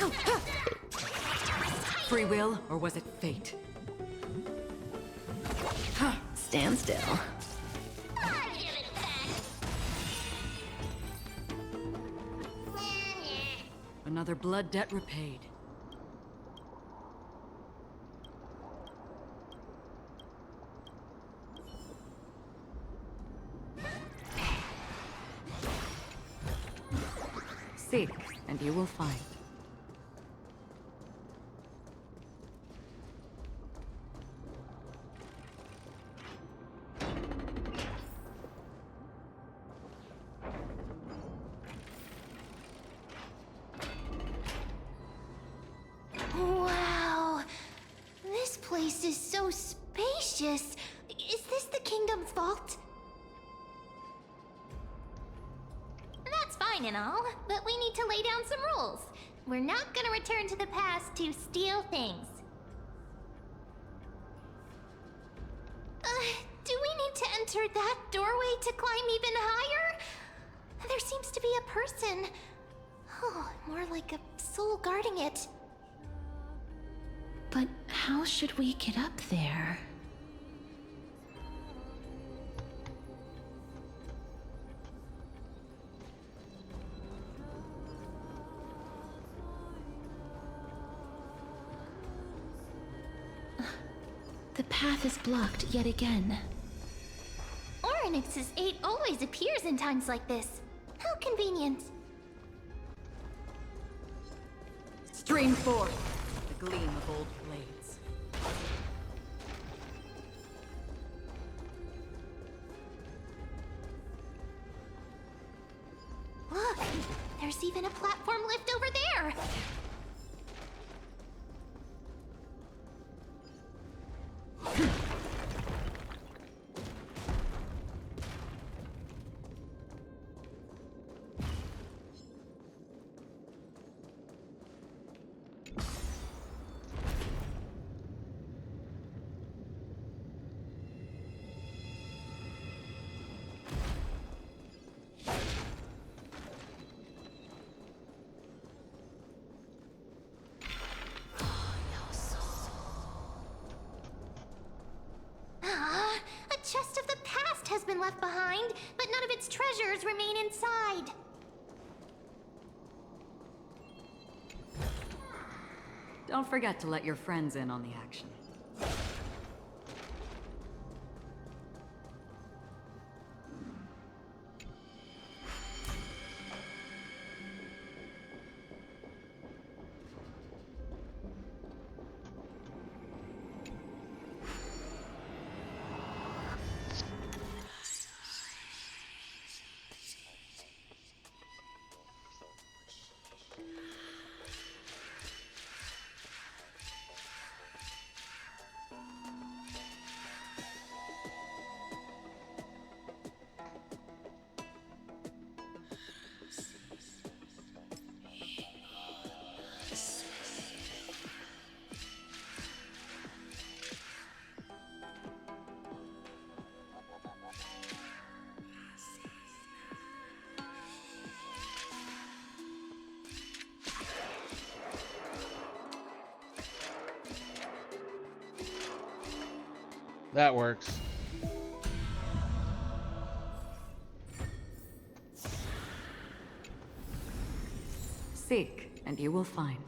Free will, or was it fate? Stand still. Another blood debt repaid. Seek, and you will find. Wow. This place is so spacious. Is this the kingdom's vault? That's fine and all, but we need to lay down some rules. We're not gonna return to the past to steal things. Do we need to enter that doorway to climb even higher? There seems to be a person. Oh, more like a soul guarding it. But how should we get up there? The path is blocked yet again. Oryx's 8 always appears in times like this. How convenient. Stream forth, the gleam of old blades. Look, there's even a platform lift over there. A chest of the past has been left behind, but none of its treasures remain inside. Don't forget to let your friends in on the action. That works. Seek, and you will find.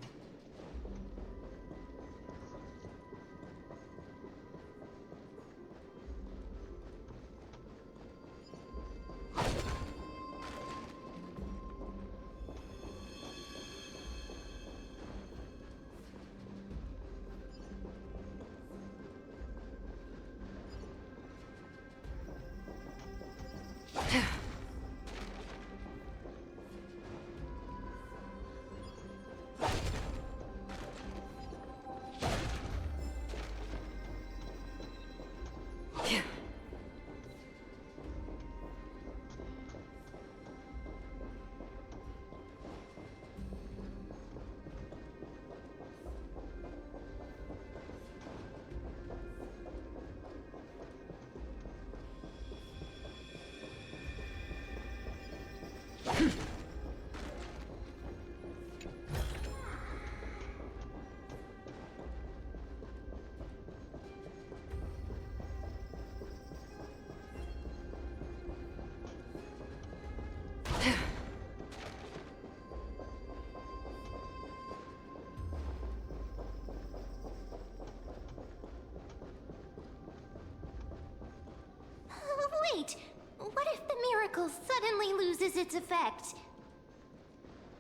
chemical suddenly loses its effect.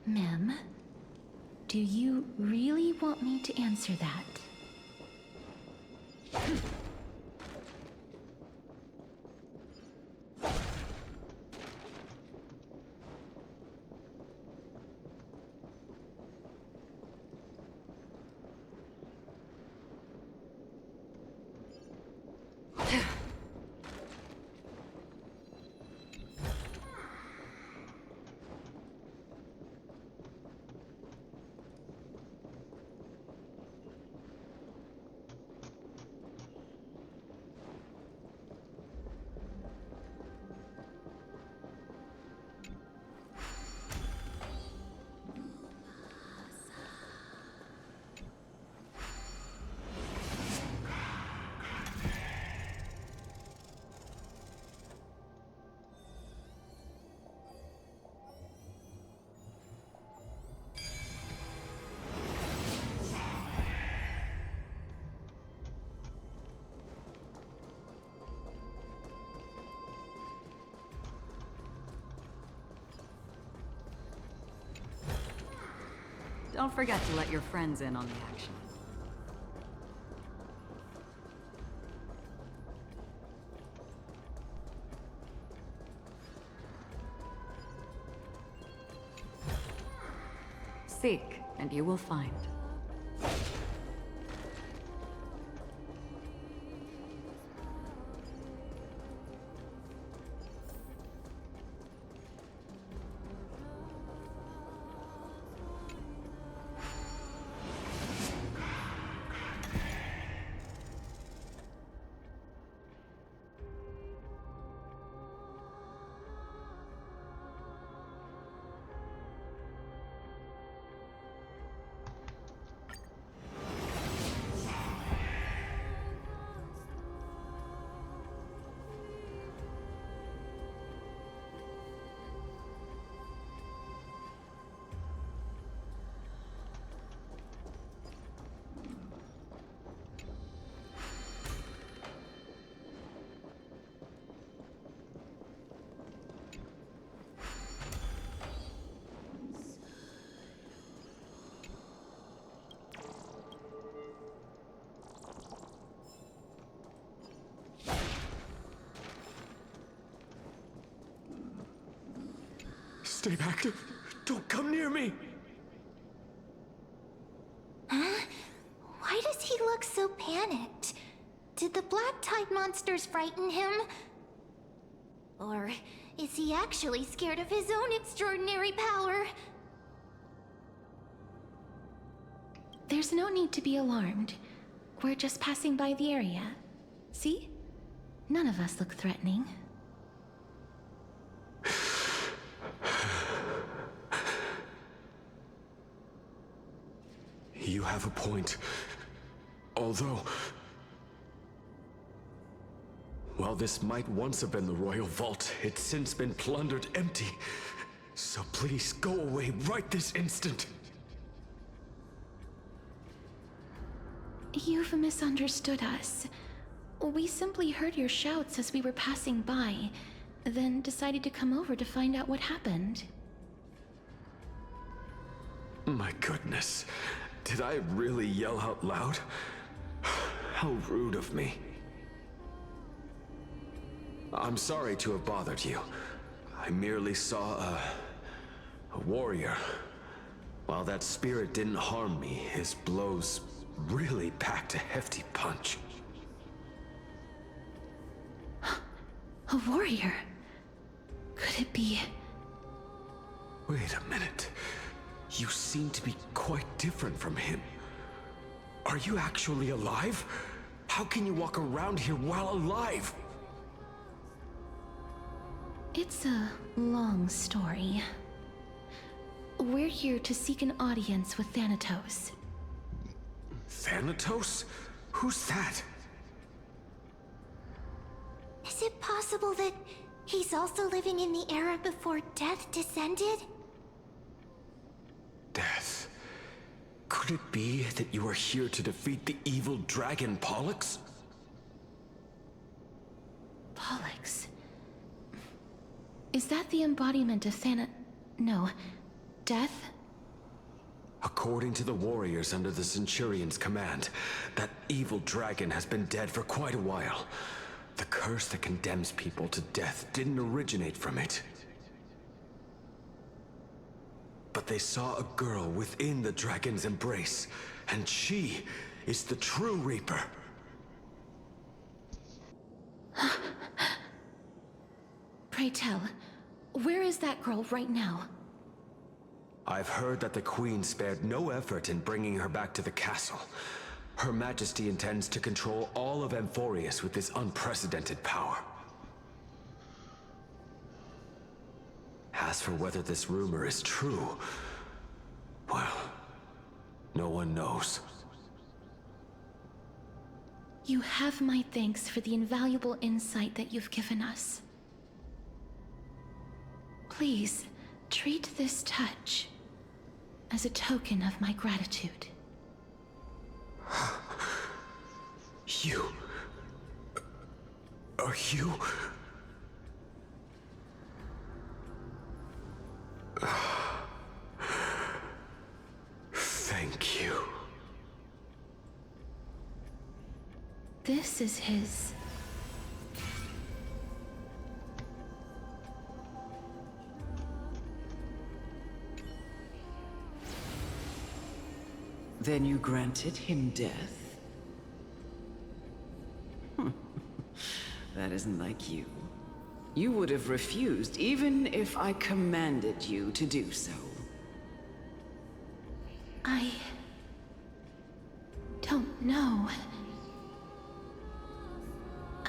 Mem, do you really want me to answer that? Don't forget to let your friends in on the action. Seek, and you will find. Stay back. Don't come near me. Huh? Why does he look so panicked? Did the black tide monsters frighten him? Or is he actually scared of his own extraordinary power? There's no need to be alarmed. We're just passing by the area. See? None of us look threatening. You have a point. Although, while this might once have been the royal vault, it's since been plundered empty. So please go away right this instant. You've misunderstood us. We simply heard your shouts as we were passing by, then decided to come over to find out what happened. My goodness. Did I really yell out loud? How rude of me. I'm sorry to have bothered you. I merely saw a warrior. While that spirit didn't harm me, his blows really packed a hefty punch. A warrior? Could it be... Wait a minute. You seem to be quite different from him. Are you actually alive? How can you walk around here while alive? It's a long story. We're here to seek an audience with Thanatos. Thanatos? Who's that? Is it possible that he's also living in the era before death descended? Death. Could it be that you are here to defeat the evil dragon Pollux? Pollux? Is that the embodiment of death? According to the warriors under the Centurion's command, that evil dragon has been dead for quite a while. The curse that condemns people to death didn't originate from it. But they saw a girl within the dragon's embrace, and she is the true Reaper. Pray tell, where is that girl right now? I've heard that the Queen spared no effort in bringing her back to the castle. Her Majesty intends to control all of Amphorius with this unprecedented power. As for whether this rumor is true, well, no one knows. You have my thanks for the invaluable insight that you've given us. Please, treat this touch as a token of my gratitude. You... Are you... Thank you. This is his... Then you granted him death? That isn't like you. You would have refused even if I commanded you to do so. I... don't know.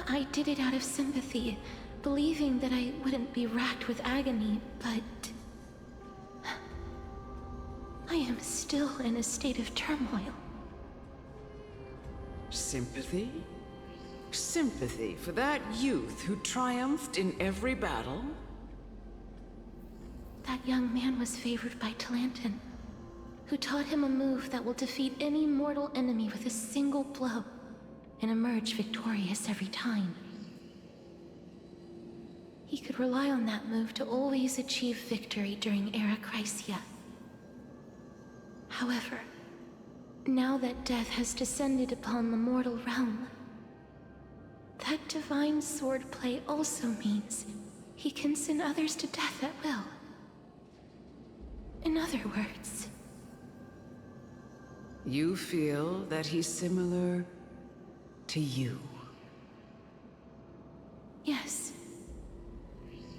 I did it out of sympathy, believing that I wouldn't be racked with agony, but... I am still in a state of turmoil. Sympathy? Sympathy for that youth who triumphed in every battle? That young man was favored by Talantin, who taught him a move that will defeat any mortal enemy with a single blow and emerge victorious every time. He could rely on that move to always achieve victory during Era Chrysia. However, now that death has descended upon the mortal realm, that divine swordplay also means he can send others to death at will. In other words... You feel that he's similar to you? Yes.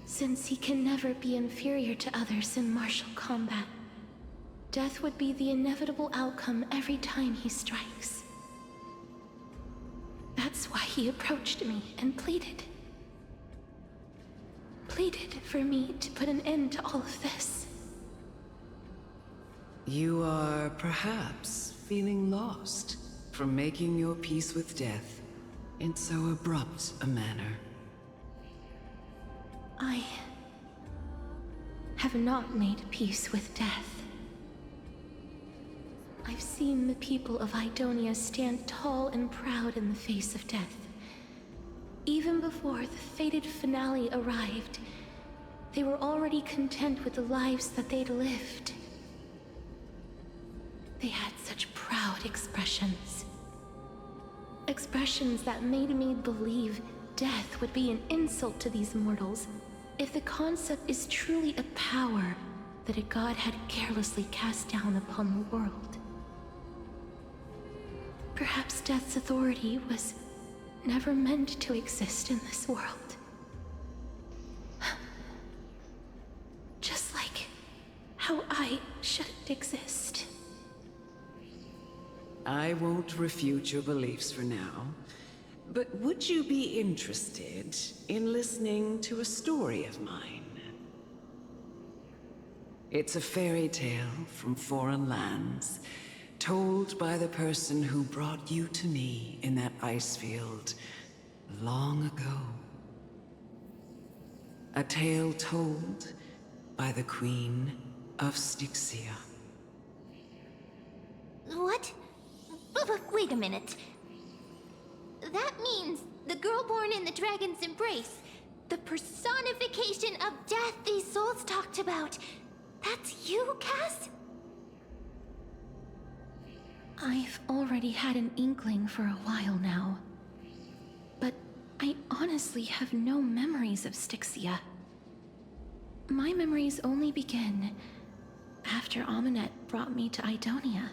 Since he can never be inferior to others in martial combat, death would be the inevitable outcome every time he strikes. That's why he approached me and pleaded. Pleaded for me to put an end to all of this. You are perhaps feeling lost from making your peace with death in so abrupt a manner. I have not made peace with death. I've seen the people of Idonia stand tall and proud in the face of death. Even before the fated finale arrived, they were already content with the lives that they'd lived. They had such proud expressions. Expressions that made me believe death would be an insult to these mortals if the concept is truly a power that a god had carelessly cast down upon the world. Perhaps death's authority was never meant to exist in this world. Just like how I shouldn't exist. I won't refute your beliefs for now, but would you be interested in listening to a story of mine? It's a fairy tale from foreign lands, told by the person who brought you to me in that ice field long ago. A tale told by the Queen of Styxia. What? Wait a minute. That means the girl born in the dragon's embrace, the personification of death these souls talked about. That's you, Cass? I've already had an inkling for a while now. But I honestly have no memories of Styxia. My memories only begin after Amunet brought me to Idonia.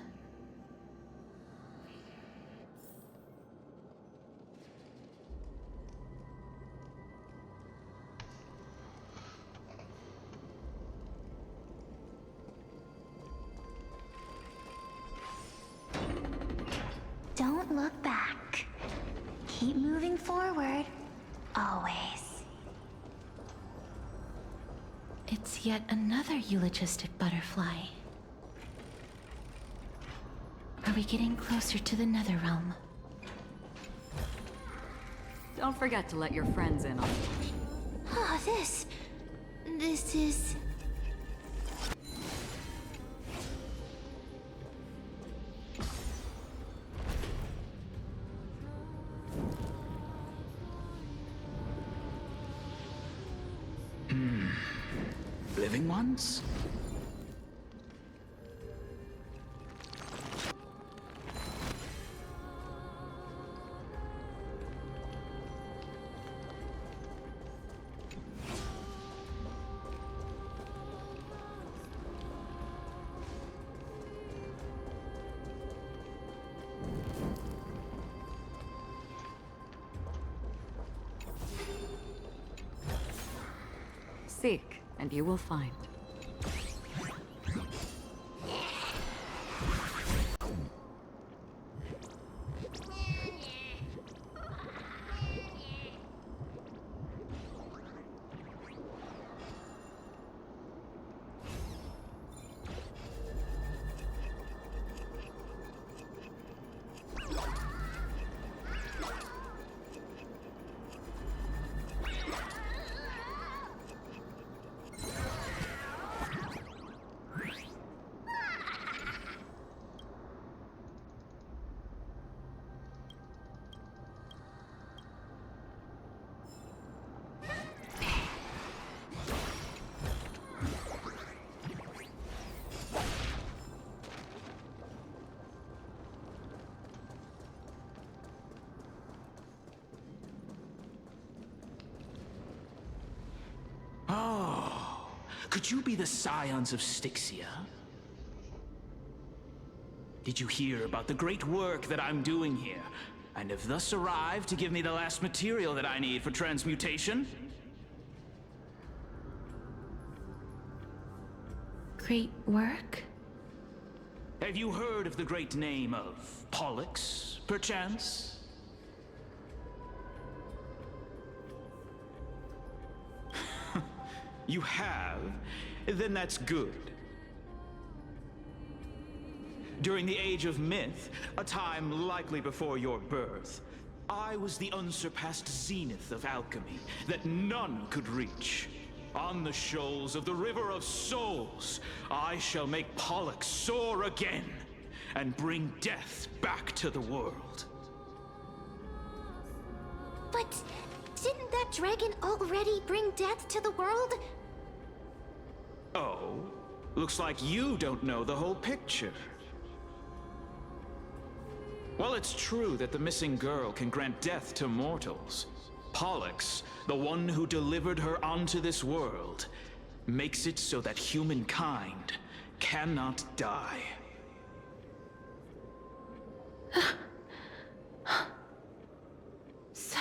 Don't look back. Keep moving forward. Always. It's yet another eulogistic butterfly. Are we getting closer to the Netherrealm? Don't forget to let your friends in on it. Ah, this is... Living ones? Seek, and you will find. Oh, could you be the scions of Styxia? Did you hear about the great work that I'm doing here, and have thus arrived to give me the last material that I need for transmutation? Great work? Have you heard of the great name of Pollux, perchance? You have? Then that's good. During the Age of Myth, a time likely before your birth, I was the unsurpassed zenith of alchemy that none could reach. On the shoals of the River of Souls, I shall make Pollux soar again and bring death back to the world. But didn't that dragon already bring death to the world? Oh, looks like you don't know the whole picture. While it's true that the missing girl can grant death to mortals, Pollux, the one who delivered her onto this world, makes it so that humankind cannot die. So,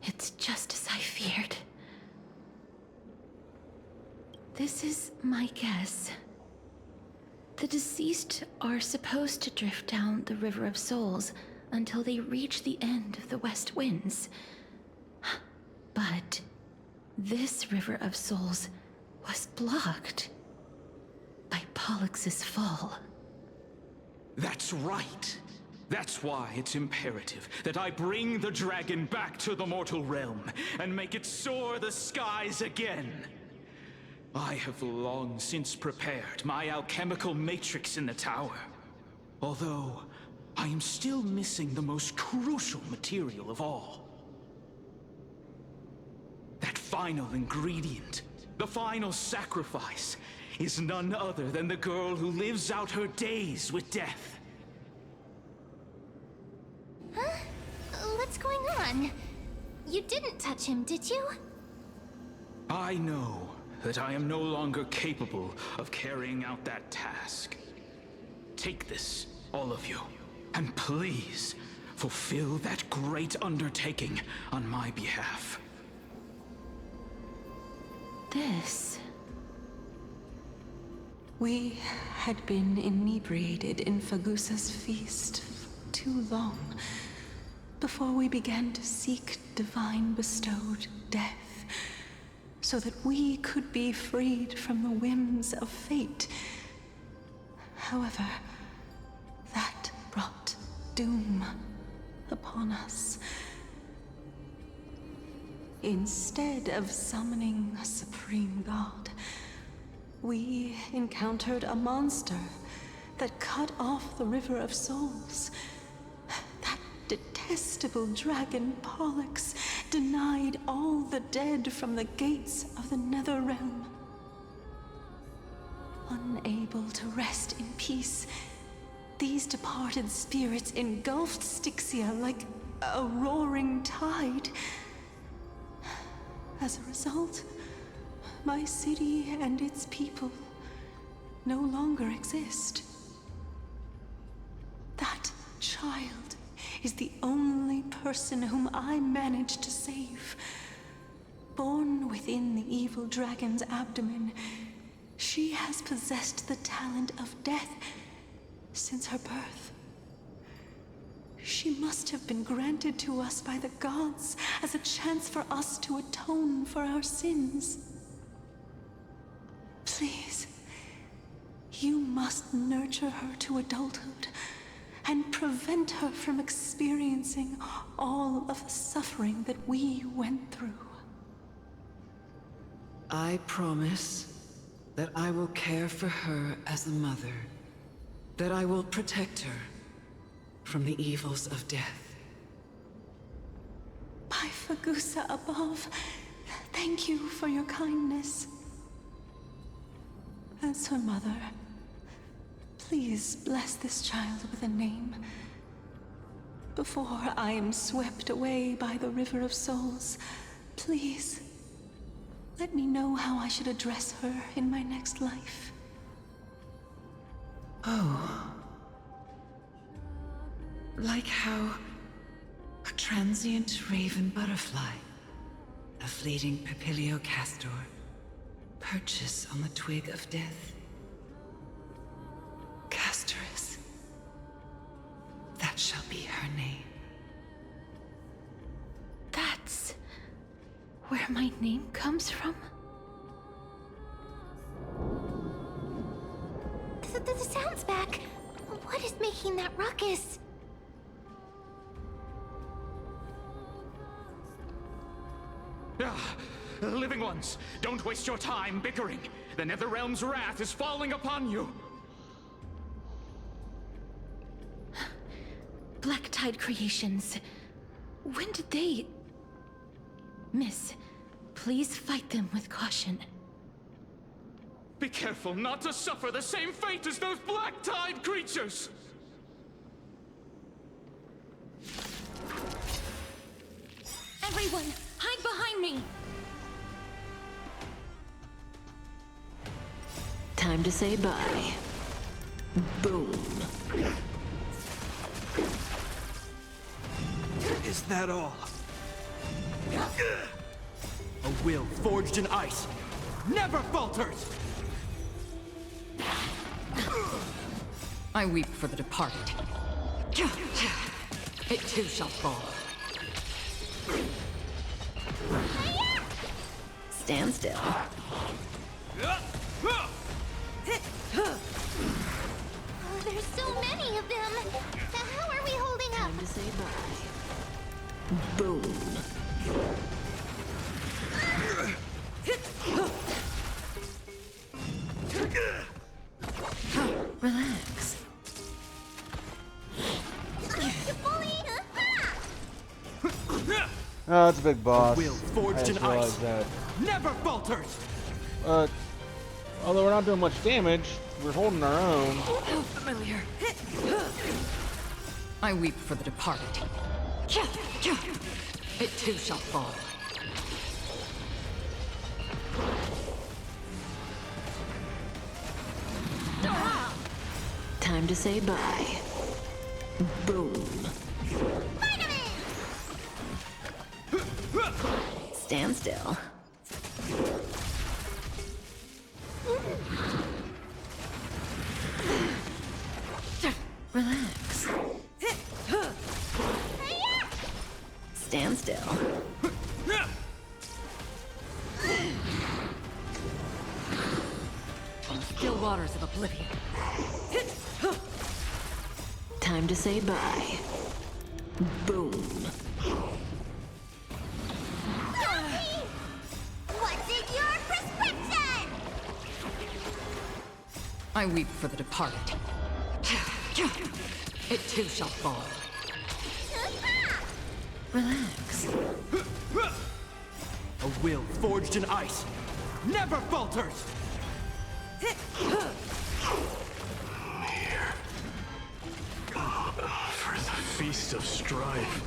it's just as I feared. This is my guess. The deceased are supposed to drift down the River of Souls until they reach the end of the West Winds. But this River of Souls was blocked by Pollux's fall. That's right. That's why it's imperative that I bring the dragon back to the mortal realm and make it soar the skies again. I have long since prepared my alchemical matrix in the tower. Although, I am still missing the most crucial material of all. final ingredient, the final sacrifice, is none other than the girl who lives out her days with death. Huh? What's going on? You didn't touch him, did you? I know that I am no longer capable of carrying out that task. Take this, all of you, and please fulfill that great undertaking on my behalf. This... We had been inebriated in Fagusa's feast for too long before we began to seek divine bestowed death, so that we could be freed from the whims of fate. However, that brought doom upon us. Instead of summoning a supreme god, we encountered a monster that cut off the River of Souls. That detestable dragon Pollux denied all the dead from the gates of the Nether Realm. Unable to rest in peace, these departed spirits engulfed Styxia like a roaring tide. As a result, my city and its people no longer exist. That child is the only person whom I managed to save. Born within the evil dragon's abdomen, she has possessed the talent of death since her birth. She must have been granted to us by the gods as a chance for us to atone for our sins. Please, you must nurture her to adulthood and prevent her from experiencing all of the suffering that we went through. I promise that I will care for her as a mother, that I will protect her from the evils of death. By Fagusa above, thank you for your kindness. As her mother, please bless this child with a name before I am swept away by the River of Souls. Please, let me know how I should address her in my next life. Oh. Like how a transient raven butterfly, a fleeting papilio castor, perches on the twig of death. Castorus. That shall be her name. That's where my name comes from? The sound's back. What is making that ruckus? Living ones, don't waste your time bickering. The Netherrealm's wrath is falling upon you. Black Tide creations. When did they... Miss, please fight them with caution. Be careful not to suffer the same fate as those Black Tide creatures! Everyone, hide behind me! Time to say bye. Boom. Is that all? A will forged in ice never falters! I weep for the departed. It too shall fall. Stand still. Oh, there's so many of them. How are we holding up? Time to say bye. Boom. Relax. Oh, it's a big boss. Will forged I just in ice realized that. never falters! Although we're not doing much damage, we're holding our own. How familiar. I weep for the departed. It too shall fall. Time to say bye. Boom. Stand still. Relax. Stand still. On the still waters of oblivion. Time to say bye. Boom. What's in your prescription? I weep for the departed. It too shall fall. Relax. A will forged in ice never falters! For the feast of strife,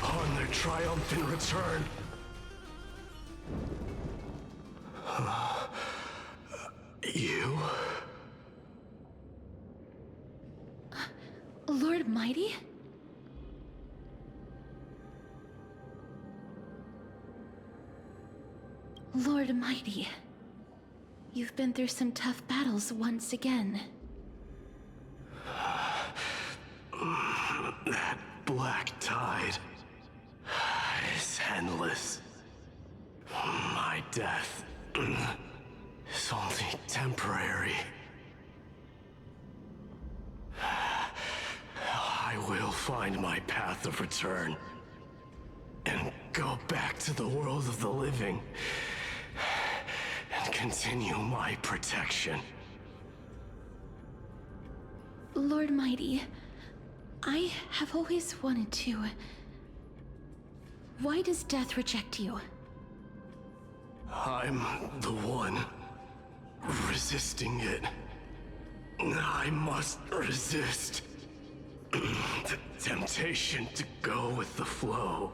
on their triumphant return. You? Lord Mighty? Lord Mighty, you've been through some tough battles once again. That black tide is endless. My death is only temporary. I will find my path of return and go back to the world of the living and continue my protection. Lord Mighty, I have always wanted to. Why does death reject you? I'm the one resisting it. I must resist the temptation to go with the flow.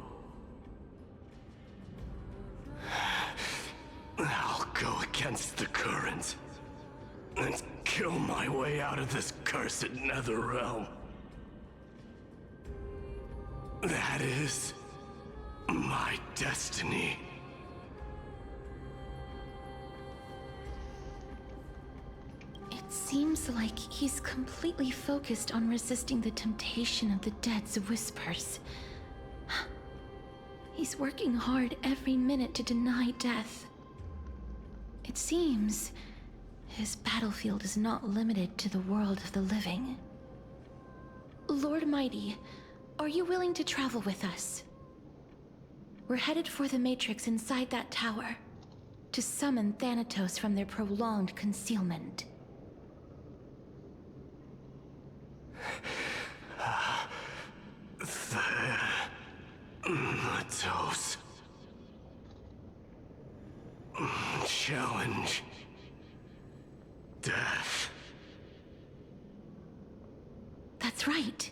I'll go against the current and kill my way out of this cursed nether realm. That is my destiny. It seems like he's completely focused on resisting the temptation of the dead's whispers. He's working hard every minute to deny death. It seems his battlefield is not limited to the world of the living. Lord Mighty, are you willing to travel with us? We're headed for the Matrix inside that tower, to summon Thanatos from their prolonged concealment. Thanatos. Challenge. Death. That's right.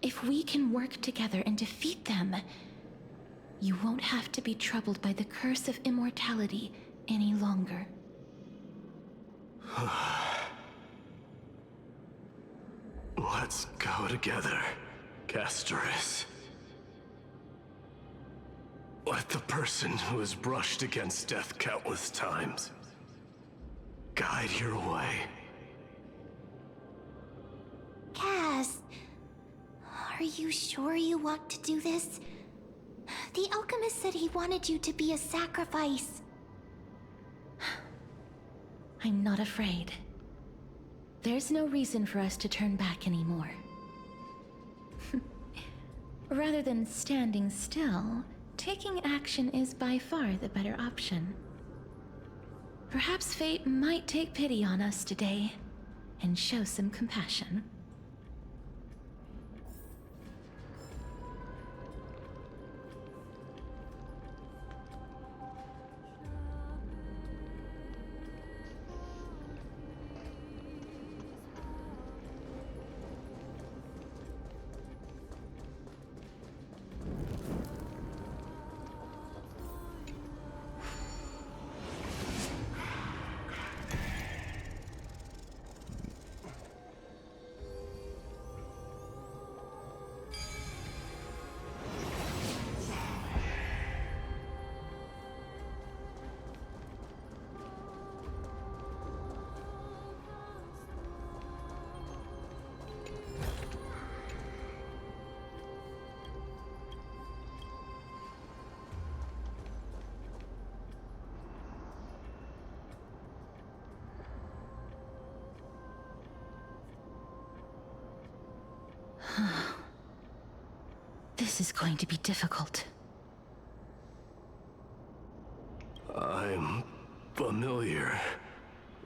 If we can work together and defeat them, you won't have to be troubled by the curse of immortality any longer. Let's go together, Castoris. Let the person who has brushed against death countless times guide your way. Cass, are you sure you want to do this? The alchemist said he wanted you to be a sacrifice. I'm not afraid. There's no reason for us to turn back anymore. Rather than standing still, taking action is by far the better option. Perhaps fate might take pity on us today and show some compassion. This is going to be difficult. I'm familiar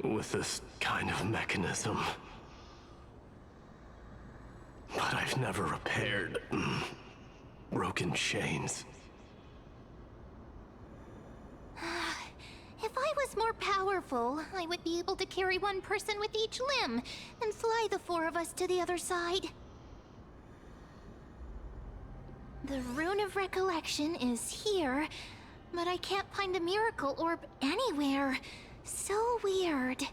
with this kind of mechanism. But I've never repaired broken chains. If I was more powerful, I would be able to carry one person with each limb and fly the four of us to the other side. The Rune of Recollection is here, but I can't find a miracle orb anywhere. So weird.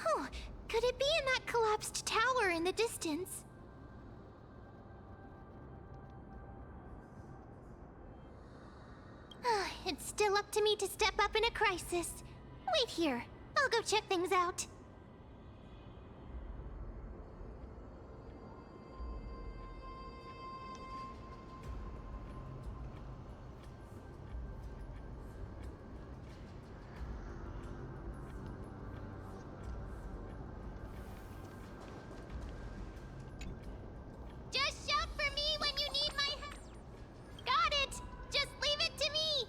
Oh, could it be in that collapsed tower in the distance? It's still up to me to step up in a crisis. Wait here. I'll go check things out. Just shout for me when you need my help. Got it. Just leave it to me.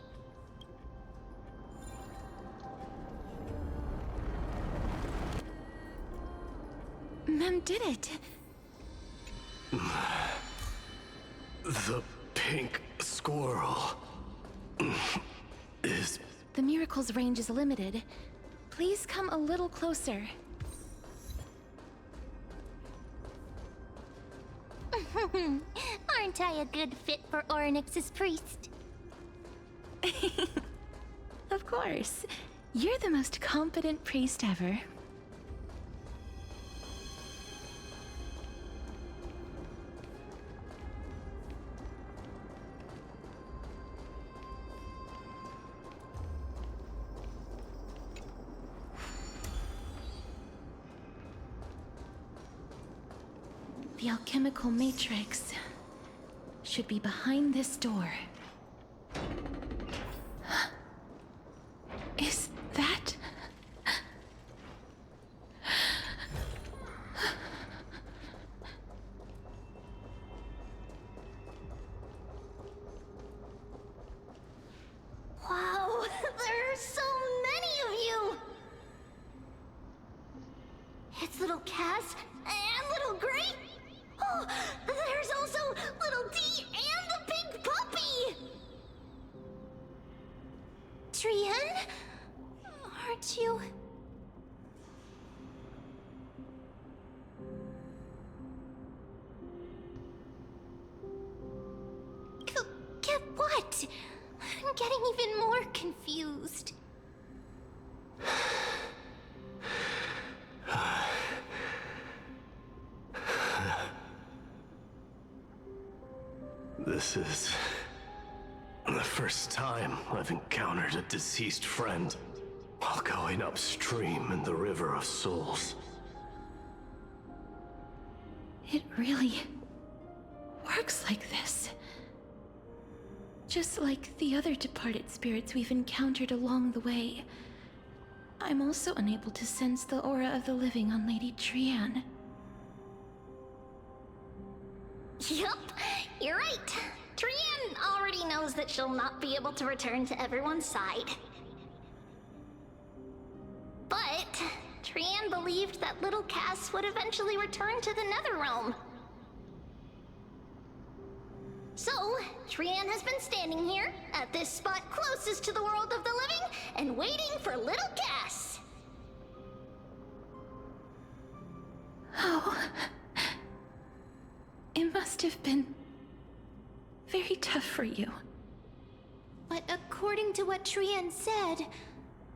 Mem did it. The pink squirrel is... The miracle's range is limited. Please come a little closer. Aren't I a good fit for Orynyx's priest? Of course. You're the most competent priest ever. The alchemical matrix should be behind this door. Is that... Wow, there are so many of you! It's little Cass and little Gray. Oh, there's also little D and the pink puppy! Trian? Aren't you... Get what? I'm getting even more confused. This is the first time I've encountered a deceased friend while going upstream in the River of Souls. It really works like this. Just like the other departed spirits we've encountered along the way. I'm also unable to sense the aura of the living on Lady Trian. Yup, you're right. Trian already knows that she'll not be able to return to everyone's side. But Trian believed that little Cass would eventually return to the Netherrealm. So, Trian has been standing here, at this spot closest to the world of the living, and waiting for little Cass. Oh. It must have been very tough for you. But according to what Trian said,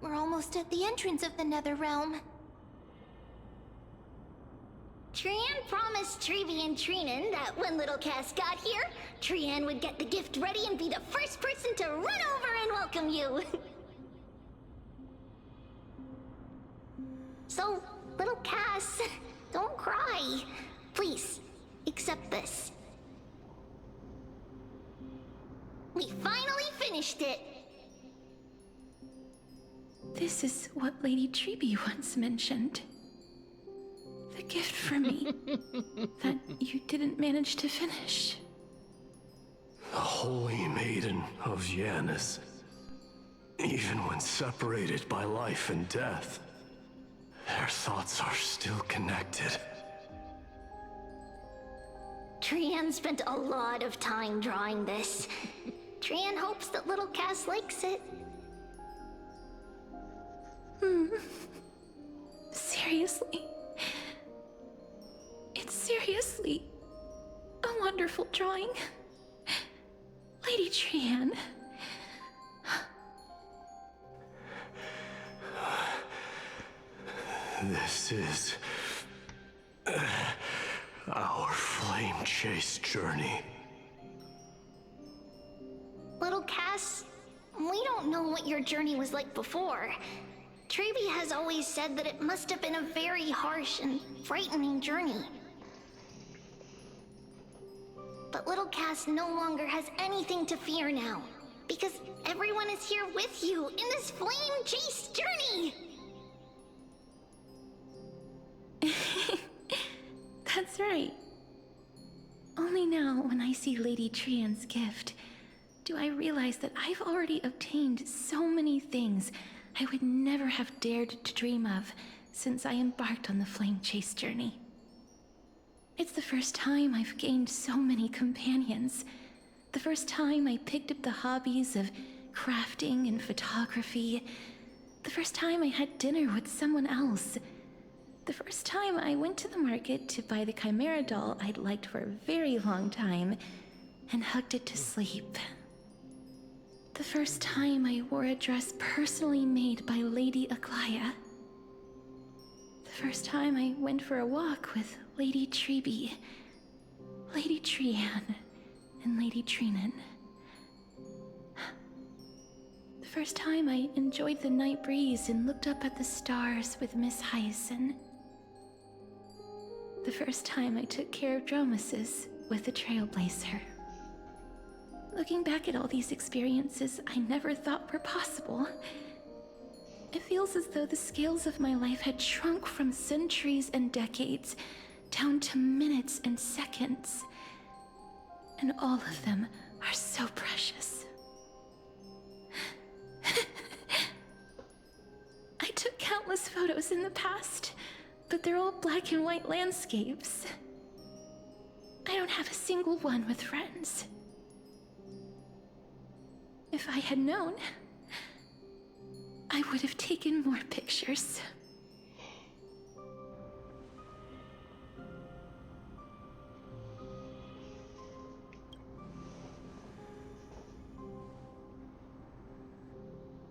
we're almost at the entrance of the Netherrealm. Trian promised Trevi and Trinan that when little Cass got here, Trian would get the gift ready and be the first person to run over and welcome you. So, little Cass, don't cry. Please, accept this. We finally finished it. This is what Lady Treeby once mentioned. The gift for me that you didn't manage to finish. The Holy Maiden of Janus. Even when separated by life and death, their thoughts are still connected. Trian spent a lot of time drawing this. Trian hopes that little Cass likes it. Seriously. It's seriously a wonderful drawing. Lady Trian. This is our flame chase journey. Little Cass, we don't know what your journey was like before. Treeby has always said that it must have been a very harsh and frightening journey. But little Cass no longer has anything to fear now, because everyone is here with you in this flame chase journey! That's right. Only now, when I see Lady Trian's gift, do I realize that I've already obtained so many things I would never have dared to dream of since I embarked on the flame chase journey. It's the first time I've gained so many companions. The first time I picked up the hobbies of crafting and photography. The first time I had dinner with someone else. The first time I went to the market to buy the Chimera doll I'd liked for a very long time and hugged it to sleep. The first time I wore a dress personally made by Lady Aglaya. The first time I went for a walk with Lady Treeby, Lady Trian, and Lady Trinan. The first time I enjoyed the night breeze and looked up at the stars with Miss Hyacin. The first time I took care of Dromasis with the Trailblazer. Looking back at all these experiences I never thought were possible, it feels as though the scales of my life had shrunk from centuries and decades down to minutes and seconds. And all of them are so precious. I took countless photos in the past, but they're all black and white landscapes. I don't have a single one with friends. If I had known, I would have taken more pictures.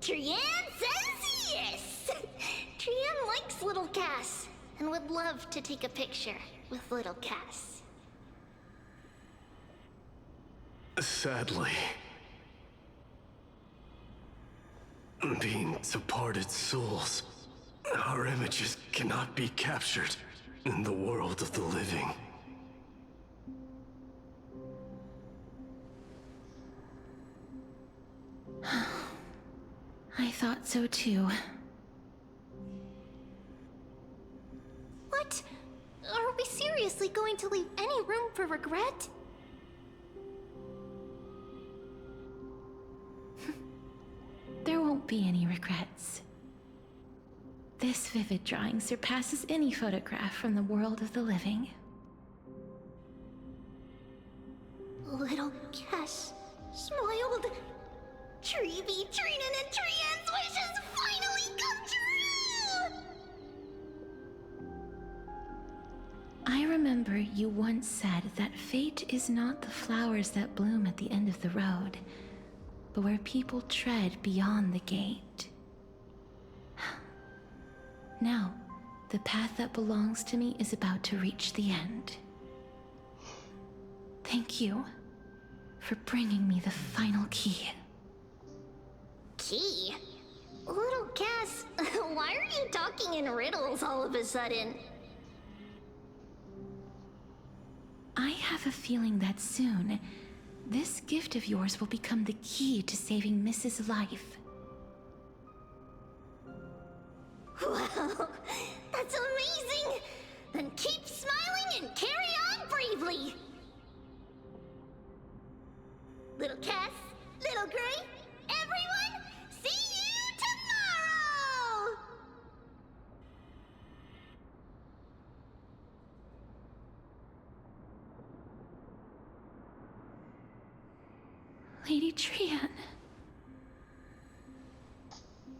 Trian says yes! Trian likes little Cass and would love to take a picture with little Cass. Sadly, being departed souls, our images cannot be captured in the world of the living. I thought so too. What? Are we seriously going to leave any room for regret? There won't be any regrets. This vivid drawing surpasses any photograph from the world of the living. Little Cass smiled. Treeby, Trinan, and Trian's wishes finally come true! I remember you once said that fate is not the flowers that bloom at the end of the road, but where people tread beyond the gate. Now, the path that belongs to me is about to reach the end. Thank you for bringing me the final key. Key? Little Cass, why are you talking in riddles all of a sudden? I have a feeling that soon, this gift of yours will become the key to saving Mrs. Life. Wow, that's amazing! Then key quickly! Little Cass, Little Gray, everyone, see you tomorrow! Lady Trian.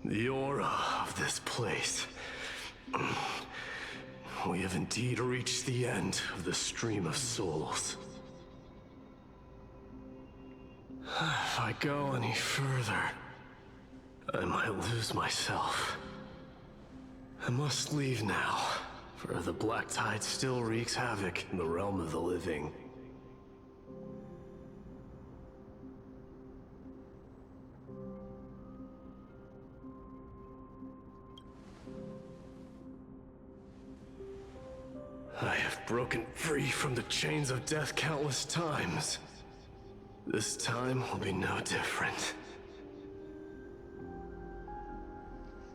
The aura of this place. We have indeed reached the end of the stream of souls. If I go any further, I might lose myself. I must leave now, for the black tide still wreaks havoc in the realm of the living. I have broken free from the chains of death countless times. This time will be no different.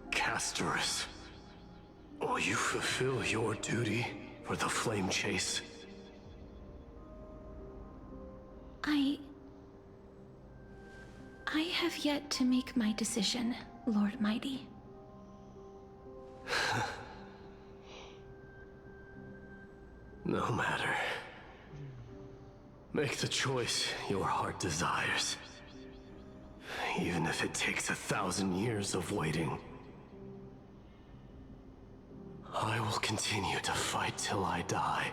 Castorus, will you fulfill your duty for the flame chase? I have yet to make my decision, Lord Mighty. No matter. Make the choice your heart desires. Even if it takes 1,000 years of waiting. I will continue to fight till I die.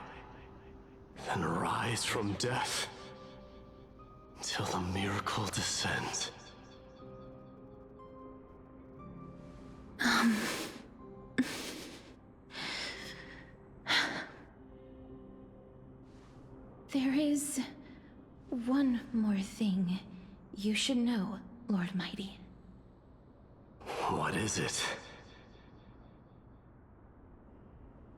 Then rise from death. Till the miracle descends. There is one more thing you should know, Lord Mighty. What is it?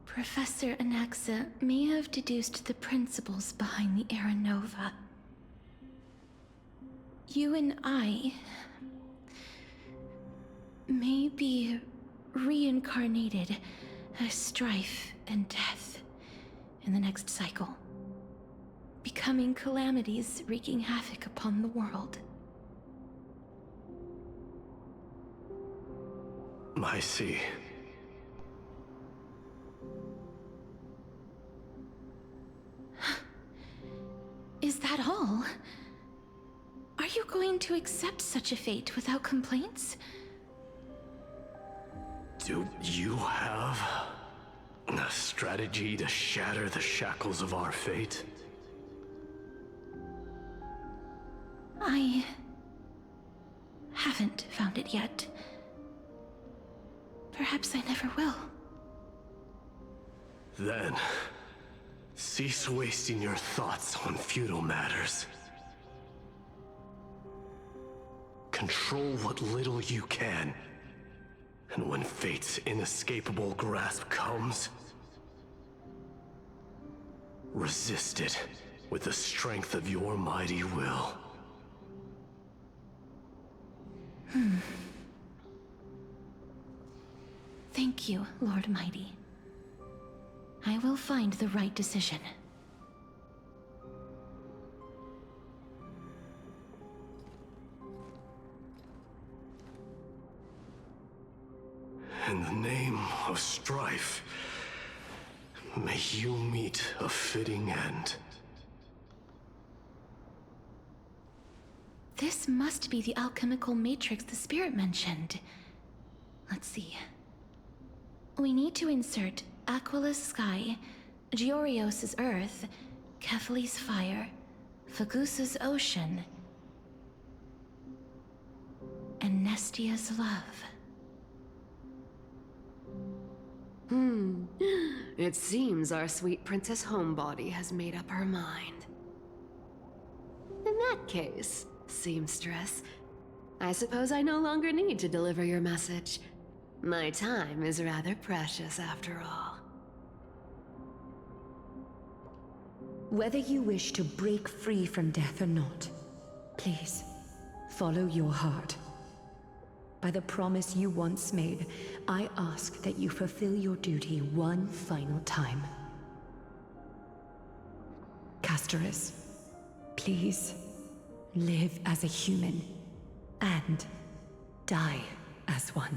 Professor Anaxa may have deduced the principles behind the Era Nova. You and I may be reincarnated as strife and death in the next cycle, becoming calamities wreaking havoc upon the world. I see. Is that all? Are you going to accept such a fate without complaints? Do you have a strategy to shatter the shackles of our fate? I haven't found it yet. Perhaps I never will. Then, cease wasting your thoughts on futile matters. Control what little you can. And when fate's inescapable grasp comes, resist it with the strength of your mighty will. Thank you, Lord Mighty. I will find the right decision. In the name of strife, may you meet a fitting end. This must be the alchemical matrix the spirit mentioned. Let's see. We need to insert Aquila's sky, Georios' earth, Kefali's fire, Fagusa's ocean, and Nestia's love. It seems our sweet Princess Homebody has made up her mind. In that case, seamstress, I suppose I no longer need to deliver your message. My time is rather precious after all. Whether you wish to break free from death or not, please, follow your heart. By the promise you once made, I ask that you fulfill your duty one final time. Castorus. Please, live as a human, and die as one.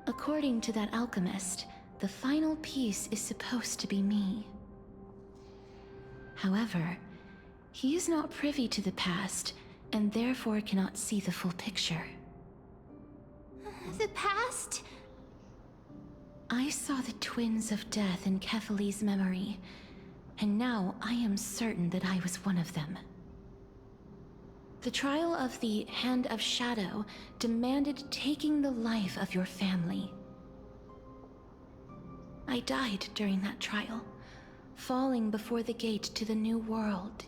According to that alchemist, the final piece is supposed to be me. However, he is not privy to the past, and therefore cannot see the full picture. The past? I saw the twins of death in Kethali's memory, and now I am certain that I was one of them. The trial of the Hand of Shadow demanded taking the life of your family. I died during that trial, falling before the gate to the new world.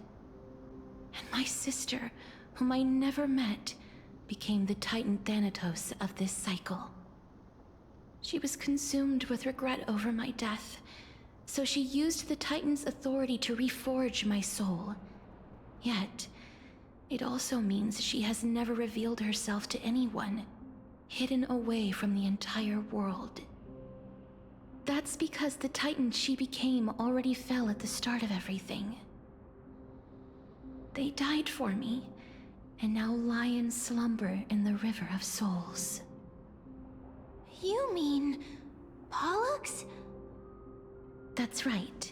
And my sister, whom I never met, became the Titan Thanatos of this cycle. She was consumed with regret over my death, so she used the Titan's authority to reforge my soul. Yet, it also means she has never revealed herself to anyone, hidden away from the entire world. That's because the Titan she became already fell at the start of everything. They died for me, and now lie in slumber in the River of Souls. You mean Pollux? That's right.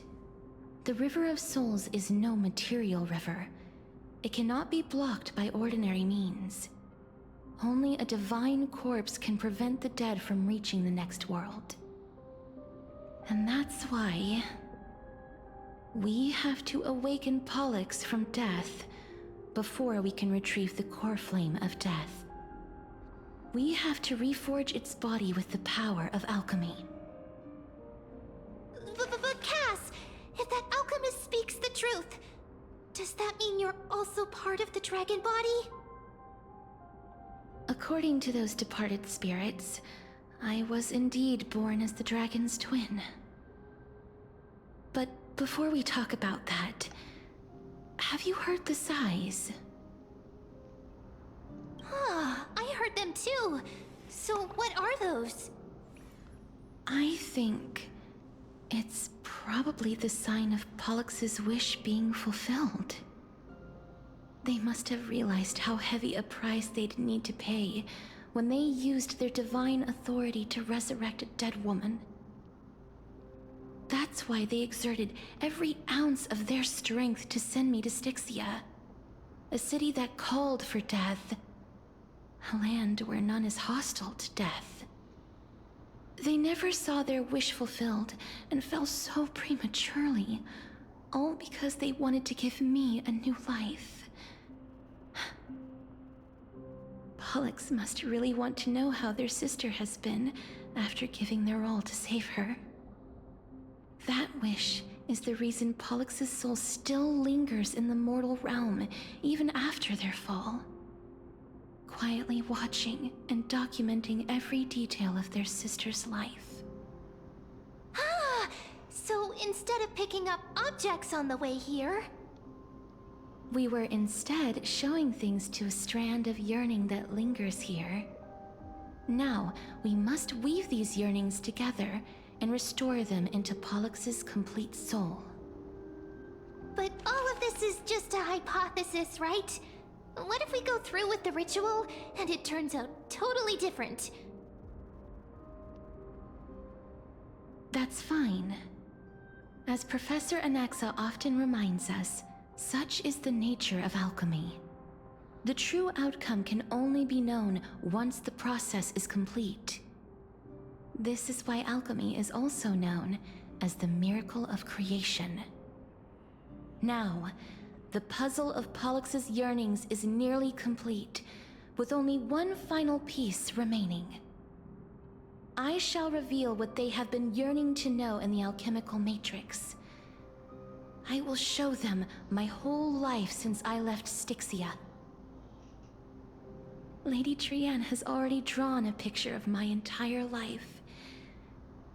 The River of Souls is no material river. It cannot be blocked by ordinary means. Only a divine corpse can prevent the dead from reaching the next world. And that's why we have to awaken Pollux from death before we can retrieve the core flame of death. We have to reforge its body with the power of alchemy. But Cass, if that alchemist speaks the truth, does that mean you're also part of the dragon body? According to those departed spirits, I was indeed born as the dragon's twin. But before we talk about that, have you heard the sighs? I heard them too. So what are those? I think it's probably the sign of Pollux's wish being fulfilled. They must have realized how heavy a price they'd need to pay when they used their divine authority to resurrect a dead woman. That's why they exerted every ounce of their strength to send me to Styxia, a city that called for death, a land where none is hostile to death. They never saw their wish fulfilled and fell so prematurely, all because they wanted to give me a new life. Pollux must really want to know how their sister has been after giving their all to save her. That wish is the reason Pollux's soul still lingers in the mortal realm even after their fall, quietly watching and documenting every detail of their sister's life. So instead of picking up objects on the way here, we were instead showing things to a strand of yearning that lingers here. Now, we must weave these yearnings together and restore them into Pollux's complete soul. but all of this is just a hypothesis, right? What if we go through with the ritual and it turns out totally different? That's fine. As Professor Anaxa often reminds us, such is the nature of alchemy. The true outcome can only be known once the process is complete. This is why alchemy is also known as the miracle of creation. Now, the puzzle of Pollux's yearnings is nearly complete, with only one final piece remaining. I shall reveal what they have been yearning to know in the alchemical matrix. I will show them my whole life since I left Styxia. Lady Trienne has already drawn a picture of my entire life,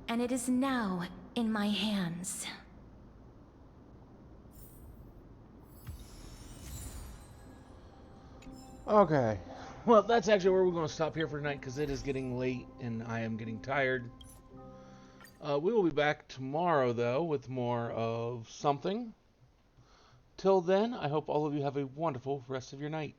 and it is now in my hands. Okay. Well, that's actually where we're going to stop here for tonight because it is getting late and I am getting tired. We will be back tomorrow, though, with more of something. Till then, I hope all of you have a wonderful rest of your night.